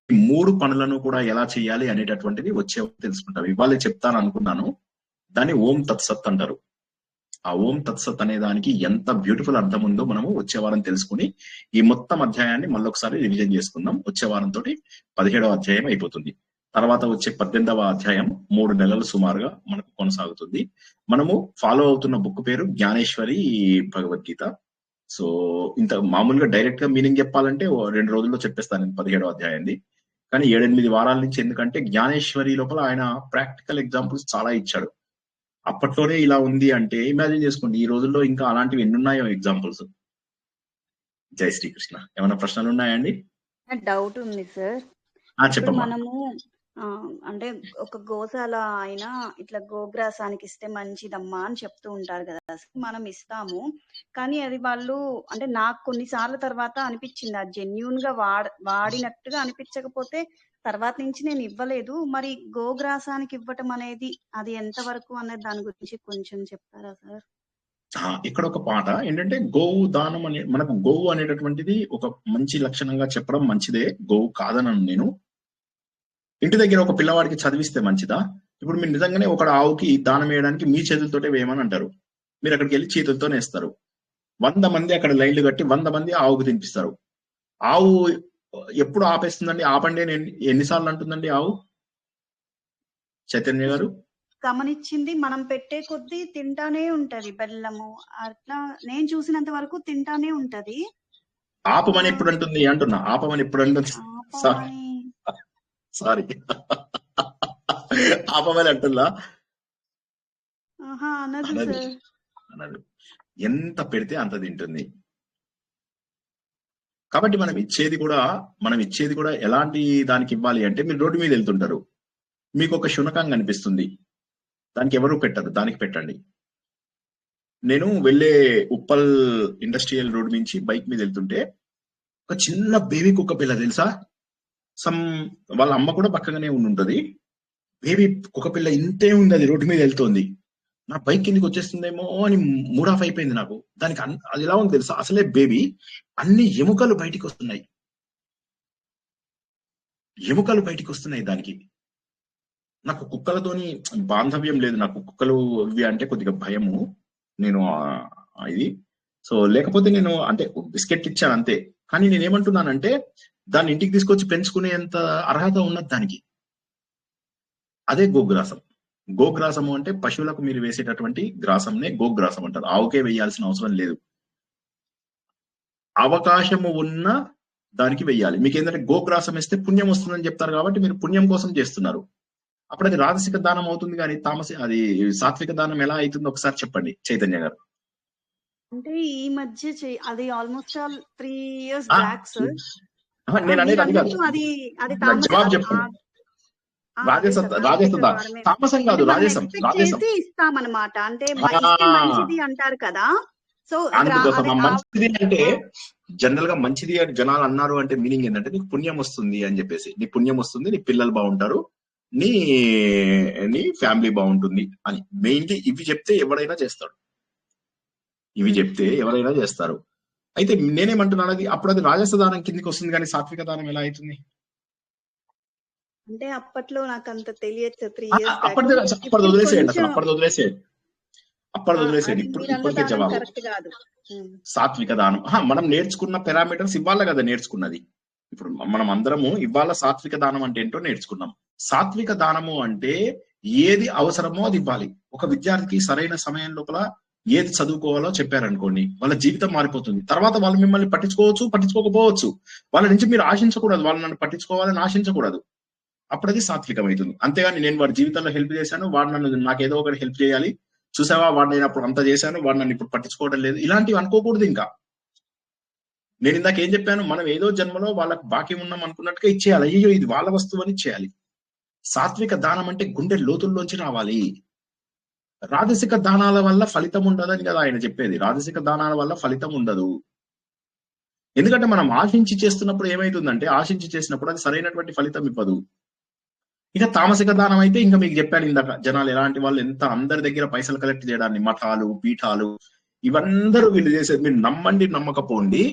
ఈ 3 పనులను కూడా ఎలా చేయాలి అనేటటువంటిది వచ్చే తెలుసుకుంటాం. ఇవాళ చెప్తాను అనుకున్నాను, దాన్ని ఓం తత్సత్ అంటారు. ఆ ఓం తత్సత్ అనే దానికి ఎంత బ్యూటిఫుల్ అర్థం ఉందో మనము వచ్చే వారం తెలుసుకుని ఈ మొత్తం అధ్యాయాన్ని మళ్ళొకసారి రివిజన్ చేసుకుందాం. వచ్చే వారంతో 17వ అధ్యాయం అయిపోతుంది. తర్వాత వచ్చే 18వ అధ్యాయం 3 నెలలు సుమారుగా మనకు కొనసాగుతుంది. మనము ఫాలో అవుతున్న బుక్ పేరు జ్ఞానేశ్వరి భగవద్గీత. సో ఇంత మామూలుగా డైరెక్ట్ గా మీనింగ్ చెప్పాలంటే 2 రోజుల్లో చెప్పేస్తాను 17వ అధ్యాయాన్ని. కానీ 7-8 వారాల నుంచి, ఎందుకంటే జ్ఞానేశ్వరి లోపల ఆయన ప్రాక్టికల్ ఎగ్జాంపుల్స్ చాలా ఇచ్చాడు. అప్పట్లోనే ఇలా ఉంది అంటే ఇమాజిన్ చేసుకోండి ఈ రోజుల్లో ఇంకా అలాంటివి ఎన్ని ఉన్నాయో ఎగ్జాంపుల్స్. జై శ్రీకృష్ణ. ఏమైనా ప్రశ్నలు ఉన్నాయండి? డౌట్ ఉంది సార్. చెప్పమ్మా. మనము అంటే ఒక గోశాల అయినా ఇట్లా గోగ్రాసానికి ఇస్తే మంచిదమ్మా అని చెప్తూ ఉంటారు కదా, మనం ఇస్తాము. కానీ అది వాళ్ళు అంటే నాకు కొన్నిసార్లు తర్వాత అనిపించింది అది జెన్యూన్ గా వాడినట్టుగా అనిపించకపోతే తర్వాత నుంచి నేను ఇవ్వలేదు. మరి గోగ్రాసానికి ఇవ్వటం అనేది అది ఎంత వరకు అనేది దాని గురించి కొంచెం చెప్తారా సార్? ఇక్కడ ఒక పాట ఏంటంటే, గోవు దానం అనే, మనకు గోవు అనేటటువంటిది ఒక మంచి లక్షణంగా చెప్పడం మంచిదే, గోవు కాదనను నేను. ఇంటి దగ్గర ఒక పిల్లవాడికి చదివిస్తే మంచిదా? ఇప్పుడు మీరు నిజంగానే ఒక ఆవుకి దానం వేయడానికి మీ చేతులతోటే వేయమని అంటారు, మీరు అక్కడికి వెళ్ళి చేతులతోనే వేస్తారు. 100 మంది అక్కడ లైన్లు కట్టి 100 మంది ఆవుకు తినిపిస్తారు. ఆవు ఎప్పుడు ఆపేస్తుందండి? ఆపండి ఎన్నిసార్లు అంటుందండి ఆవు? చైతన్య గారు గమనించింది మనం పెట్టే కొద్దీ తింటానే ఉంటది బెల్లము. అట్లా నేను చూసినంత వరకు తింటానే ఉంటది. ఆపమని ఎప్పుడు అంటుంది అంటున్నా, ఆపమని ఎప్పుడు అంటుంది? ఆపమని సారీ ఆపమని అంటుందా? అనదు అనదు సార్. అనదు. ఎంత పెడితే అంత తింటుంది. కాబట్టి మనం ఇచ్చేది కూడా ఎలాంటి దానికి ఇవ్వాలి అంటే, మీరు రోడ్డు మీద వెళ్తుంటారు, మీకు ఒక శునకం కనిపిస్తుంది, దానికి ఎవరు పెట్టరు, దానికి పెట్టండి. నేను వెళ్ళే ఉప్పల్ ఇండస్ట్రియల్ రోడ్ నుంచి బైక్ మీద వెళ్తుంటే ఒక చిన్న బేబీ కుక్క పిల్ల తెలుసా, వాళ్ళ అమ్మ కూడా పక్కగానే ఉంటది, బేబీ కుక్క పిల్ల ఇంతే ఉంది, అది రోడ్డు మీద వెళ్తోంది. నా బైక్ కిందకి వచ్చేస్తుందేమో అని మూడ్ ఆఫ్ అయిపోయింది నాకు. దానికి అది ఎలా ఉంది తెలుసా, అసలే బేబీ, అన్ని ఎముకలు బయటికి వస్తున్నాయి దానికి. నాకు కుక్కలతోని బాంధవ్యం లేదు, నాకు కుక్కలు ఇవి అంటే కొద్దిగా భయము. నేను ఇది సో లేకపోతే నేను అంటే బిస్కెట్ ఇచ్చాను అంతే. కానీ నేనేమంటున్నానంటే, దాన్ని ఇంటికి తీసుకొచ్చి పెంచుకునేంత అర్హత ఉన్నది దానికి. అదే గోగ్రాసం. గోగ్రాసము అంటే పశువులకు మీరు వేసేటటువంటి గ్రాసంనే గోగ్రాసం అంటారు. ఆవుకే వేయాల్సిన అవసరం లేదు, అవకాశము ఉన్న దానికి వెయ్యాలి. మీకు ఏంటంటే గోగ్రాసం వేస్తే పుణ్యం వస్తుందని చెప్తారు కాబట్టి మీరు పుణ్యం కోసం చేస్తున్నారు. అప్పుడు అది రాజసిక దానం అవుతుంది, కానీ అది సాత్విక దానం ఎలా అవుతుందో ఒకసారి చెప్పండి చైతన్య గారు. అంటే ఈ మధ్య అది ఆల్మోస్ట్ 3 years బ్యాక్ సార్. నేను అనేది అది కాదు, జవాబు చెప్పండి. తామసం కాదు, రాజసం ఇస్తామన్నమాట. అంటే మంచిది అంటారు కదా. సో మంచిది అంటే జనరల్ గా మంచిది అని జనాలు అన్నారు అంటే మీనింగ్ ఏంటంటే, నీకు పుణ్యం వస్తుంది అని చెప్పేసి. నీ పుణ్యం వస్తుంది, నీ పిల్లలు బాగుంటారు, నీ ఫ్యామిలీ బాగుంటుంది అని. మెయిన్లీ ఇవి చెప్తే ఎవరైనా చేస్తారు. అయితే నేనేమంటున్నాను, అది అప్పుడు అది రాజస దానం కిందికి వస్తుంది, కానీ సాత్విక దానం ఎలా అవుతుంది? అంటే అప్పట్లో నాకు అంత తెలియదు. 3 years అప్పటి వదిలేసేయండి. ఇప్పటికే జవాబు సాత్విక దానం. మనం నేర్చుకున్న పారామీటర్స్ ఇవ్వాలి కదా, నేర్చుకున్నది. ఇప్పుడు మనం అందరము ఇవాళ సాత్విక దానం అంటే ఏంటో నేర్చుకున్నాం. సాత్విక దానము అంటే ఏది అవసరమో అది ఇవ్వాలి. ఒక విద్యార్థికి సరైన సమయం లోపల ఏది చదువుకోవాలో చెప్పారనుకోండి, వాళ్ళ జీవితం మారిపోతుంది. తర్వాత వాళ్ళు మిమ్మల్ని పట్టించుకోవచ్చు, పట్టించుకోకపోవచ్చు. వాళ్ళ నుంచి మీరు ఆశించకూడదు, వాళ్ళు నన్ను పట్టించుకోవాలని ఆశించకూడదు. అప్పుడు అది సాత్వికం అవుతుంది. అంతేగాని నేను వాడి జీవితంలో హెల్ప్ చేశాను, వాడు నన్ను నాకేదో ఒకటి హెల్ప్ చేయాలి, చూసావా వాడు నేను అప్పుడు అంత చేశాను, వాడు నన్ను ఇప్పుడు పట్టించుకోవడం లేదు, ఇలాంటివి అనుకోకూడదు. ఇంకా నేను ఇందాక ఏం చెప్పాను, మనం ఏదో జన్మలో వాళ్ళకి బాకీ ఉన్నాం అనుకున్నట్టుగా ఇచ్చేయాలి. అయ్యో ఇది వాళ్ళ వస్తువు అని ఇచ్చేయాలి. సాత్విక దానం అంటే గుండె లోతుల్లోంచి రావాలి. రాజసిక దానాల వల్ల ఫలితం ఉండదని కదా ఆయన చెప్పేది. రాజసిక దానాల వల్ల ఫలితం ఉండదు. ఎందుకంటే మనం ఆశించి చేస్తున్నప్పుడు ఏమైతుందంటే, ఆశించి చేసినప్పుడు అది సరైనటువంటి ఫలితం ఇవ్వదు. ఇక తామసిక దానం అయితే ఇంకా మీకు చెప్పాను ఇందాక, జనాలు ఎలాంటి వాళ్ళు, ఎంత అందరి దగ్గర పైసలు కలెక్ట్ చేయడాన్ని, మఠాలు, పీఠాలు, ఇవందరూ వీళ్ళు చేసేది. మీరు నమ్మండి నమ్మకపోండి,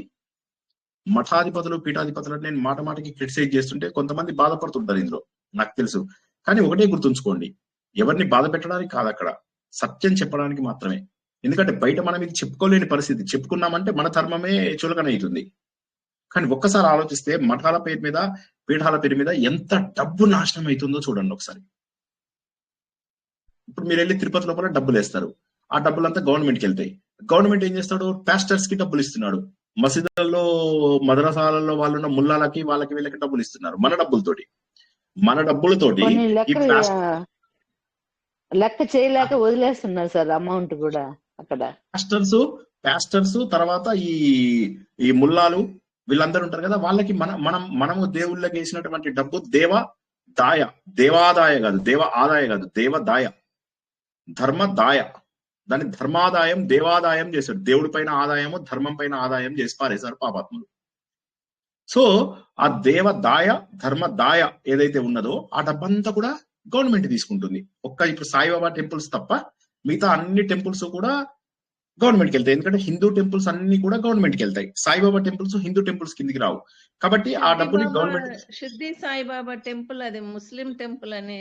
మఠాధిపతులు, పీఠాధిపతులు నేను మాటకి క్రిటిసైజ్ చేస్తుంటే కొంతమంది బాధపడుతుంటారు ఇందులో, నాకు తెలుసు. కానీ ఒకటే గుర్తుంచుకోండి, ఎవరిని బాధ పెట్టడానికి కాదు, అక్కడ సత్యం చెప్పడానికి మాత్రమే. ఎందుకంటే బయట మనం ఇది చెప్పుకోలేని పరిస్థితి, చెప్పుకున్నామంటే మన ధర్మమే చులకనవుతుంది. కానీ ఒక్కసారి ఆలోచిస్తే మఠాల పేరు మీద, పీఠాల పేరు మీద ఎంత డబ్బు నాశనం అవుతుందో చూడండి ఒకసారి. ఇప్పుడు మీరు వెళ్ళి తిరుపతి లోపల డబ్బులు వేస్తారు, ఆ డబ్బులంతా గవర్నమెంట్కి వెళ్తాయి. గవర్నమెంట్ ఏం చేస్తాడు, పాస్టర్స్ కి డబ్బులు ఇస్తున్నాడు, మసీదులలో, మదరసాలలో వాళ్ళున్న ముల్లాలకి, వాళ్ళకి వీళ్ళకి డబ్బులు ఇస్తున్నారు. మన డబ్బులతోటి లెక్క చేయలేక వదిలేస్తున్నారు సార్ అమౌంట్ కూడా. అక్కడ పాస్టర్స్ తర్వాత ఈ ముల్లాలు వీళ్ళందరూ ఉంటారు కదా, వాళ్ళకి మనము దేవుళ్ళకి వేసినటువంటి డబ్బు దేవాదాయ కాదు, దేవదాయ, ధర్మదాయ. దాన్ని ధర్మాదాయం, దేవాదాయం చేశాడు. దేవుడి పైన ఆదాయము, ధర్మం పైన ఆదాయం చేసి పారేశారు పాపాత్ములు. సో ఆ దేవదాయ, ధర్మదాయ ఏదైతే ఉన్నదో ఆ డబ్బంతా కూడా గవర్నమెంట్ తీసుకుంటుంది. ఇప్పుడు సాయిబాబా టెంపుల్స్ తప్ప మిగతా అన్ని టెంపుల్స్ కూడా గవర్నమెంట్కి వెళ్తాయి. ఎందుకంటే హిందూ టెంపుల్స్ అన్ని కూడా గవర్నమెంట్కి వెళ్తాయి. సాయిబాబా టెంపుల్స్ హిందూ టెంపుల్స్ కిందికి రావు. కాబట్టి ఆ డబ్బుని గవర్నమెంట్, షిర్డీ సాయిబాబా టెంపుల్ అది ముస్లిం టెంపుల్ అని,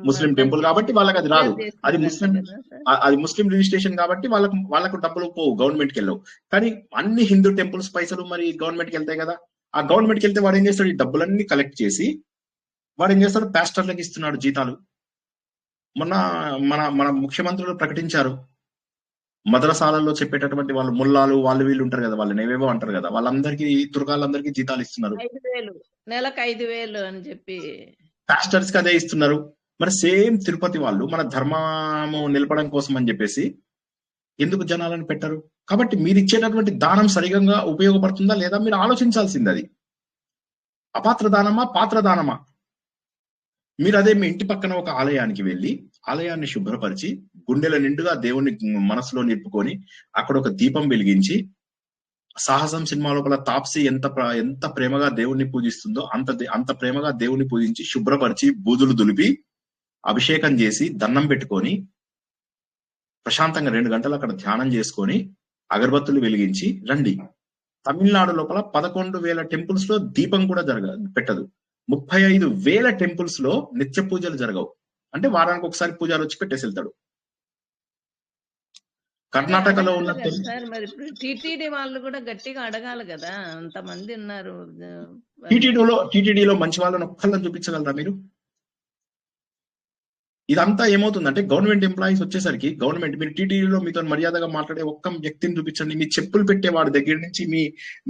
ముస్లిం టెంపుల్ కాబట్టి వాళ్ళకి అది రాదు. అది ముస్లిం రిజిస్ట్రేషన్ కాబట్టి వాళ్ళకు డబ్బులు పోవు, గవర్నమెంట్కి వెళ్ళవు. కానీ అన్ని హిందూ టెంపుల్స్ పైసలు మరి గవర్నమెంట్కి వెళ్తాయి కదా. ఆ గవర్నమెంట్కి వెళ్తే వాడు ఏం చేస్తాడు, ఈ డబ్బులన్నీ కలెక్ట్ చేసి వాడు ఏం చేస్తాడు, పాస్టర్లకు ఇస్తున్నాడు జీతాలు. మొన్న మన మన ముఖ్యమంత్రులు ప్రకటించారు, మద్రసాలలో చెప్పేటటువంటి వాళ్ళు ముల్లాలు వాళ్ళు వీళ్ళు ఉంటారు కదా, వాళ్ళని ఏవేవో అంటారు కదా, వాళ్ళందరికీ తుర్కాలందరికీ జీతాలు ఇస్తున్నారు, 5,000 నెలకు 5,000 అని చెప్పి పాస్టర్స్ కి అదే ఇస్తున్నారు. మరి సేమ్ తిరుపతి వాళ్ళు మన ధర్మము నిలపడం కోసం అని చెప్పేసి ఎందుకు జనాలను పెట్టరు? కాబట్టి మీరు ఇచ్చేటటువంటి దానం సరిగా ఉపయోగపడుతుందా లేదా మీరు ఆలోచించాల్సింది. అది అపాత్ర దానమా పాత్ర దానమా? మీరు అదే మీ ఇంటి పక్కన ఒక ఆలయానికి వెళ్ళి ఆలయాన్ని శుభ్రపరిచి గుండెల నిండుగా దేవుని మనసులో నింపుకొని అక్కడ ఒక దీపం వెలిగించి, సాహసం సినిమా లోపల తాప్సీ ఎంత ప్రేమగా దేవుణ్ణి పూజిస్తుందో అంత ప్రేమగా దేవుణ్ణి పూజించి శుభ్రపరిచి బూజులు దులిపి అభిషేకం చేసి దండం పెట్టుకొని ప్రశాంతంగా 2 గంటలు అక్కడ ధ్యానం చేసుకొని అగరబత్తులు వెలిగించి రండి. తమిళనాడు లోపల 11,000 టెంపుల్స్ లో దీపం కూడా పెట్టదు. 35,000 టెంపుల్స్ లో నిత్య పూజలు జరగవు. అంటే వారానికి ఒకసారి పూజలు వచ్చి పెట్టేసి వెళ్తాడు. కర్ణాటకలో ఉన్న సార్ మరి ఇప్పుడు టీటీడీ వాళ్ళు కూడా గట్టిగా అడగాలి కదా, అంతమంది ఉన్నారు. టీటీడీలో మంచి వాళ్ళని ఒక్కళ్ళని చూపించగలరా మీరు? ఇదంతా ఏమవుతుందంటే గవర్నమెంట్ ఎంప్లాయీస్ వచ్చేసరికి గవర్నమెంట్, మీరు టీటీడీలో మీతో మర్యాదగా మాట్లాడే ఒక్క వ్యక్తిని చూపించండి, మీ చెప్పులు పెట్టే వాడి దగ్గర నుంచి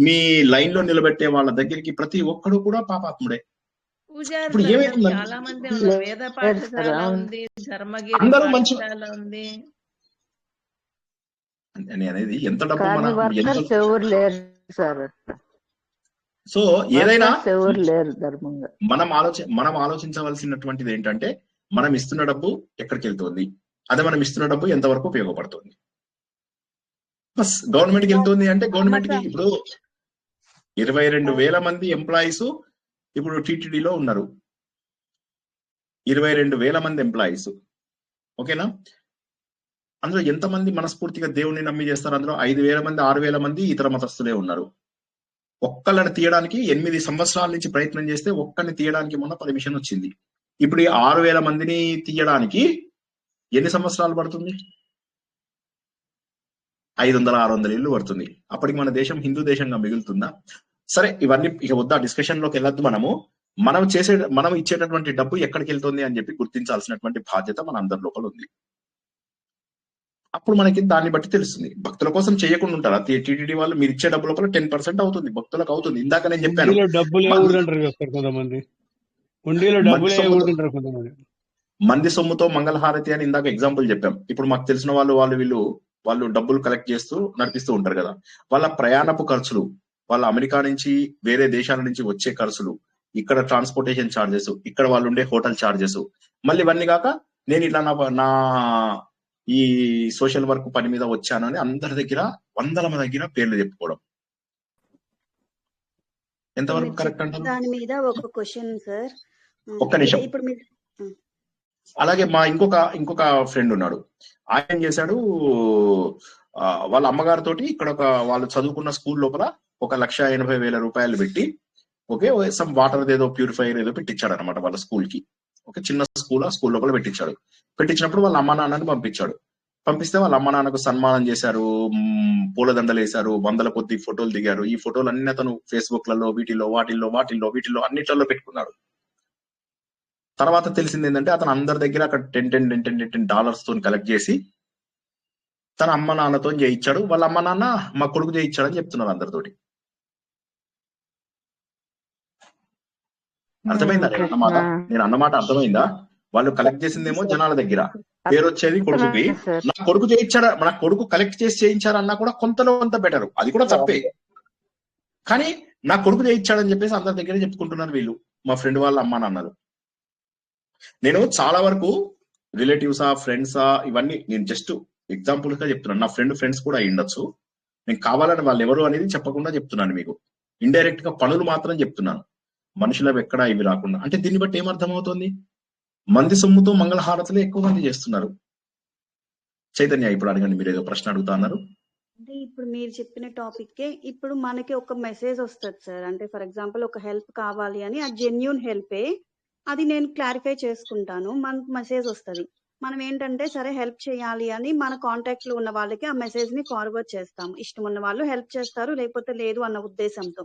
మీ లైన్ లో నిలబెట్టే వాళ్ళ దగ్గరికి ప్రతి ఒక్కడు కూడా పాపాత్ముడే. ఇప్పుడు ఏమైతుందంటే చాలా మంది ఉన్నారు, వేద పాఠశాల ఉంది, ధర్మగిరి అందరూ మంచి పాఠశాల ఉంది. అనేది ఎంత డబ్బు కానీ వర్కర్స్ ఎవరు లేరు సార్. సో ఏదైనా ఎవరు లేరు ధర్మంగా. మనం ఆలోచించవలసినటువంటిది ఏంటంటే మనం ఇస్తున్న డబ్బు ఎక్కడికి వెళ్తుంది, అదే మనం ఇస్తున్న డబ్బు ఎంతవరకు ఉపయోగపడుతుంది. బస్ గవర్నమెంట్ కి వెళ్తుంది అంటే గవర్నమెంట్ కి ఇప్పుడు 22,000 మంది ఎంప్లాయీస్ ఇప్పుడు టీటీడీలో ఉన్నారు. 22,000 మంది ఎంప్లాయీస్, ఓకేనా? అందులో ఎంతమంది మనస్ఫూర్తిగా దేవుణ్ణి నమ్మి చేస్తారు? అందులో 5,000 మంది 6,000 మంది ఇతర మతస్థులే ఉన్నారు. ఒక్కళ్ళని తీయడానికి 8 సంవత్సరాల నుంచి ప్రయత్నం చేస్తే ఒక్కరిని తీయడానికి మొన్న పర్మిషన్ వచ్చింది. ఇప్పుడు ఈ 6,000 మందిని తీయడానికి ఎన్ని సంవత్సరాలు పడుతుంది? 500-600 ఏళ్ళు పడుతుంది. అప్పటికి మన దేశం హిందూ దేశంగా మిగులుతుందా? సరే, ఇవన్నీ ఇక వద్దా, డిస్కషన్ లోకి వెళ్ళొద్దు. మనం ఇచ్చేటటువంటి డబ్బు ఎక్కడికి వెళ్తుంది అని చెప్పి గుర్తించాల్సినటువంటి బాధ్యత మన అందరి లోపల ఉంది. అప్పుడు మనకి దాన్ని బట్టి తెలుస్తుంది. భక్తుల కోసం చేయకుండా ఉంటారా టీటీడీ వాళ్ళు? మీరు ఇచ్చే డబ్బు లోపల 10% అవుతుంది, భక్తులకు అవుతుంది. ఇందాక నేను చెప్పాను, మంది సొమ్ముతో మంగళహారతి అని ఇందాక ఎగ్జాంపుల్ చెప్పాం. ఇప్పుడు మాకు తెలిసిన వాళ్ళు డబ్బులు కలెక్ట్ చేస్తూ నడిపిస్తూ ఉంటారు కదా, వాళ్ళ ప్రయాణపు ఖర్చులు, వాళ్ళ అమెరికా నుంచి వేరే దేశాల నుంచి వచ్చే ఖర్చులు, ఇక్కడ ట్రాన్స్పోర్టేషన్ ఛార్జెస్, ఇక్కడ వాళ్ళు ఉండే హోటల్ ఛార్జెస్, మళ్ళీ ఇవన్నీ కాక నేను ఇట్లా నా ఈ సోషల్ వర్క్ పని మీద వచ్చాను అని అందరి దగ్గర 100 దగ్గర పేర్లు చెప్పుకోవడం ఎంతవరకు కరెక్ట్ అంటారు? దాని మీద ఒక క్వశ్చన్ సార్, ఒక్క నిమిషం. ఇప్పుడు మీరు అలాగే మా ఇంకొక ఫ్రెండ్ ఉన్నాడు. ఆయన ఏం చేశాడు, వాళ్ళ అమ్మగారితోటి ఇక్కడ వాళ్ళు చదువుకున్న స్కూల్ లోపల 1,80,000 రూపాయలు పెట్టి ఓకే సమ్ వాటర్ ఏదో ప్యూరిఫైర్ ఏదో పెట్టించాడు అనమాట వాళ్ళ స్కూల్ కి. ఒక చిన్న స్కూల్, ఆ స్కూల్ లోపల పెట్టించినప్పుడు వాళ్ళ అమ్మ నాన్నని పంపిస్తే వాళ్ళ అమ్మ నాన్నకు సన్మానం చేశారు, పూలదండలు వేశారు, 100 కొద్ది ఫోటోలు దిగారు. ఈ ఫోటోలు అన్ని అతను ఫేస్బుక్ లలో వీటిల్లో అన్నిట్లలో పెట్టుకున్నాడు. తర్వాత తెలిసింది ఏంటంటే అతను అందరి దగ్గర అక్కడ $10 తో కలెక్ట్ చేసి తన అమ్మ నాన్నతో చేయించాడు. వాళ్ళ అమ్మ నాన్న మా కొడుకు చేయించాడు అని చెప్తున్నారు అందరితోటి. అర్థమైందా నేను అన్నమాట అర్థమైందా? వాళ్ళు కలెక్ట్ చేసిందేమో జనాల దగ్గర, పేరు వచ్చేది కొడుకుకి. నా కొడుకు చేయించాడా, నా కొడుకు కలెక్ట్ చేసి చేయించారన్నా కూడా కొంతలో కొంత బెటర్, అది కూడా తప్పే. కానీ నా కొడుకు చేయించాడని చెప్పేసి అందరి దగ్గర చెప్పుకుంటున్నారు వీళ్ళు, మా ఫ్రెండ్ వాళ్ళ అమ్మా నాన్నలు. నేను చాలా వరకు రిలేటివ్సా ఫ్రెండ్సా ఇవన్నీ నేను జస్ట్ ఎగ్జాంపుల్ గా చెప్తున్నాను. నా ఫ్రెండ్స్ కూడా అయ్యుండొచ్చు. నేను కావాలని వాళ్ళు ఎవరు అనేది చెప్పకుండా చెప్తున్నాను మీకు. ఇండైరెక్ట్ గా పనులు మాత్రం చెప్తున్నాను, మనుషులకు ఎక్కడ ఇవి రాకుండా. అంటే దీన్ని బట్టి ఏమర్థమవుతుంది? మంది సొమ్ముతో మంగళహారతులు ఎక్కువ మంది చేస్తున్నారు. చైతన్య, ఇప్పుడు అడగండి, మీరు ఏదో ప్రశ్న అడుగుతా అన్నారు. అంటే ఇప్పుడు మీరు చెప్పిన టాపిక్ ఇప్పుడు మనకి ఒక మెసేజ్ వస్తుంది సార్. అంటే ఫర్ ఎగ్జాంపుల్ ఒక హెల్ప్ కావాలి అని, ఆ జెన్యూన్ హెల్పే అది నేను క్లారిఫై చేసుకుంటాను, మనకు మెసేజ్ వస్తుంది. మనం ఏంటంటే సరే హెల్ప్ చేయాలి అని మన కాంటాక్ట్ లో ఉన్న వాళ్ళకి ఆ మెసేజ్ ని ఫార్వర్డ్ చేస్తాము. ఇష్టం ఉన్న వాళ్ళు హెల్ప్ చేస్తారు, లేకపోతే లేదు అన్న ఉద్దేశంతో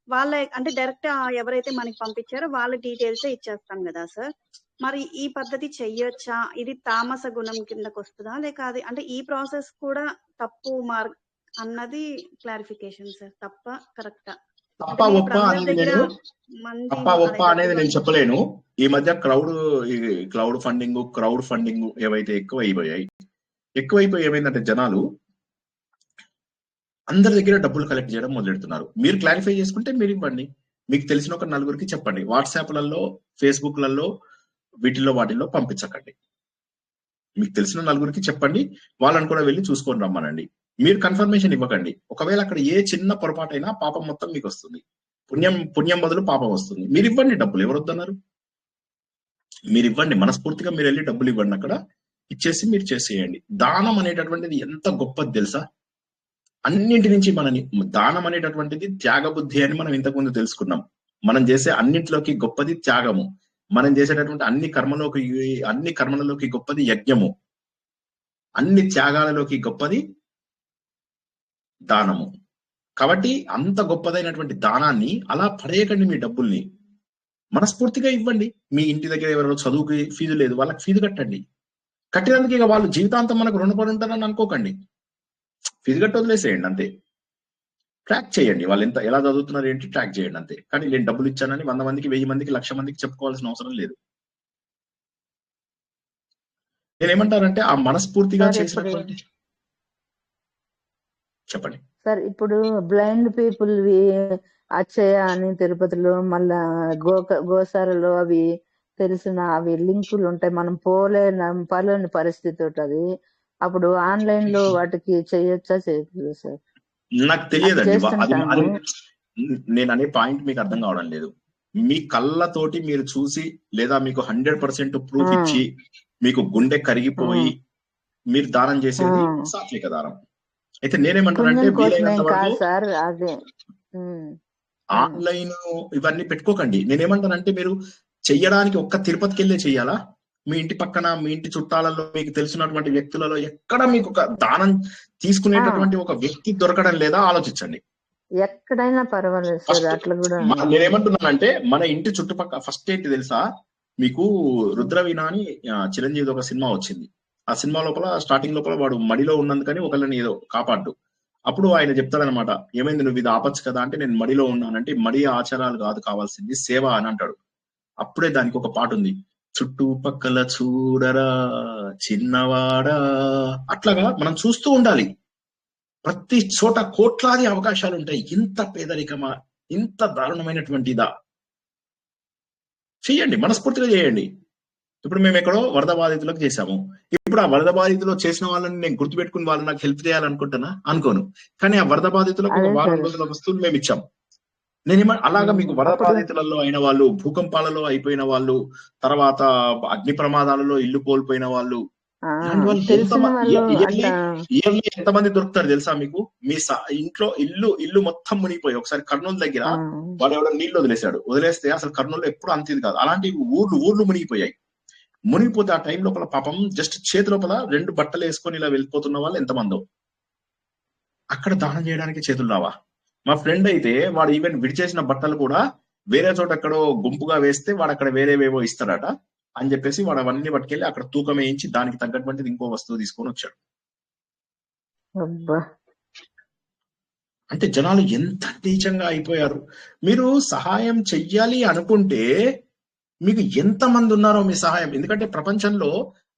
వాళ్ళ అంటే డైరెక్ట్ ఎవరైతే మనకి పంపించారో వాళ్ళ డీటెయిల్స్ ఇచ్చేస్తాం కదా సార్. మరి ఈ పద్ధతి చెయ్యొచ్చా? ఇది తామస గుణం కిందకు వస్తుందా? లేక అది అంటే ఈ ప్రాసెస్ కూడా తప్పు అన్నది క్లారిఫికేషన్ సార్. తప్ప కరెక్టా? తప్ప అంటే ఒప్ప ఇప్పుడు అందరి అనేది దగ్గర నేను మంది తప్ప ఒప్ప అదే అనేది డబ్బులు నేను చెప్పలేను. ఈ మధ్య క్రౌడ్ ఫండింగ్ ఏవైతే ఎక్కువైపోయి ఏమైందంటే జనాలు అందరి దగ్గర డబ్బులు కలెక్ట్ చేయడం మొదలెడుతున్నారు. మీరు క్లారిఫై చేసుకుంటే మీరు ఇవ్వండి. మీకు తెలిసిన ఒక నలుగురికి చెప్పండి. వాట్సాప్లలో, ఫేస్బుక్లలో, వాటిల్లో పంపించకండి. మీకు తెలిసిన నలుగురికి చెప్పండి. వాళ్ళని కూడా వెళ్ళి చూసుకొని రమ్మనండి. మీరు కన్ఫర్మేషన్ ఇవ్వకండి. ఒకవేళ అక్కడ ఏ చిన్న పొరపాటైనా పాపం మొత్తం మీకు వస్తుంది. పుణ్యం బదులు పాపం వస్తుంది. మీరు ఇవ్వండి డబ్బులు. ఎవరు వద్దన్నారు? మీరు ఇవ్వండి. మనస్ఫూర్తిగా మీరు వెళ్ళి డబ్బులు ఇవ్వండి. అక్కడ ఇచ్చేసి మీరు చేసేయండి. దానం అనేటటువంటిది ఎంత గొప్పది తెలుసా? అన్నింటి నుంచి దానం అనేటటువంటిది త్యాగబుద్ధి అని మనం ఇంతకుముందు తెలుసుకున్నాం. మనం చేసే అన్నింటిలోకి గొప్పది త్యాగము. మనం చేసేటటువంటి అన్ని కర్మలలోకి గొప్పది యజ్ఞము. అన్ని త్యాగాలలోకి గొప్పది దానము. కాబట్టి అంత గొప్పదైనటువంటి దానాన్ని అలా పడేయకండి. మీ డబ్బుల్ని మనస్ఫూర్తిగా ఇవ్వండి. మీ ఇంటి దగ్గర ఎవరో చదువుకి ఫీజు లేదు, వాళ్ళకి ఫీజు కట్టండి. కట్టినందుకు ఇక వాళ్ళు జీవితాంతం మనకు రుణపడి ఉంటారని అనుకోకండి. ఫీజు కట్టి వదిలేసేయండి అంతే. ట్రాక్ చేయండి వాళ్ళు ఎలా చదువుతున్నారు ఏంటి ట్రాక్ చేయండి అంతే. కానీ నేను డబ్బులు ఇచ్చానని 100 మందికి, 1000 మందికి, 1,00,000 మందికి చెప్పుకోవాల్సిన అవసరం లేదు. నేనేమంటానంటే ఆ మనస్ఫూర్తిగా చేసినటువంటి చెప్పండి సార్. ఇప్పుడు బ్లైండ్ పీపుల్ అక్షయ అని తిరుపతిలో, మళ్ళా గోసారలో అవి తెలిసిన అవి లింకులు ఉంటాయి. మనం పోలేని పరిస్థితి ఉంటుంది. అప్పుడు ఆన్లైన్ లో వాటికి చేయొచ్చా చేయకూడదు సార్? నాకు తెలియదండి. నేను అనే పాయింట్ మీకు అర్థం కావడం లేదు. మీ కళ్ళతోటి మీరు చూసి లేదా మీకు 100% ప్రూఫ్ ఇచ్చి మీకు గుండె కరిగిపోయి మీరు దానం చేసేది సాత్విక దానం. అయితే నేనేమంటానంటే వీలైనంత వరకు ఆన్లైన్ ఇవన్నీ పెట్టుకోకండి. నేనేమంటానంటే మీరు చెయ్యడానికి ఒక్క తిరుపతికి వెళ్ళే చెయ్యాలా? మీ ఇంటి పక్కన, మీ ఇంటి చుట్టాలలో, మీకు తెలిసినటువంటి వ్యక్తులలో ఎక్కడ మీకు ఒక దానం తీసుకునేటటువంటి ఒక వ్యక్తి దొరకడం లేదా ఆలోచించండి. ఎక్కడైనా పర్వాలేదు సార్. అట్లా కూడా నేనేమంటున్నానంటే మన ఇంటి చుట్టుపక్కల ఫస్ట్ ఏంటి తెలుసా మీకు? రుద్రవీణ అని చిరంజీవి ఒక సినిమా వచ్చింది. ఆ సినిమా లోపల స్టార్టింగ్ లోపల వాడు మడిలో ఉన్నందుకని ఒకళ్ళని ఏదో కాపాడు. అప్పుడు ఆయన చెప్తాడనమాట, ఏమైంది నువ్వు ఇది ఆపచ్చు కదా అంటే, నేను మడిలో ఉన్నానంటే మడి ఆచారాలు కాదు కావాల్సింది సేవ అని అంటాడు. అప్పుడే దానికి ఒక పాట ఉంది, చుట్టుపక్కల చూడరా చిన్నవాడా. అట్లాగా మనం చూస్తూ ఉండాలి. ప్రతి చోట కోట్లాది అవకాశాలు ఉంటాయి. ఇంత పేదరికమా, ఇంత దారుణమైనటువంటిదా? చెయ్యండి, మనస్ఫూర్తిగా చేయండి. ఇప్పుడు మేము ఎక్కడో వరద బాధితులకు చేశాము. ఇప్పుడు ఆ వరద బాధితులు చేసిన వాళ్ళని నేను గుర్తుపెట్టుకుని వాళ్ళు నాకు హెల్ప్ చేయాలనుకుంటున్నా? అనుకోను. కానీ ఆ వరద బాధితులకు ఒక వారం రోజుల వస్తువులు మేము ఇచ్చాం. అలాగా మీకు వరద బాధితులలో అయిన వాళ్ళు, భూకంపాలలో అయిపోయిన వాళ్ళు, తర్వాత అగ్ని ప్రమాదాలలో ఇల్లు కోల్పోయిన వాళ్ళు, ఎంతమంది దొరుకుతారు తెలుసా మీకు? మీ ఇంట్లో ఇల్లు మొత్తం మునిగిపోయి, ఒకసారి కర్నూలు దగ్గర వాడు ఎవడో నీళ్లు వదిలేస్తే అసలు కర్నూలు ఎప్పుడు అంతేది కాదు. అలాంటి ఊర్లు మునిగిపోయాయి. మునిగిపోతే ఆ టైం లోపల పాపం జస్ట్ చేతి లోపల 2 బట్టలు వేసుకొని ఇలా వెళ్ళిపోతున్న వాళ్ళు ఎంతమందో. అక్కడ దానం చేయడానికి చేతులు రావా? మా ఫ్రెండ్ అయితే వాడు ఈవెన్ విడిచేసిన బట్టలు కూడా వేరే చోట ఎక్కడో గుంపుగా వేస్తే వాడు అక్కడ వేరేవేవో ఇస్తాడట అని చెప్పేసి వాడు అవన్నీ పట్టుకెళ్ళి అక్కడ తూకం వేయించి దానికి తగ్గటువంటిది ఇంకో వస్తువు తీసుకొని వచ్చాడు. అంటే జనాలు ఎంత నీచంగా అయిపోయారు. మీరు సహాయం చెయ్యాలి అనుకుంటే మీకు ఎంత మంది ఉన్నారో మీ సహాయం. ఎందుకంటే ప్రపంచంలో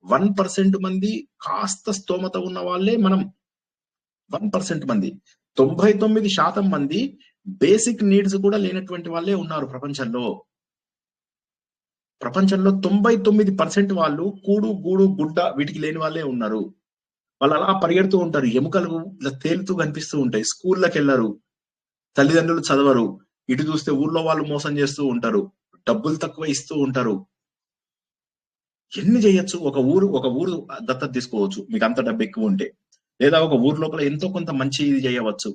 1% మంది కాస్త స్తోమత ఉన్న వాళ్ళే మనం. 1% మంది, 99% మంది బేసిక్ నీడ్స్ కూడా లేనటువంటి వాళ్ళే ఉన్నారు ప్రపంచంలో. 99% వాళ్ళు కూడు గూడు గుడ్డ వీటికి లేని వాళ్ళే ఉన్నారు. వాళ్ళు అలా పరిగెడుతూ ఉంటారు. ఎముకలు ఇలా తేలుతూ కనిపిస్తూ ఉంటాయి. స్కూళ్ళకి వెళ్ళరు, తల్లిదండ్రులు చదవరు. ఇటు చూస్తే ఊర్లో వాళ్ళు మోసం చేస్తూ ఉంటారు, డబ్బులు తక్కువ ఇస్తూ ఉంటారు. ఎన్ని చేయొచ్చు? ఒక ఊరు దత్తత తీసుకోవచ్చు మీకు అంత డబ్బు ఎక్కువ ఉంటే, లేదా ఒక ఊరు లోపల ఎంతో కొంత మంచి ఇది చేయవచ్చు.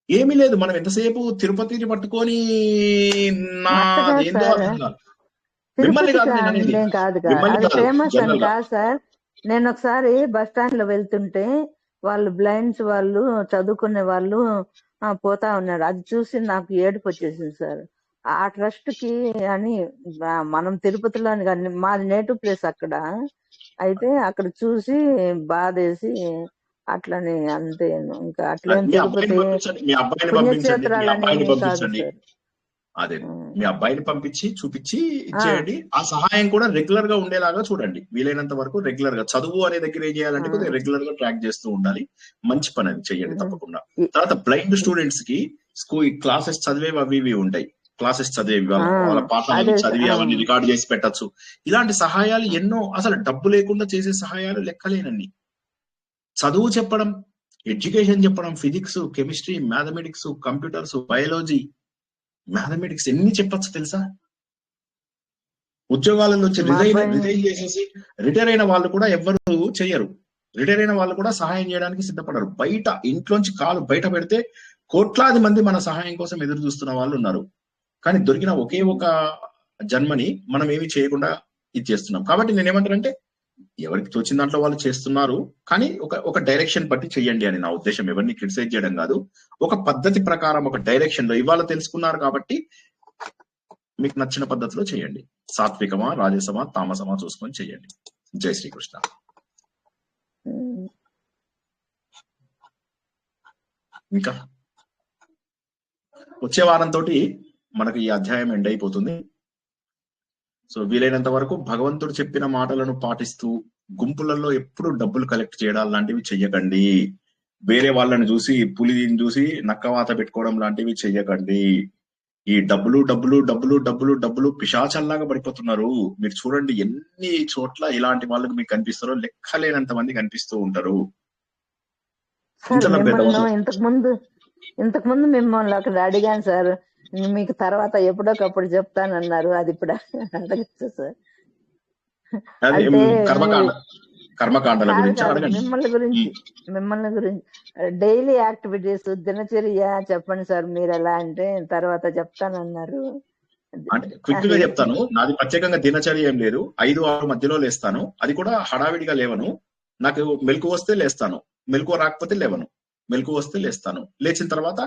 ఏమీ లేదు. మనం ఎంతసేపు తిరుపతిని పట్టుకొని మిమ్మల్ని కాదు సార్. నేను ఒకసారి బస్ స్టాండ్ లో వెళ్తుంటే వాళ్ళు బ్లైండ్స్ వాళ్ళు చదువుకునే వాళ్ళు పోతా ఉన్నారు. అది చూసి నాకు ఏడుపు వచ్చేసింది సార్. ఆ ట్రస్ట్ కి అని మనం తిరుపతిలోని కానీ మాది నేటివ్ ప్లేస్ అక్కడ. అయితే అక్కడ చూసి బాధేసి అట్లని అంతే. ఇంకా అట్లేం మీ అబ్బాయిని తిరుపతి పంపించండి, మీ అబ్బాయిని పంపించండి, మీ పుణ్యక్షేత్రాలని అబ్బాయిని ఏమీ కాదు పంపించండి. సార్. అదే మీ అబ్బాయిని పంపించి చూపించి ఆ, ఇచ్చేయండి. ఆ సహాయం కూడా రెగ్యులర్ గా ఉండేలాగా చూడండి. వీలైనంత వరకు రెగ్యులర్ గా చదువు అనే దగ్గర ఏం ఆ, చేయాలంటే కొద్దిగా రెగ్యులర్ గా ట్రాక్ చేస్తూ ఉండాలి. మంచి పని అది చెయ్యండి ఉమ్, తప్పకుండా. ఈ- తర్వాత బ్లైండ్ స్టూడెంట్స్ కి స్కూల్ క్లాసెస్ చదివేవి అవి ఇవి ఉంటాయి. క్లాసెస్ చదివేవి ఆ, వాళ్ళ పాఠాలను అదే చదివి ఆ, అవన్నీ రికార్డ్ చేసి పెట్టచ్చు. ఇలాంటి సహాయాలు ఎన్నో, అసలు డబ్బు లేకుండా చేసే సహాయాలు లెక్కలేనన్ని. చదువు చెప్పడం, ఎడ్యుకేషన్ చెప్పడం, physics, chemistry, mathematics, computers, biology, mathematics ఎన్ని చెప్పచ్చు తెలుసా? ఉద్యోగాల నుంచి మా అబ్బాయి రిజైన్ చేసేసి రిటైర్ అయిన వాళ్ళు కూడా ఎవ్వరు చేయరు. రిటైర్ అయిన వాళ్ళు కూడా సహాయం చేయడానికి సిద్ధపడరు. బయట ఇంట్లోంచి కాలు బయట పెడితే కోట్లాది మంది మన సహాయం కోసం ఎదురు చూస్తున్న వాళ్ళు ఉన్నారు. కానీ దొరికిన ఒకే ఒక జన్మని మనం ఏమి చేయకుండా ఇది చేస్తున్నాం. కాబట్టి నేనేమంటానంటే ఎవరికి తోచిన దాంట్లో వాళ్ళు చేస్తున్నారు, కానీ ఒక డైరెక్షన్ బట్టి చెయ్యండి అని నా ఉద్దేశం. ఎవరిని క్రిటిసైజ్ చేయడం కాదు. ఒక పద్ధతి ప్రకారం ఒక డైరెక్షన్ లో ఇవాళ తెలుసుకున్నారు కాబట్టి మీకు నచ్చిన పద్ధతిలో చేయండి. సాత్వికమా, రాజసమా, తామసమా చూసుకొని చేయండి. జై శ్రీకృష్ణ. ఇంకా వచ్చే వారంతో మనకు ఈ అధ్యాయం ఎండ్ అయిపోతుంది. సో వీలైనంత వరకు భగవంతుడు చెప్పిన మాటలను పాటిస్తూ గుంపులలో ఎప్పుడు డబ్బులు కలెక్ట్ చేయడం లాంటివి చెయ్యకండి. వేరే వాళ్ళని చూసి పులిని చూసి నక్కవాత పెట్టుకోవడం లాంటివి చెయ్యకండి. ఈ డబ్బులు డబ్బులు డబ్బులు డబ్బులు డబ్బులు పిశాచల్లాగా పడిపోతున్నారు. మీరు చూడండి ఎన్ని చోట్ల ఇలాంటి వాళ్ళకి మీకు కనిపిస్తారో లెక్కలేనంత మంది కనిపిస్తూ ఉంటారు. సార్ ఇంతలో మిమ్మల్ని ఇంతకు ముందు మిమ్మల్ని అక్కడ అడిగాను సార్, మీకు తర్వాత ఎప్పుడోకప్పుడు చెప్తానన్నారు. అది ఇప్పుడు అడగచ్చు సార్. అదే అంటే కర్మకాండల కాదు గురించి కాదు, అడగండి. మిమ్మల్ని గురించి డైలీ యాక్టివిటీస్ దినచర్య చెప్పండి సార్ మీరు ఎలా అంటే తర్వాత చెప్తానన్నారు. అంటే క్విక్ గా చెప్తాను. నాది ప్రత్యేకంగా దినచర్య ఏం లేదు. 5-6 మధ్యలో లేస్తాను. అది కూడా హడావిడిగా లేవను. నాకు మెలకు వస్తే లేస్తాను, మెలకు రాకపోతే లేవను. మెలకు వస్తే లేస్తాను. లేచిన తర్వాత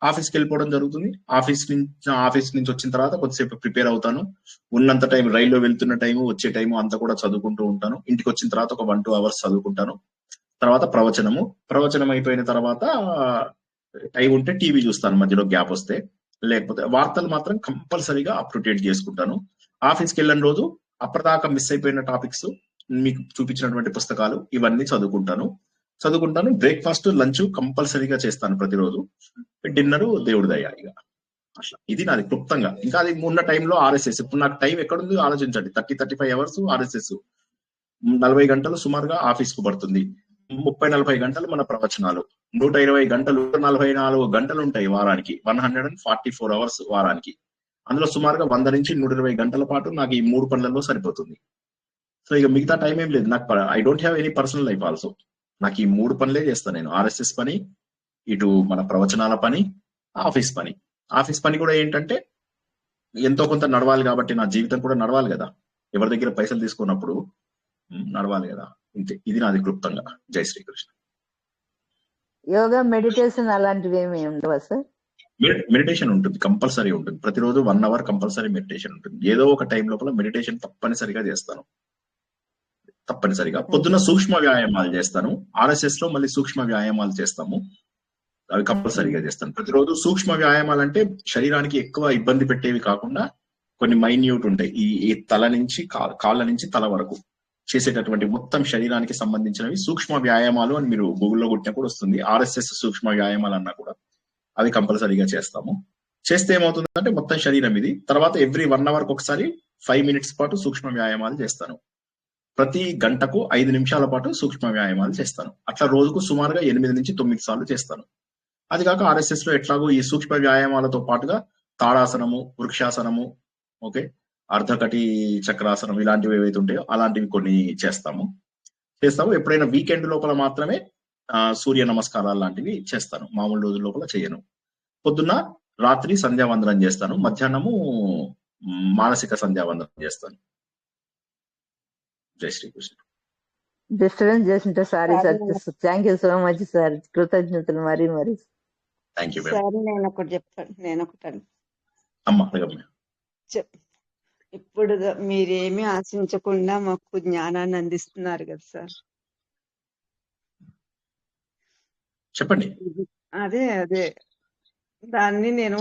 ఆఫీస్కి వెళ్ళిపోవడం జరుగుతుంది. ఆఫీస్ నుంచి వచ్చిన తర్వాత కొద్దిసేపు ప్రిపేర్ అవుతాను. ఉన్నంత టైం రైల్లో వెళ్తున్న టైము, వచ్చే టైము అంతా కూడా చదువుకుంటూ ఉంటాను. ఇంటికి వచ్చిన తర్వాత ఒక 1-2 అవర్స్ చదువుకుంటాను. తర్వాత ప్రవచనం అయిపోయిన తర్వాత టైం ఉంటే టీవీ చూస్తాను మధ్యలో గ్యాప్ వస్తే. లేకపోతే వార్తలు మాత్రం కంపల్సరీగా అప్ టు డేట్ చేసుకుంటాను. ఆఫీస్కి వెళ్ళిన రోజు అప్పటిదాకా మిస్ అయిపోయిన టాపిక్స్, మీకు చూపించినటువంటి పుస్తకాలు ఇవన్నీ చదువుకుంటాను. బ్రేక్ఫాస్ట్, లంచ్ కంపల్సరీగా చేస్తాను ప్రతిరోజు. డిన్నర్ దేవుడి దయ. ఇక అట్లా ఇది నాది క్లుప్తంగా. ఇంకా అది ఉన్న టైంలో ఆర్ఎస్ఎస్. ఇప్పుడు నాకు టైం ఎక్కడుంది ఆలోచించండి. 30-35 అవర్స్ ఆర్ఎస్ఎస్, 40 గంటలు సుమారుగా ఆఫీస్ కు పడుతుంది. 30-40 గంటలు మన ప్రవచనాలు, 120 గంటలు, 144 గంటలు ఉంటాయి వారానికి. 144 అవర్స్ వారానికి. అందులో సుమారుగా 100 నుంచి 120 గంటల పాటు నాకు ఈ 3 పనులలో సరిపోతుంది. సో ఇక మిగతా టైం ఏం లేదు నాకు. I don't have any personal life also. నాకు ఈ 3 పనులే చేస్తాను నేను. ఆర్ఎస్ఎస్ పని, ఇటు మన ప్రవచనాల పని, ఆఫీస్ పని. ఆఫీస్ పని కూడా ఏంటంటే ఎంతో కొంత నడవాలి కాబట్టి నా జీవితం కూడా నడవాలి కదా. ఎవరి దగ్గర పైసలు తీసుకున్నప్పుడు నడవాలి కదా. ఇంతే. ఇది నాది క్లుప్తంగా. జై శ్రీకృష్ణ. యోగా, మెడిటేషన్ అలాంటివి ఏమి ఉండవా సార్? మెడిటేషన్ ఉంటుంది, కంపల్సరీ ఉంటుంది. ప్రతిరోజు 1 అవర్ కంపల్సరీ మెడిటేషన్ ఉంటుంది. ఏదో ఒక టైం లోపల మెడిటేషన్ తప్పనిసరిగా చేస్తాను. తప్పనిసరిగా పొద్దున సూక్ష్మ వ్యాయామాలు చేస్తాను. ఆర్ఎస్ఎస్ లో మళ్ళీ సూక్ష్మ వ్యాయామాలు చేస్తాము. అవి కంపల్సరీగా చేస్తాను ప్రతిరోజు. సూక్ష్మ వ్యాయామాలు అంటే శరీరానికి ఎక్కువ ఇబ్బంది పెట్టేవి కాకుండా కొన్ని మైన్యూట్ ఉంటాయి. ఈ తల నుంచి కాళ్ళ నుంచి తల వరకు చేసేటటువంటి మొత్తం శరీరానికి సంబంధించినవి సూక్ష్మ వ్యాయామాలు అని మీరు గూగుల్లో కొట్టినప్పుడు వస్తుంది. ఆర్ఎస్ఎస్ సూక్ష్మ వ్యాయామాలు అన్నా కూడా అవి కంపల్సరీగా చేస్తాము. చేస్తే ఏమవుతుందంటే మొత్తం శరీరం ఇది. తర్వాత ఎవ్రీ 1 అవర్కి ఒకసారి 5 మినిట్స్ పాటు సూక్ష్మ వ్యాయామాలు చేస్తాను. ప్రతి గంటకు 5 నిమిషాల పాటు సూక్ష్మ వ్యాయామాలు చేస్తాను. అట్లా రోజుకు సుమారుగా 8 నుంచి 9 సార్లు చేస్తాను. అది కాక ఆర్ఎస్ఎస్ లో ఎట్లాగో ఈ సూక్ష్మ వ్యాయామాలతో పాటుగా తాడాసనము, వృక్షాసనము, ఓకే, అర్ధకటి చక్రాసనం, ఇలాంటివి ఏవైతే ఉంటాయో అలాంటివి కొన్ని చేస్తాము. ఎప్పుడైనా వీకెండ్ లోపల మాత్రమే సూర్య నమస్కారాలు లాంటివి చేస్తాను. మామూలు రోజుల లోపల చేయను. పొద్దున్న, రాత్రి సంధ్యావందనం చేస్తాను. మధ్యాహ్నము మానసిక సంధ్యావందనం చేస్తాను. జై శ్రీకృష్ణ. డిస్టర్బెన్స్ చేసింటే sorry sir. Thank you so much sir. కృతజ్ఞతలు. మరి థ్యాంక్ యూ. సార్ నేను ఒకటి చెప్తాను. అమ్మ అడగమ్మ. ఇప్పుడు మీరేమి ఆశించకుండా మాకు జ్ఞానాన్ని అందిస్తున్నారు కదా సార్. చెప్పండి. అదే దాన్ని నేను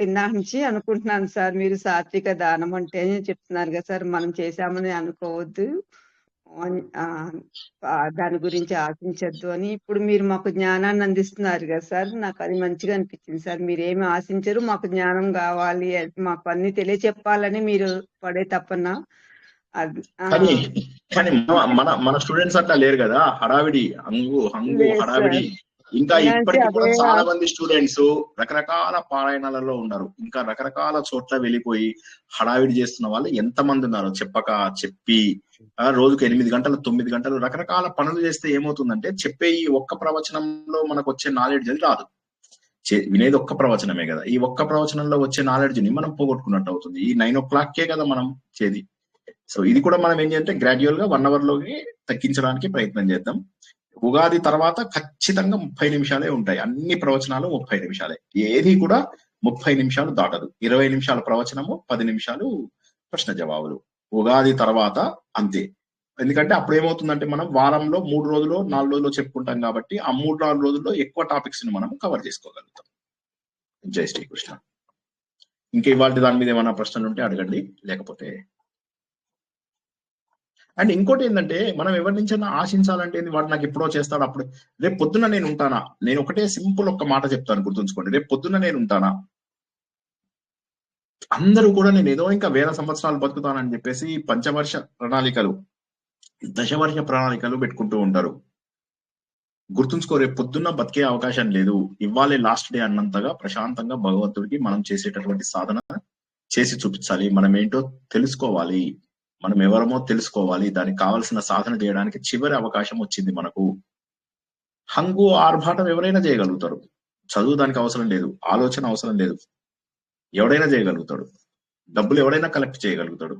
ఇందాక నుంచి అనుకుంటున్నాను సార్. మీరు సాత్విక దానం అంటే చెప్తున్నారు కదా సార్, మనం చేశామని అనుకోవద్దు, దాని గురించి ఆశించద్దు అని. ఇప్పుడు మీరు మాకు జ్ఞానాన్ని అందిస్తున్నారు కదా సార్, నాకు అది మంచిగా అనిపించింది సార్. మీరేమి ఆశించరు, మాకు జ్ఞానం కావాలి, మాకు అన్ని తెలియచెప్పాలని మీరు పడే తప్పన. కానీ మన స్టూడెంట్స్ అట్లా లేరు కదా. హడావిడి హంగు హడావిడి. ఇంకా ఇప్పటికీ కూడా చాలా మంది స్టూడెంట్స్ రకరకాల పారాయణాలలో ఉన్నారు. ఇంకా రకరకాల చోట్ల వెళ్ళిపోయి హడావిడి చేస్తున్న వాళ్ళు ఎంతమంది ఉన్నారు. చెప్పి రోజుకు 8 గంటలు 9 గంటలు రకరకాల పనులు చేస్తే ఏమవుతుందంటే, చెప్పే ఈ ఒక్క ప్రవచనంలో మనకు వచ్చే నాలెడ్జ్ అది రాదు. వినేది ఒక్క ప్రవచనమే కదా. ఈ ఒక్క ప్రవచనంలో వచ్చే నాలెడ్జ్ ని మనం పోగొట్టుకున్నట్టు అవుతుంది. ఈ 9 o'clock కదా మనం చేది. సో ఇది కూడా మనం ఏం చేయాలంటే గ్రాడ్యువల్ గా 1 hour లోకి తగ్గించడానికి ప్రయత్నం చేద్దాం. ఉగాది తర్వాత ఖచ్చితంగా 30 నిమిషాలే ఉంటాయి. అన్ని ప్రవచనాలు 30 నిమిషాలే. ఏది కూడా 30 నిమిషాలు దాటదు. 20 నిమిషాల ప్రవచనము, 10 నిమిషాలు ప్రశ్న జవాబులు. ఉగాది తర్వాత అంతే. ఎందుకంటే అప్పుడు ఏమవుతుందంటే, మనం వారంలో 3 రోజులు 4 రోజులు చెప్పుకుంటాం కాబట్టి ఆ 3-4 రోజుల్లో ఎక్కువ టాపిక్స్ ని మనం కవర్ చేసుకోగలుగుతాం. జై శ్రీకృష్ణ. ఇంకా ఇవాళ దాని మీద ఏమైనా ప్రశ్నలు ఉంటే అడగండి, లేకపోతే. అండ్ ఇంకోటి ఏంటంటే, మనం ఎవరి నుంచైనా ఆశించాలంటే వాడు నాకు ఎప్పుడో చేస్తాడు, అప్పుడు రేపు పొద్దున్న నేను ఉంటానా. నేను ఒకటే సింపుల్ ఒక్క మాట చెప్తాను, గుర్తుంచుకోండి. రేపు పొద్దున్న నేను ఉంటానా. అందరూ కూడా నేను ఏదో ఇంకా 1000 సంవత్సరాలు బతుకుతానని చెప్పేసి పంచవర్ష ప్రణాళికలు, దశవర్ష ప్రణాళికలు పెట్టుకుంటూ ఉంటారు. గుర్తుంచుకో, రేపు పొద్దున్న బతికే అవకాశం లేదు. ఇవ్వాలి లాస్ట్ డే అన్నంతగా ప్రశాంతంగా భగవంతుడికి మనం చేసేటటువంటి సాధన చేసి చూపించాలి. మనం ఏంటో తెలుసుకోవాలి, మనం ఎవరమో తెలుసుకోవాలి. దానికి కావాల్సిన సాధన చేయడానికి చివరి అవకాశం వచ్చింది మనకు. హంగు ఆర్భాటం ఎవరైనా చేయగలుగుతారు. చదువు దానికి అవసరం లేదు, ఆలోచన అవసరం లేదు. ఎవడైనా చేయగలుగుతాడు. డబ్బులు ఎవడైనా కలెక్ట్ చేయగలుగుతాడు.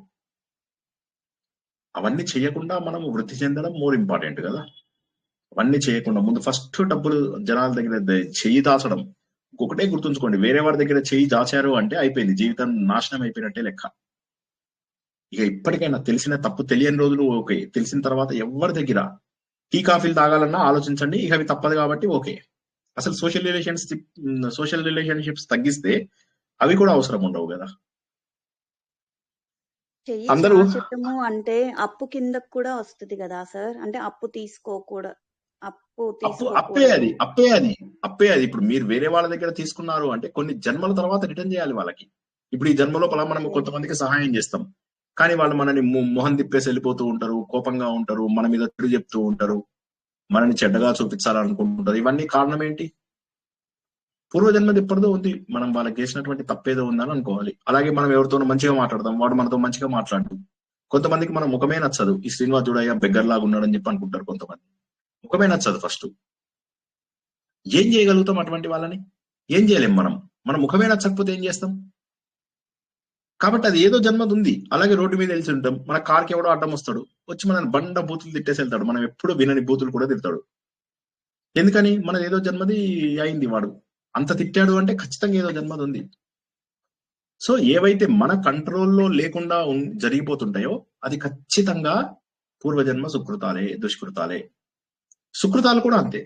అవన్నీ చేయకుండా మనం వృద్ధి చెందడం మోర్ ఇంపార్టెంట్ కదా. అవన్నీ చేయకుండా ముందు ఫస్ట్ డబ్బులు జనాల దగ్గర చెయ్యి దాచడం. ఒకటే గుర్తుంచుకోండి, వేరే వారి దగ్గర చెయ్యి దాచారు అంటే అయిపోయింది, జీవితం నాశనం అయిపోయినట్టే లెక్క. ఇక ఇప్పటికైనా తెలిసిన తప్పు తెలియని రోజులు ఓకే, తెలిసిన తర్వాత ఎవరి దగ్గర టీ కాఫీలు తాగాలన్నా ఆలోచించండి. ఇక అవి తప్పదు కాబట్టి ఓకే. అసలు సోషల్ రిలేషన్షిప్స్ తగ్గిస్తే అవి కూడా అవసరం ఉండవు కదా. అందరూ అంటే అప్పు కిందకు కూడా వస్తుంది కదా సార్. అంటే అప్పు తీసుకోకూడదు, అప్పే అది. ఇప్పుడు మీరు వేరే వాళ్ళ దగ్గర తీసుకున్నారు అంటే కొన్ని జన్మల తర్వాత రిటర్న్ చేయాలి వాళ్ళకి. ఇప్పుడు ఈ జన్మలో మనం కొంతమందికి సహాయం చేస్తాం, కానీ వాళ్ళు మనని మొహం తిప్పేసి వెళ్ళిపోతూ ఉంటారు, కోపంగా ఉంటారు, మన మీద చెడు చెప్తూ ఉంటారు, మనని చెడ్డగా చూపించాలనుకుంటుంటారు. ఇవన్నీ కారణం ఏంటి? పూర్వజన్మది ఎప్పటిదో ఉంది. మనం వాళ్ళకి చేసినటువంటి తప్పేదో ఉందని అనుకోవాలి. అలాగే మనం ఎవరితోనో మంచిగా మాట్లాడదాం, వాడు మనతో మంచిగా మాట్లాడు. కొంతమందికి మన ముఖమే నచ్చదు. ఈ శ్రీనివాస్ చూడయ్య బెగ్గర్ లాగా ఉన్నాడని చెప్పి అనుకుంటారు కొంతమంది. ముఖమే నచ్చదు ఫస్ట్. ఏం చేయగలుగుతాం అటువంటి వాళ్ళని? ఏం చేయలేం మనం. మన ముఖమే నచ్చకపోతే ఏం చేస్తాం? కాబట్టి అది ఏదో జన్మది ఉంది. అలాగే రోడ్డు మీద వెళ్తూ ఉంటాం, మన కార్కి ఎవడో అడ్డం వస్తాడు, వచ్చి మనని బండ బూతులు తిట్టేసి వెళ్తాడు. మనం ఎప్పుడు వినని బూతులు కూడా తిడతాడు. ఎందుకని? మనది ఏదో జన్మది అయింది. వాడు అంత తిట్టాడు అంటే ఖచ్చితంగా ఏదో జన్మది ఉంది. సో ఏవైతే మన కంట్రోల్లో లేకుండా జరిగిపోతుంటాయో అది ఖచ్చితంగా పూర్వజన్మ సుకృతాలే, దుష్కృతాలే. సుకృతాలు కూడా అంతే.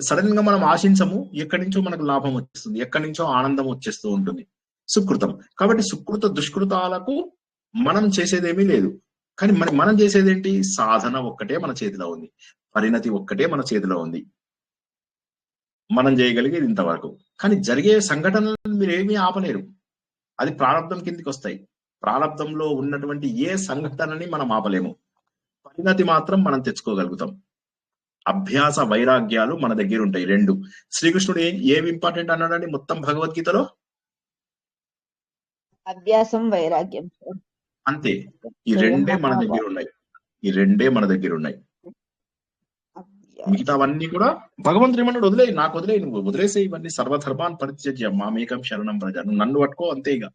సడన్ గా మనం ఆశించము, ఎక్కడి నుంచో మనకు లాభం వచ్చేస్తుంది, ఎక్కడి నుంచో ఆనందం వచ్చేస్తూ ఉంటుంది. సుకృతం. కాబట్టి సుకృత దుష్కృతాలకు మనం చేసేదేమీ లేదు. కానీ మనం చేసేదేంటి? సాధన ఒక్కటే మన చేతిలో ఉంది, పరిణతి ఒక్కటే మన చేతిలో ఉంది. మనం చేయగలిగేది ఇంతవరకు. కానీ జరిగే సంఘటనలను మీరు ఏమీ ఆపలేరు. అది ప్రారంభం కిందికి వస్తాయి. ప్రారంభంలో ఉన్నటువంటి ఏ సంఘటనని మనం ఆపలేము. పరిణతి మాత్రం మనం తెచ్చుకోగలుగుతాం. అభ్యాస వైరాగ్యాలు మన దగ్గర ఉంటాయి 2. శ్రీకృష్ణుడు ఏమి ఇంపార్టెంట్ అన్నాడని మొత్తం భగవద్గీతలో? అభ్యాసం, వైరాగ్యం. అంతే. ఈ రెండే మన దగ్గర ఉన్నాయి. మిగతావన్నీ కూడా భగవంతుడు ఏమన్నాడు? నాకు వదిలేయి, నువ్వు వదిలేసే ఇవన్నీ. సర్వధర్మాన్ పరిత్యజ్య మామేకం శరణం ప్రజ. నువ్వు నన్ను పట్టుకో అంతే. ఇక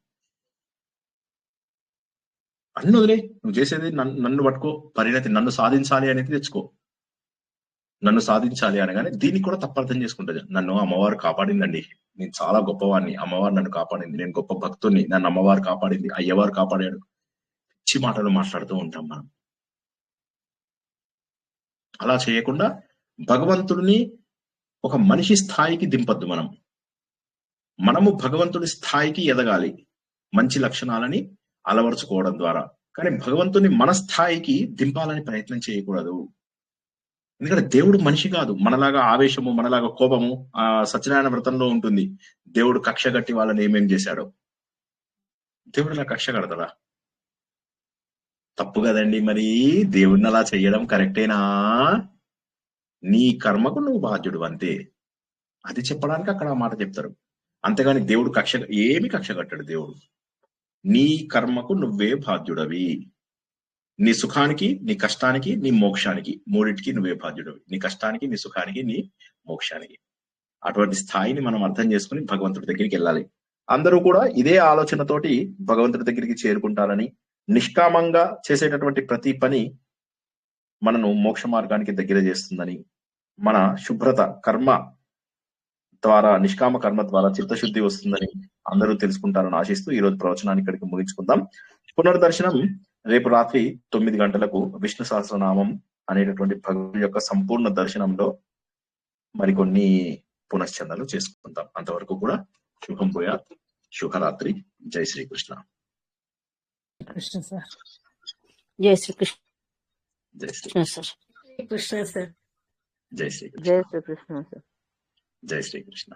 అన్ని వదిలే, నువ్వు చేసేది నన్ను పట్టుకో, పరిణతి నన్ను సాధించాలి అనేది తెచ్చుకో. నన్ను సాధించాలి అనగానే దీన్ని కూడా తప్పర్థం చేసుకుంటుంది. నన్ను అమ్మవారు కాపాడిందండి, నేను చాలా గొప్పవాడిని, అమ్మవారు నన్ను కాపాడింది, నేను గొప్ప భక్తుడిని, నన్ను అమ్మవారు కాపాడింది, అయ్యవారు కాపాడాడు, పిచ్చి మాటలు మాట్లాడుతూ ఉంటాం మనం. అలా చేయకుండా భగవంతుడిని ఒక మనిషి స్థాయికి దింపద్దు. మనము భగవంతుడి స్థాయికి ఎదగాలి మంచి లక్షణాలని అలవరుచుకోవడం ద్వారా. కానీ భగవంతుని మన స్థాయికి దింపాలని ప్రయత్నం చేయకూడదు. ఎందుకంటే దేవుడు మనిషి కాదు. మనలాగా ఆవేశము, మనలాగా కోపము సత్యనారాయణ వ్రతంలో ఉంటుంది. దేవుడు కక్ష కట్టి వాళ్ళని ఏమేం చేశాడో. దేవుడు అలా కక్ష కడతాడా? తప్పు కదండి. మరి దేవుడిని అలా చెయ్యడం కరెక్టేనా? నీ కర్మకు నువ్వు బాధ్యుడు అంతే. అది చెప్పడానికి అక్కడ ఆ మాట చెప్తారు. అంతేగాని దేవుడు ఏమి కక్ష కట్టాడు. దేవుడు నీ కర్మకు నువ్వే బాధ్యుడవి. నీ సుఖానికి, నీ కష్టానికి, నీ మోక్షానికి, మూడింటికి నువ్వే బాధ్యుడవి. నీ కష్టానికి, నీ సుఖానికి, నీ మోక్షానికి. అటువంటి స్థాయిని మనం అర్థం చేసుకుని భగవంతుడి దగ్గరికి వెళ్ళాలి. అందరూ కూడా ఇదే ఆలోచనతోటి భగవంతుడి దగ్గరికి చేరుకుంటారని, నిష్కామంగా చేసేటటువంటి ప్రతి పని మనను మోక్ష మార్గానికి దగ్గర చేస్తుందని, మన శుభ్రత కర్మ ద్వారా, నిష్కామ కర్మ ద్వారా చిత్తశుద్ధి వస్తుందని అందరూ తెలుసుకుంటారని ఆశిస్తూ ఈ రోజు ప్రవచనాన్ని ఇక్కడికి ముగించుకుందాం. పునర్దర్శనం రేపు రాత్రి 9 గంటలకు విష్ణు సహస్రనామం అనేటటువంటి భగవంతుడి యొక్క సంపూర్ణ దర్శనంలో మరికొన్ని పునశ్చందాలు చేసుకుందాం. అంతవరకు కూడా శుభం భూయాత్. శుభరాత్రి. జై శ్రీకృష్ణ. కృష్ణ సార్. జై శ్రీకృష్ణ. జై శ్రీ సార్. కృష్ణ సార్. జై శ్రీకృష్ణ. జై శ్రీకృష్ణ సార్. జై శ్రీకృష్ణ.